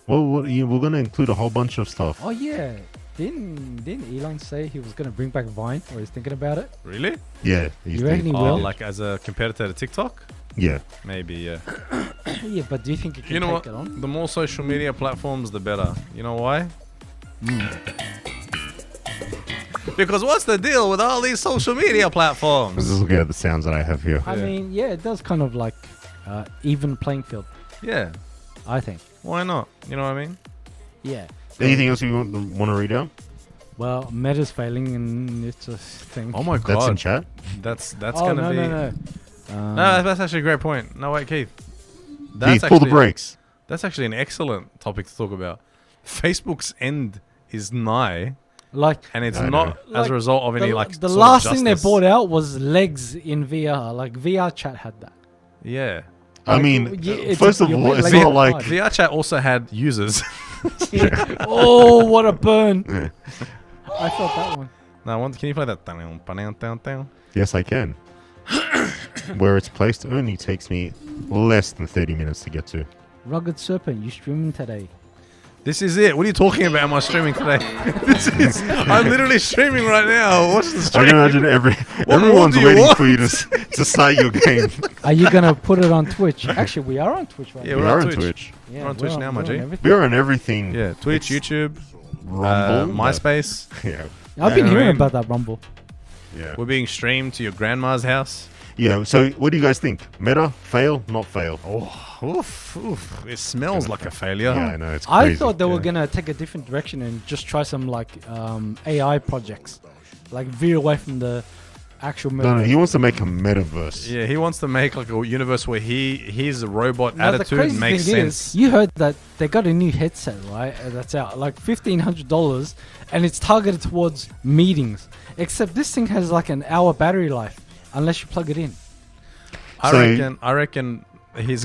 Well, we're going to include a whole bunch of stuff. Oh, yeah. Didn't Elon say he was going to bring back Vine, or he's thinking about it? Really? Yeah. You reckon he will? Like as a competitor to TikTok? Yeah. Maybe, yeah. Yeah, but do you think you can know take what? it on? The more social media platforms, the better. You know why? Because what's the deal with all these social media platforms? Let's just look at the sounds that I have here. I mean, yeah, it does kind of like even playing field. Yeah. I think. Why not? You know what I mean? Yeah. Anything else you want to read out? Well, Meta's failing, and it's a thing. Oh my god. That's in chat? That's oh, gonna be. No. No, that's actually a great point. No, wait, Keith. Keith, pull the brakes. That's actually an excellent topic to talk about. Facebook's end is nigh. Like, and it's not as a result of any like. The last thing they brought out was legs in VR. Like VR chat had that. Yeah. I mean, first of all, it's not like VR chat also had users. Oh, what a burn! I felt that one. Now, can you play that? Yes, I can. Where it's placed only takes me less than 30 minutes to get to. Rugged Serpent, you streaming today? This is it. What are you talking about? Am I streaming today? I'm literally streaming right now. Watch the stream. I can imagine everyone's waiting for you to start your game. Are you gonna put it on Twitch? Actually, we are on Twitch right now. We are on Twitch. Yeah, we're on Twitch now, my G. We're on everything. Yeah, Twitch, YouTube, Rumble, MySpace. Yeah. I've been hearing about that Rumble. Yeah. We're being streamed to your grandma's house. Yeah. So, what do you guys think? Meta, fail, not fail? Oof. It smells like a failure. Yeah, I know it's crazy. I thought they were gonna take a different direction and just try some like AI projects, like veer away from the actual. No, he wants to make a metaverse. Yeah, he wants to make like a universe where his robot Now, the attitude crazy makes thing sense. is, you heard that they got a new headset, right? That's out, like $1,500, and it's targeted towards meetings. Except this thing has like an hour battery life, unless you plug it in. I reckon he's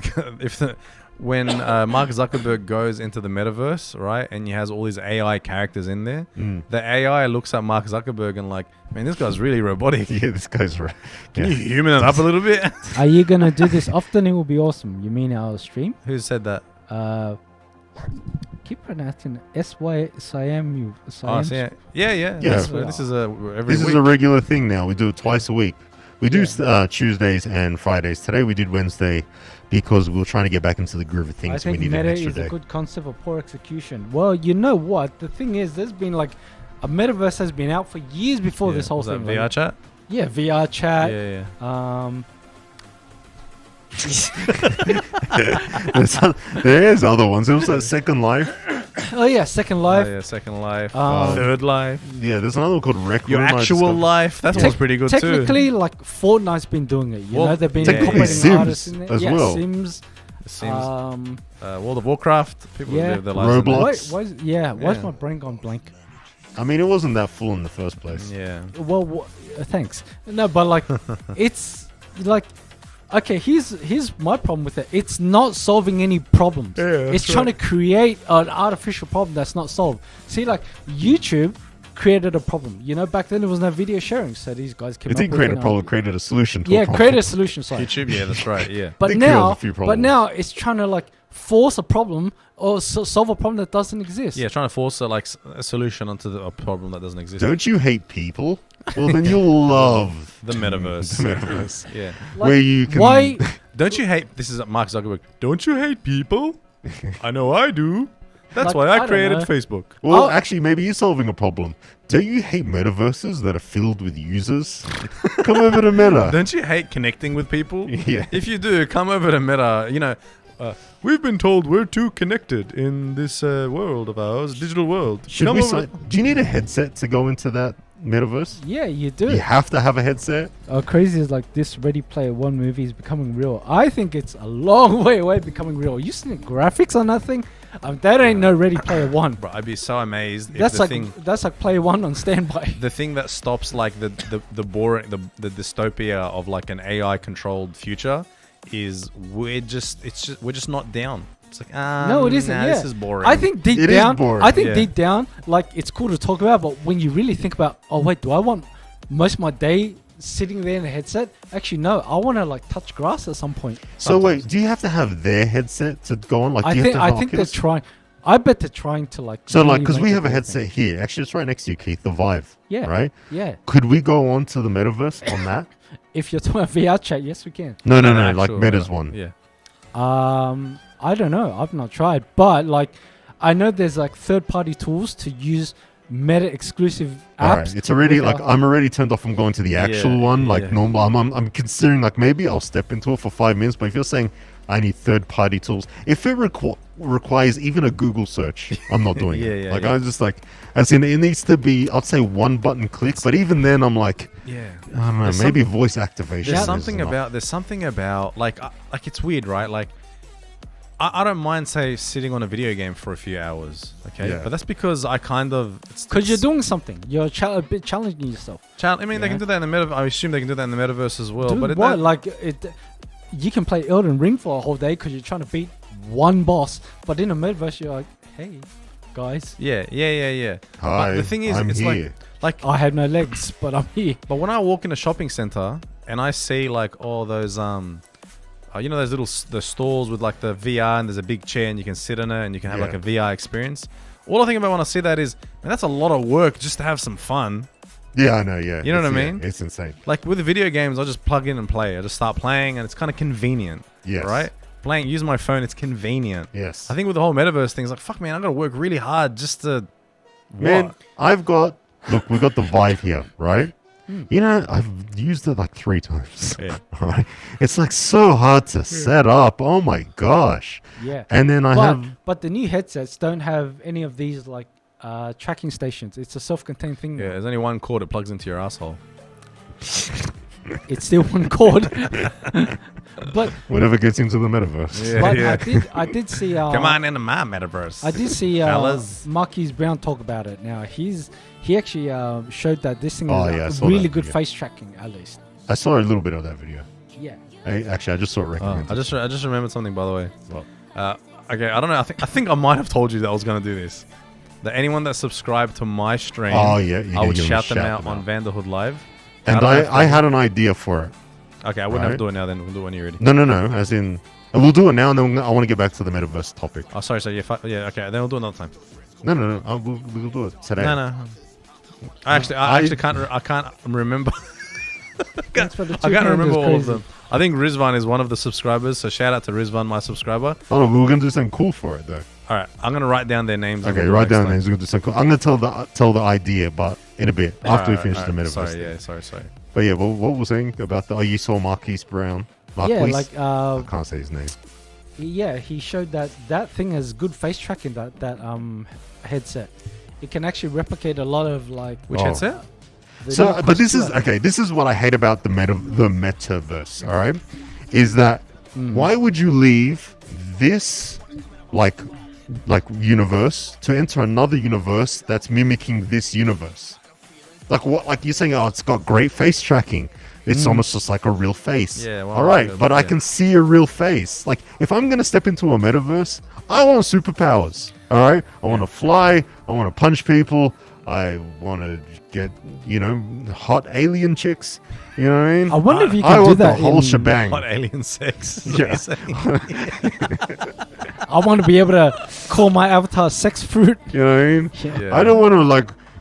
when Mark Zuckerberg goes into the metaverse, right, and he has all these AI characters in there, the AI looks at Mark Zuckerberg and like, man, this guy's really robotic. Yeah, this guy's right. Can you human it up a little bit? Are you gonna do this often? It will be awesome. You mean our stream? Who said that? Keep pronouncing SYSIMU. Oh, so yeah. This is a regular thing now. We do it twice a week. We do Tuesdays and Fridays. Today we did Wednesday because we were trying to get back into the groove of things. I think we needed meta an extra is day. a good concept of poor execution. Well, you know what? The thing is, there's been like a metaverse has been out for years before this whole Was that thing. VR chat? Yeah, VR chat. Yeah. There's other ones. There was that Second Life. Oh yeah, Second Life. Oh, yeah, Second Life. Third Life. Yeah, there's another one called Rec Your Room. Actual Life. That one's pretty good too. Technically, like Fortnite's been doing it. You know, they've been technically incorporating artists in Sims there. as well. Sims. World of Warcraft. People live their lives in there. Roblox. Why's my brain gone blank? I mean, it wasn't that full in the first place. Yeah. Well, thanks. No, but like, it's like, okay. Here's my problem with it. It's not solving any problems. It's trying to create an artificial problem that's not solved. See, like YouTube created a problem. You know, back then there was no video sharing, so these guys came. It didn't create a problem. Created a solution. To a problem. Create a solution. Sorry. YouTube. Yeah, that's right. Yeah. But now it's trying to like force a problem or solve a problem that doesn't exist. Yeah, trying to force a solution onto a problem that doesn't exist. Don't you hate people? Well, then you'll love the metaverse. The metaverse. Yeah. Like, where you can. Why? Don't you hate? This is Mark Zuckerberg. Don't you hate people? I know I do. That's Like, why I I don't created know. Facebook. Well, actually, maybe you're solving a problem. Don't you hate metaverses that are filled with users? Come over to Meta. Don't you hate connecting with people? Yeah. If you do, come over to Meta. You know, we've been told we're too connected in this world of ours, digital world. Should Come we over. do you need a headset to go into that metaverse? Yeah, you do. You have to have a headset. Crazy is like this Ready Player One movie is becoming real. I think it's a long way away becoming real. You seen the graphics on that thing? That ain't no Ready Player One. Bro, I'd be so amazed if That's the like thing. that's like Player One on standby. The thing that stops like the boring the dystopia of like an AI controlled future is we're just not down. It's like No, it isn't. Nah, Yeah, this is boring. I think deep It is down, boring. I think Yeah. deep down, like it's cool to talk about, but when you really think about, oh wait, do I want most of my day sitting there in a headset? Actually, no. I want to like touch grass at some point. So wait, do you have to have their headset to go on? Like, do you have to I have think they're Oculus? trying. I bet they're trying to like. So like, really because make we it have a real headset thing. here. Actually, it's right next to you, Keith. The Vive. Yeah. Right. Yeah. Could we go on to the metaverse on that? If you're talking about VR chat, yes, we can. No, An like actual Meta's Meta. one. Yeah. I don't know. I've not tried, but like, I know there's like third-party tools to use Meta exclusive apps. All right, it's already without- like I'm already turned off from going to the actual one. Like yeah. normal, I'm considering like maybe I'll step into it for 5 minutes. But if you're saying I need third-party tools, if it requires even a Google search, I'm not doing it. Yeah, Like yeah. I'm just like, as in it needs to be. I'd say one button click, but even then I'm like, Yeah. I don't know, There's maybe voice activation. There's is something enough. about like it's weird, right? Like I don't mind say sitting on a video game for a few hours, okay? Yeah. But that's because I kind of Because you're doing something. You're a bit challenging yourself. I mean, they can do that in the metaverse. I assume they can do that in the metaverse as well. Dude, but what? Like you can play Elden Ring for a whole day because you're trying to beat one boss. But in a metaverse, you're like, hey, guys, yeah. Hi, But the thing is, I'm it's here. like I have no legs, but I'm here. But when I walk in a shopping center and I see like all those you know those little the stalls with like the VR and there's a big chair and you can sit in it and you can have like a VR experience. All I think about when I see that is, man, that's a lot of work just to have some fun. Yeah, I know. Yeah, You know what I It's- mean? It's insane. Like with the video games, I just plug in and play. I just start playing and it's kind of convenient. Yes. Right? Playing, using my phone, it's convenient. Yes. I think with the whole metaverse thing, it's like, fuck, man, I gotta work really hard just to. Man, What? I've got. Look, we got the Vive here, right? You know, I've used it like 3 times. Yeah. Right? It's like so hard to set up. Oh my gosh. Yeah. And then But the new headsets don't have any of these like tracking stations. It's a self-contained thing. Yeah, there's only one cord that plugs into your asshole. It's still one cord. But whatever gets into the metaverse. but I did see. Come on into my metaverse. I did see fellas. Marquise Brown talk about it. Now he actually showed that this thing is saw really that good video. face tracking at least. I saw a little bit of that video. Yeah. I just saw it recommended. I just remembered something, by the way. What? Okay, I don't know. I think I might have told you that I was going to do this. That anyone that subscribed to my stream, Oh, yeah, you're I would gonna shout them shout out them on out. Vanderhood Live. And don't know if I they- had an idea for it. Okay, I wouldn't have Right. to do it now. Then we'll do it when you're ready. No. As in, we'll do it now, and then I want to get back to the metaverse topic. Oh, sorry. Yeah, okay. Then we'll do it another time. No. We'll do it today. No. I actually can't. I can't remember. Thanks for the I two can't hands, remember it's all of crazy. them. I think Rizvan is one of the subscribers, so shout out to Rizvan, my subscriber. Oh no, we were gonna do something cool for it though. All right, I'm gonna write down their names. and Okay, we'll do it write next down time. names. We're gonna do something cool. I'm gonna tell the idea, but in a bit after we finish the metaverse. Sorry, thing. yeah, sorry. But yeah, what was saying about the? Oh, you saw Marquise Brown. Yeah, Marquise? like I can't say his name. yeah, he showed that thing has good face tracking. That headset, it can actually replicate a lot of like Which headset? the So, new but this Quest is 2, okay. This is what I hate about the metaverse. All right, is that why would you leave this like universe to enter another universe that's mimicking this universe? Like what? Like you're saying, oh, it's got great face tracking. It's almost just like a real face. Yeah, well, all right, yeah, but I yeah. can see a real face. Like if I'm gonna step into a metaverse, I want superpowers. All right, I want to fly. I want to punch people. I want to get hot alien chicks. You know what I mean? I wonder if you I can do want that the whole in- shebang. What alien sex? Yeah. I want to be able to call my avatar sex fruit. You know what I mean? Yeah. I don't want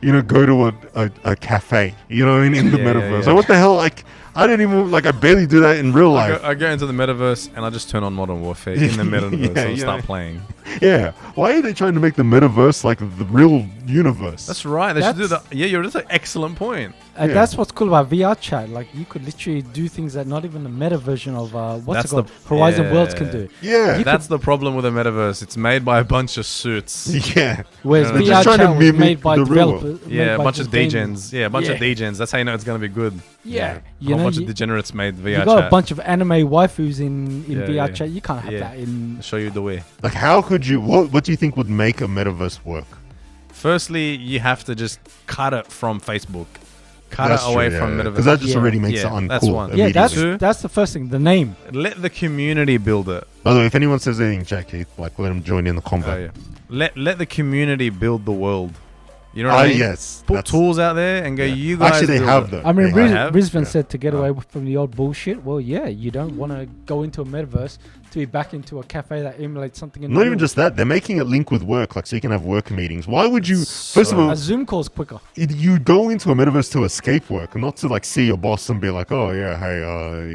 to go to a cafe. You know what I mean? In the Yeah, yeah, metaverse. yeah. So what the hell? Like I don't even I barely do that in real life. I go into the metaverse and I just turn on Modern Warfare in the metaverse and start playing. Yeah. Why are they trying to make the metaverse like the real universe? That's right. They should do that. Yeah, that's an excellent point. And that's what's cool about VR chat. Like you could literally do things that not even the meta version of That's Horizon Worlds can do. Yeah. You That's the problem with the metaverse. It's made by a bunch of suits. Yeah. Whereas They're VR just trying to chat was mimic made by the real world. developers. Yeah, a bunch of gamers. degens. Yeah, a bunch of degens. That's how you know it's going to be good. Yeah, A whole bunch of degenerates made VR you got chat. a bunch of anime waifus in Yeah, VR yeah. chat. You can't have that in. I'll show you the way. Like how could you? What do you think would make a metaverse work? Firstly, you have to just cut it from Facebook. Cut That's it away true, from yeah. metaverse. 'Cause that just Yeah. already makes it Yeah, uncool. that's one. Yeah, immediately. that's the first thing. The name. Let the community build it. By the way, if anyone says anything, Jackie, let them join in the combo. Oh, yeah. Let the community build the world. You know what I mean? Yes. Put tools out there and go. You guys Actually, they build have it. though. I mean, They have. Rizvan said to get away from the old bullshit. Well, yeah, you don't want to go into a metaverse to be back into a cafe that emulates something. In Not the even real just that, they're making it link with work, like so you can have work meetings. Why would you? First of world. all, A Zoom call's quicker. you go into a metaverse to escape work, not to like see your boss and be like, "Oh yeah, hey,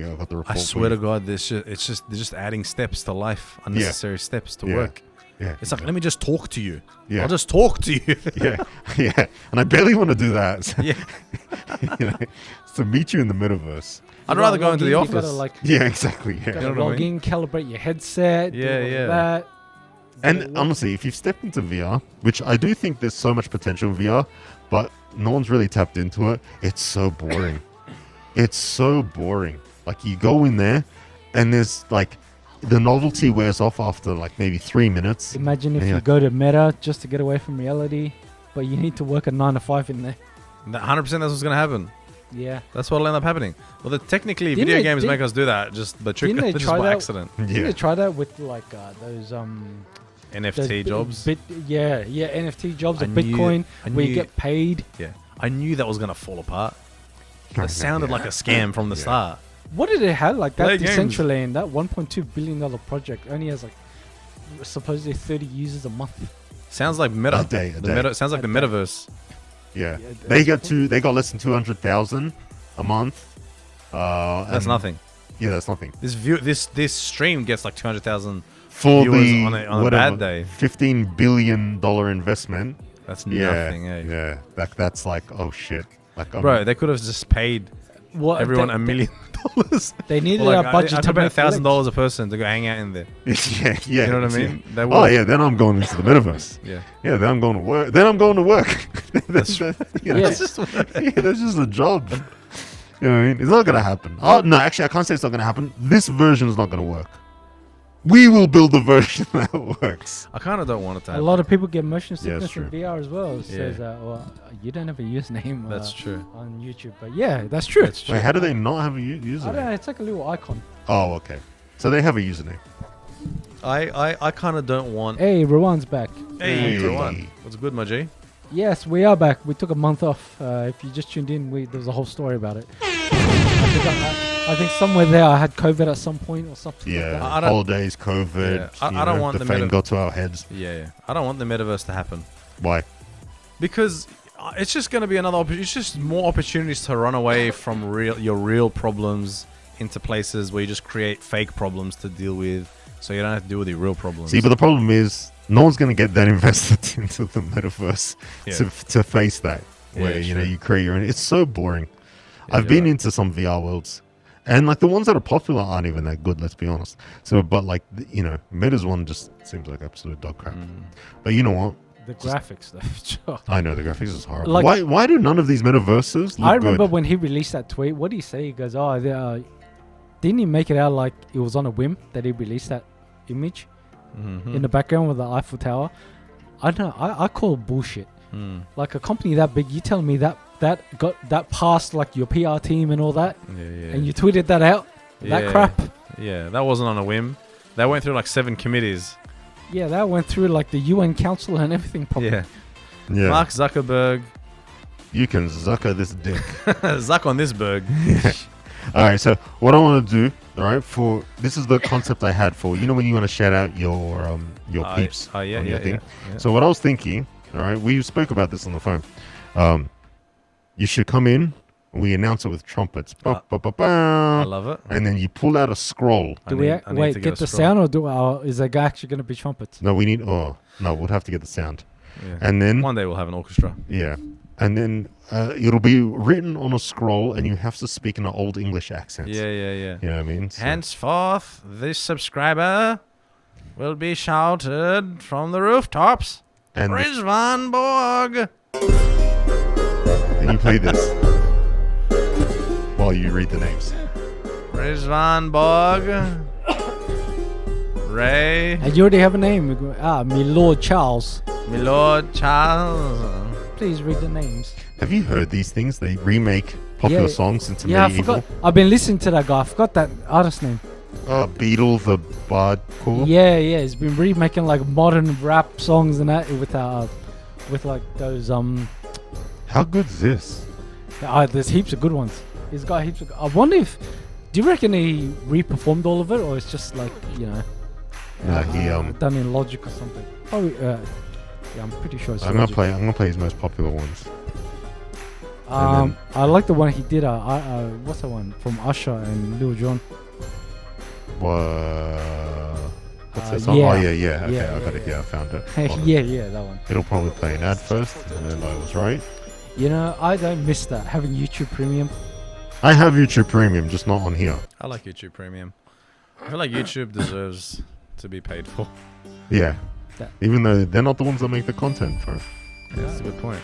yeah, I got the report." I swear to God, they're just adding steps to life, unnecessary steps to Yeah. work. Yeah, It's like, let me just talk to you. Yeah. I'll just talk to you. yeah, yeah, and I barely want to do that. So, Yeah. you know, to meet you in the metaverse. I'd rather go into the You office. gotta, like, Yeah, exactly. Yeah, gotta You know what I log mean? in, calibrate your headset. do Yeah, all of yeah. That. and honestly, if you've stepped into VR, which I do think there's so much potential in VR, but no one's really tapped into it. It's so boring. It's so boring. Like you go in there, and there's like the novelty wears off after like maybe 3 minutes. Imagine if And you you're go to Meta just to get away from reality, but you need to work a 9 to 5 in there. 100% that's what's going to happen. Yeah. That's what'll end up happening. Well, technically, Didn't video they- games did- make us do that. Just the trick, Didn't they just try by that? accident. Didn't they try that with like those NFT jobs. Yeah, NFT jobs I or knew- Bitcoin I where you knew- get paid. Yeah, I knew that was going to fall apart. That sounded like a scam from the start. What did it have? Like that Play games. Decentraland, that $1.2 billion project only has like supposedly 30 users a month. Sounds like meta. A day. Sounds like the metaverse. Yeah, Yeah, they got less than 200,000 a month. That's and- nothing. Yeah, that's nothing. This stream gets like 200,000 For viewers the on a whatever, bad day. $15 billion investment. That's Yeah, nothing. Eh? yeah. That's like, oh shit. Like, Bro, they could have just paid What everyone they- $1 million. They needed Like, a budget I to could bet make flicks. $1,000 a person to go hang out in there. yeah, You know what I mean? They Oh would. yeah, then I'm going into the metaverse. Yeah. Yeah, then I'm going to work. Then I'm going to work. that's, you know, Yeah. that's just that's just a job. You know what I mean? It's not gonna happen. Oh no, actually, I can't say it's not gonna happen. This version is not gonna work. We will build the version that works. I kind of don't want it to A happen. lot of people get motion Yeah, sickness in true. VR as well. It Yeah. says, well, you don't have a username. That's true. On YouTube, but yeah, that's true. That's true. Wait, how do they not have a I don't know. username? It's like a little icon. Oh, okay. So they have a username. I kind of don't want. Hey, Rowan's back. Hey, Hey. everyone. What's good, my G? Yes, we are back. We took a month off. If you just tuned in, there was a whole story about it. I think somewhere there I had COVID at some point or something. Yeah, Like that. I don't- holidays, COVID. Yeah, I you don't know, want the the fame meta- got to our heads. Yeah. I don't want the metaverse to happen Why? because it's just going to be another. It's just more opportunities to run away from your real problems into places where you just create fake problems to deal with, so you don't have to deal with your real problems. See, but the problem is, no one's going to get that invested into the metaverse Yeah. to face that. Where Yeah, you know true. you create your own. It's so boring. Yeah, I've you're been right. into some VR worlds, and like the ones that are popular aren't even that good. Let's be honest. So, but like you know, Meta's one just seems like absolute dog crap. Mm. But you know what? The graphics, though. I know the graphics is horrible. Like- why do none of these metaverses look I remember good? when he released that tweet. What did he say? He goes, "Oh, didn't he make it out like it was on a whim that he released that image Mhm. in the background with the Eiffel Tower?" I don't know. I call it bullshit. Mm. Like a company that big, you tell me that got that past like your PR team and all that, Yeah, yeah. and you tweeted that out. That Yeah. crap. Yeah, that wasn't on a whim. They went through like 7 committees. Yeah, that went through like the UN Council and everything. Probably. Yeah. Yeah, Mark Zuckerberg. you can zucker this dick. Zuck on this berg. All right, so what I want to do, all right, for this is the concept I had for you know when you want to shout out your peeps Oh, yeah, on your yeah, thing. yeah. So what I was thinking, all right, we spoke about this on the phone. You should come in. We announce it with trumpets. Ba, ba, ba, ba. I love it. And then you pull out a scroll. Do we I need wait? to Get the scroll. sound, or is there actually going to be trumpets? No, we need. Oh no, we'll have to get the sound. Yeah. And then One day we'll have an orchestra. yeah, and then it'll be written on a scroll, and you have to speak in an old English accent. Yeah. You know what I mean? So- Henceforth, this subscriber will be shouted from the rooftops. and the- Rizvan Borg. and you play this while you read the names. Rizvan Borg. Ray. And you already have a name. We go, my Lord Charles. My Lord Charles. Please read the names. Have you heard these things? They remake popular Yeah. songs into Yeah, I medieval. forgot. I've been listening to that guy. I forgot that artist name. Beetle the Bard Cool. Yeah, he's been remaking like modern rap songs and that with like those How good is this? there's heaps of good ones. He's got heaps of. I wonder if. Do you reckon he re-performed all of it, or it's just like No, he done in Logic or something? Probably. Yeah, I'm pretty sure it's I'm gonna Logic. play. I'm gonna play his most popular ones. I like the one he did. What's the one from Usher and Lil Jon? What's that song? Yeah. Oh yeah. Okay, Yeah, I got yeah, it. Yeah, I found it. yeah, that one. It'll probably play an ad first, and then I was right. You know, I don't miss that having YouTube Premium. I have YouTube Premium, just not on here. I like YouTube Premium. I feel like YouTube deserves to be paid for. Yeah. That- Even though they're not the ones that make the content for it. Yeah, that's a good point.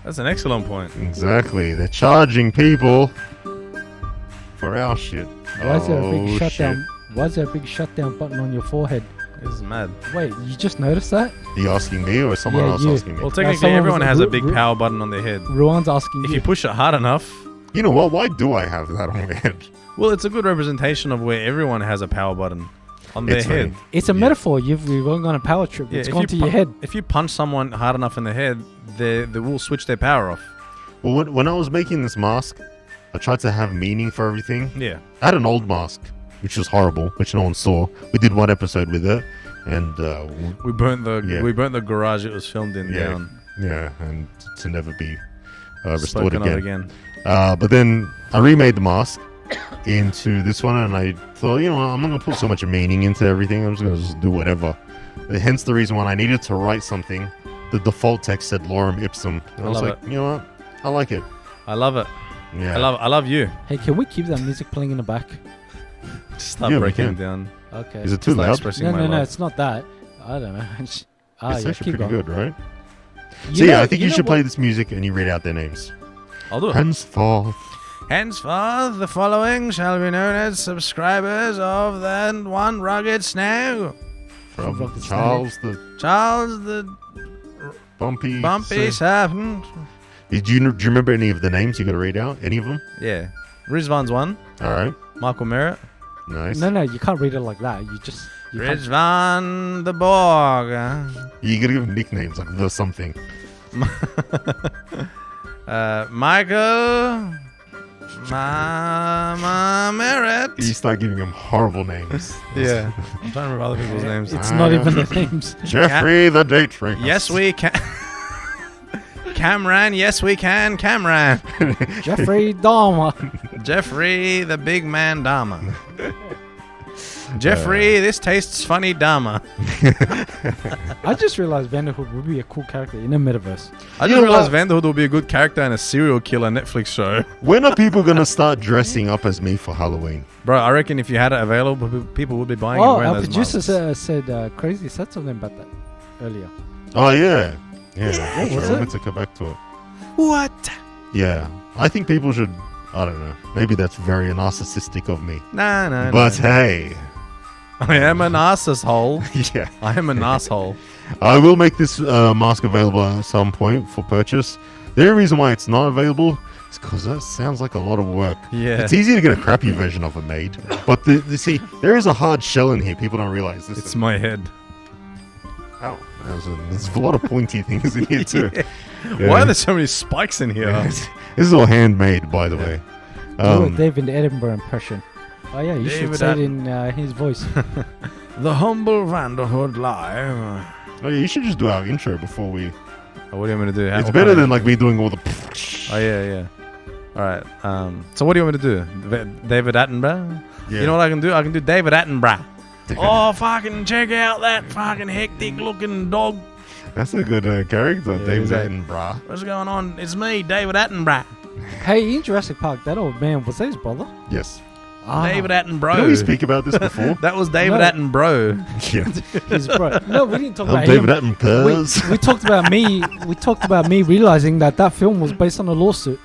That's an excellent point. Exactly. They're charging people for our shit. Why is there a big shit. shutdown? Why is there a big shutdown button on your forehead? This is mad. Wait, you just noticed that? Are you asking me or someone Yeah, else you. asking me? Well, technically, someone everyone was- has a Ru- big Ru- power button on their head. Ruan's asking If you. you push it hard enough, You know what? Why do I have that on my head? well, it's a good representation of where everyone has a power button on their It's head. It's a metaphor. You've gone on a power trip. Yeah, It's if gone you to your head. If you punch someone hard enough in the head, they will switch their power off. Well, when I was making this mask, I tried to have meaning for everything. Yeah. I had an old mask, which was horrible, which no one saw. We did one episode with it, and We burnt the Yeah. we burnt the garage it was filmed in Yeah. down. yeah, and to never be restored Spoken of again. again. But then I remade the mask into this one, and I thought, you know, I'm not gonna put so much meaning into everything. I'm just gonna do whatever. Hence the reason when I needed to write something, the default text said lorem ipsum. And I was love like, you know what? I like it. I love it. Yeah. I love you. Hey, can we keep that music playing in the back? Just start Yeah, we breaking can. it down. Okay. Is it too Start loud? expressing No, my no, no, love. it's not that. I don't know. It's yeah, actually keep pretty going. good, right? You So yeah, know- I think you know should what- play this music and you read out their names. I'll do it. Henceforth. Henceforth, the following shall be known as subscribers of that one rugged snag. From Rugged Charles the Charles the Bumpy. Bumpy Serpent. Do you remember any of the names you got to read out? Any of them? Yeah. Rizvan's one. All right. Michael Merritt. Nice. No, no, you can't read it like that. You just. You can't- Rizvan the Borg. You got to give them nicknames like the something. Michael. Mama Merritt. You start giving them horrible names. Yeah. I'm trying to remember other people's names. It's not even the names. Jeffrey the Date Drinker. Yes, we can. Cameron, yes, we can. Cameron. Jeffrey Dahmer. Jeffrey, the big man Dahmer. Jeffrey, this tastes funny Dahmer. I just realized Vanderhood would be a cool character in a metaverse. I You just know realized what? Vanderhood will be a good character in a serial killer Netflix show. When are people going to start dressing up as me for Halloween? Bro, I reckon if you had it available, people would be buying and Oh, wearing our those producer masks. said crazy said something about that earlier. Oh, yeah. Yeah. What was I it? meant to come back to it. What? Yeah. I think people should, I don't know. Maybe that's very narcissistic of me. Nah. But hey. I am an asshole. Yeah. I am an asshole. I will make this mask available at some point for purchase. The only reason why it's not available is because that sounds like a lot of work. Yeah. It's easy to get a crappy version of it made. But see, there is a hard shell in here. People don't realize this. It's my head. Ow. There's a lot of pointy things in here too. Yeah. Why are there so many spikes in here? Yeah, this is all handmade, by the way. Do a David Edinburgh impression. Oh yeah, you David should say it in his voice. The humble Vanderhood live. Oh, yeah, you should just do our intro before we. Oh, what do you want me to do? It's What better kind than of- like me doing all the. Oh yeah. All right. So what do you want me to do? David Attenborough? Yeah. You know what I can do? I can do David Attenborough. Oh, fucking check out that fucking hectic looking dog. That's a good character, Yeah, David is that- Attenborough. What's going on? It's me, David Attenborough. Hey, in Jurassic Park, that old man, was that his brother? Yes. David Attenborough. Did we speak about this before? That was David No. Attenborough. Yeah. His bro. No, we didn't talk I'm about David him. Attenborough. We talked about me. We talked about me realizing that film was based on a lawsuit.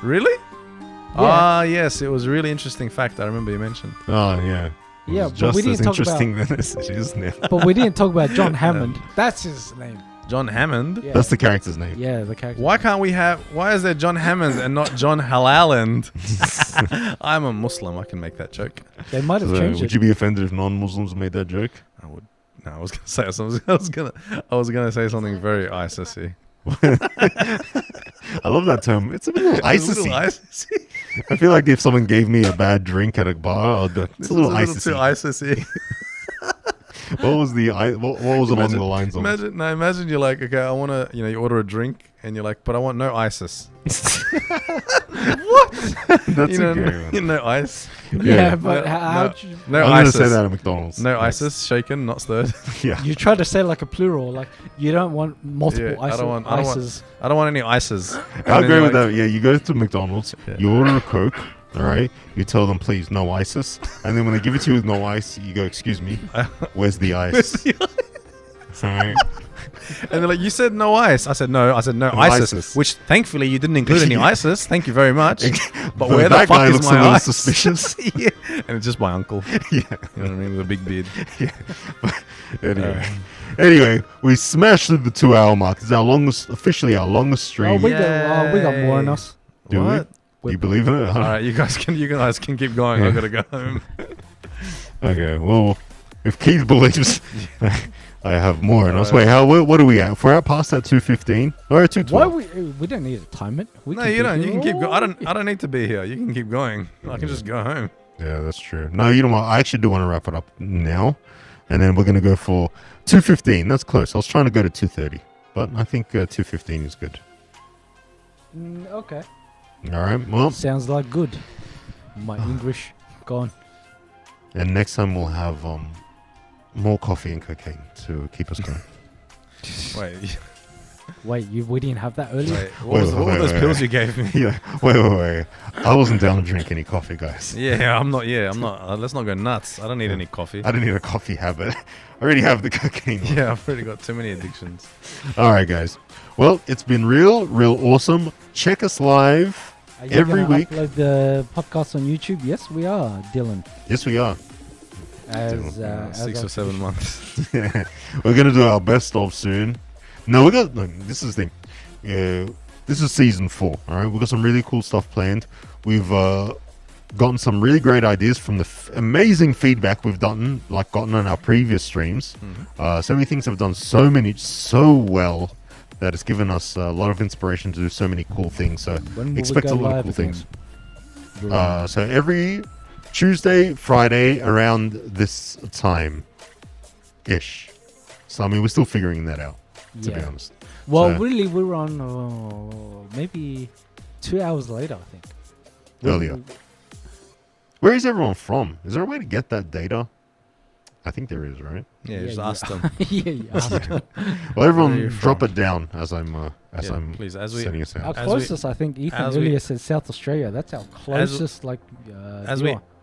Really? Yeah. Ah, yes. It was a really interesting fact I remember you mentioned. Oh, yeah. Yeah, It's but just we as didn't talk about. interesting than this is now. But we didn't talk about John Hammond. That's his name. John Hammond? Yeah. That's the character's name. Yeah, the character. Why can't we have... Why is there John Hammond and not John Halaland? I'm a Muslim. I can make that joke. They might have So, changed would it. you be offended if non-Muslims made that joke? I would... No, I was gonna say something. I was gonna say something very ISIS-y. I love that term. It's a little It's a ISIS-y. little ISIS-y. I feel like if someone gave me a bad drink at a bar, I'd go, it's This a little is ISIS-y. too ISIS-y. What was along the lines of it? Imagine you're like, okay, I want to, you order a drink and you're like, but I want no ISIS. What? That's a great one. No ice. Yeah, but no, how'd you? no I'm going to ISIS. say that at McDonald's. No Next. ISIS, shaken, not stirred. Yeah. You try to say like a plural, like you don't want multiple Yeah, I don't want- ices. I don't want any ISIS. I agree with that. Yeah, you go to McDonald's, Yeah. you order a Coke, all right? You tell them, please, no ISIS. And then when they give it to you with no ice, you go, excuse me, where's the ice? Sorry. And they're like, you said no ice. I said no. I said no No ISIS, ISIS. which thankfully you didn't include any Yeah. ISIS. Thank you very much. But But where the that guy fuck is looks a my little ice? suspicious. Yeah. And it's just my uncle. Yeah. You know what I mean? With a big beard. Anyway. Anyway, we smashed through the 2-hour mark. It's officially our longest Oh, stream. we got more in us. Do What? we? Do you believe in it? All right, you guys can keep going. I gotta go home. Okay, well, if Keith believes I have more in us. Alright. Wait, what are we at? If we're out past that 2:15 or 2:12? Why we don't need to time it. We No, can you do don't. it. You can keep going. I don't need to be here. You can keep going. I can just go home. Yeah, that's true. No, you know what? I actually do want to wrap it up now, and then we're gonna go for 2:15. That's close. I was trying to go to 2:30, but I think 2:15 is good. Okay. All right. Well, Sounds like good. My English gone. and next time we'll have more coffee and cocaine to keep us going. Wait. Wait, we didn't have that earlier? Wait, what were those pills you gave me? Yeah. Wait. I wasn't down to drink any coffee, guys. Yeah, I'm not. Let's not go nuts. I don't need any coffee. I don't need a coffee habit. I already have the cocaine one. Yeah, I've already got too many addictions. All right, guys. Well, it's been real awesome. Check us live Are you every gonna week. upload the podcast on YouTube? Yes, we are, Dylan. Yes, we are. As 6 or 7 months. We're gonna do our best of soon. No, look, this is the thing. This is season 4. All right, we've got some really cool stuff planned. We've gotten some really great ideas from the amazing feedback we've gotten on our previous streams. So many things have done so well that it's given us a lot of inspiration to do so many cool things. So When will expect we a go lot of live cool again? things. So every Tuesday, Friday, around this time ish. So I mean, we're still figuring that out, to be honest. Well, So- really, we were on maybe 2 hours later, I think. Earlier. Where is everyone from? Is there a way to get that data? I think there is, right? Yeah, just ask them. Yeah, ask them. Well, everyone Where are you drop from? it down as I'm please, as we- setting us Our out. closest, I think, Ethan as we- earlier said South Australia. That's our closest, viewer.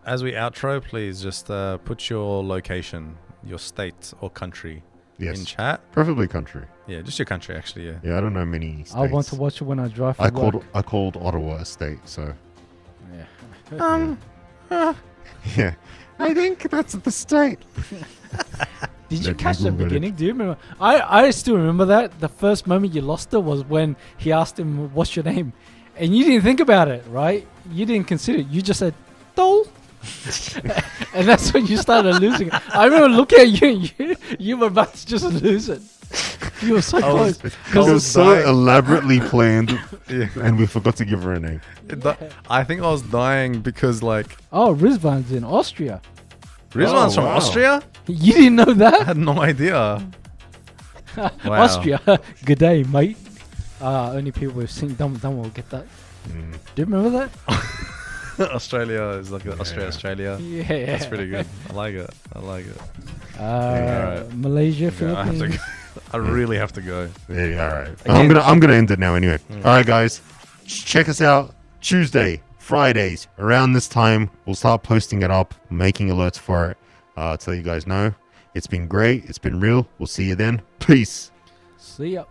As we outro, please just put your location, your state or country Yes. in chat. Preferably country. Yeah, just your country actually. Yeah. Yeah, I don't know many states. I want to watch it when I drive. I for work. called Ottawa a state, so Yeah. yeah. I think that's the state. Did you Let me catch the Google it. beginning? Do you remember? I still remember that. The first moment you lost it was when he asked him, "What's your name?" And you didn't think about it, right? You didn't consider it. You just said, "Dole." And that's when you started losing it. I remember looking at you and you were about to just lose it. You were so close. It was so elaborately planned, and we forgot to give her a name. I think I was dying because like Oh, Rizvan's in Austria. Rizwan's from wow. Austria. You didn't know I that? had no idea. Wow. Austria. Good day, mate. Only people who've seen Dumb will get that. Do you remember that? Australia is like Australia. Yeah. That's pretty good. I like it. Alright. Malaysia, Okay, I have to Philippines. go. I really have to go. Yeah, all right. I'm gonna end it now anyway. All right, guys, check us out Tuesday, Fridays around this time. We'll start posting it up, making alerts for it. To let you guys know, it's been great. It's been real. We'll see you then. Peace. See ya.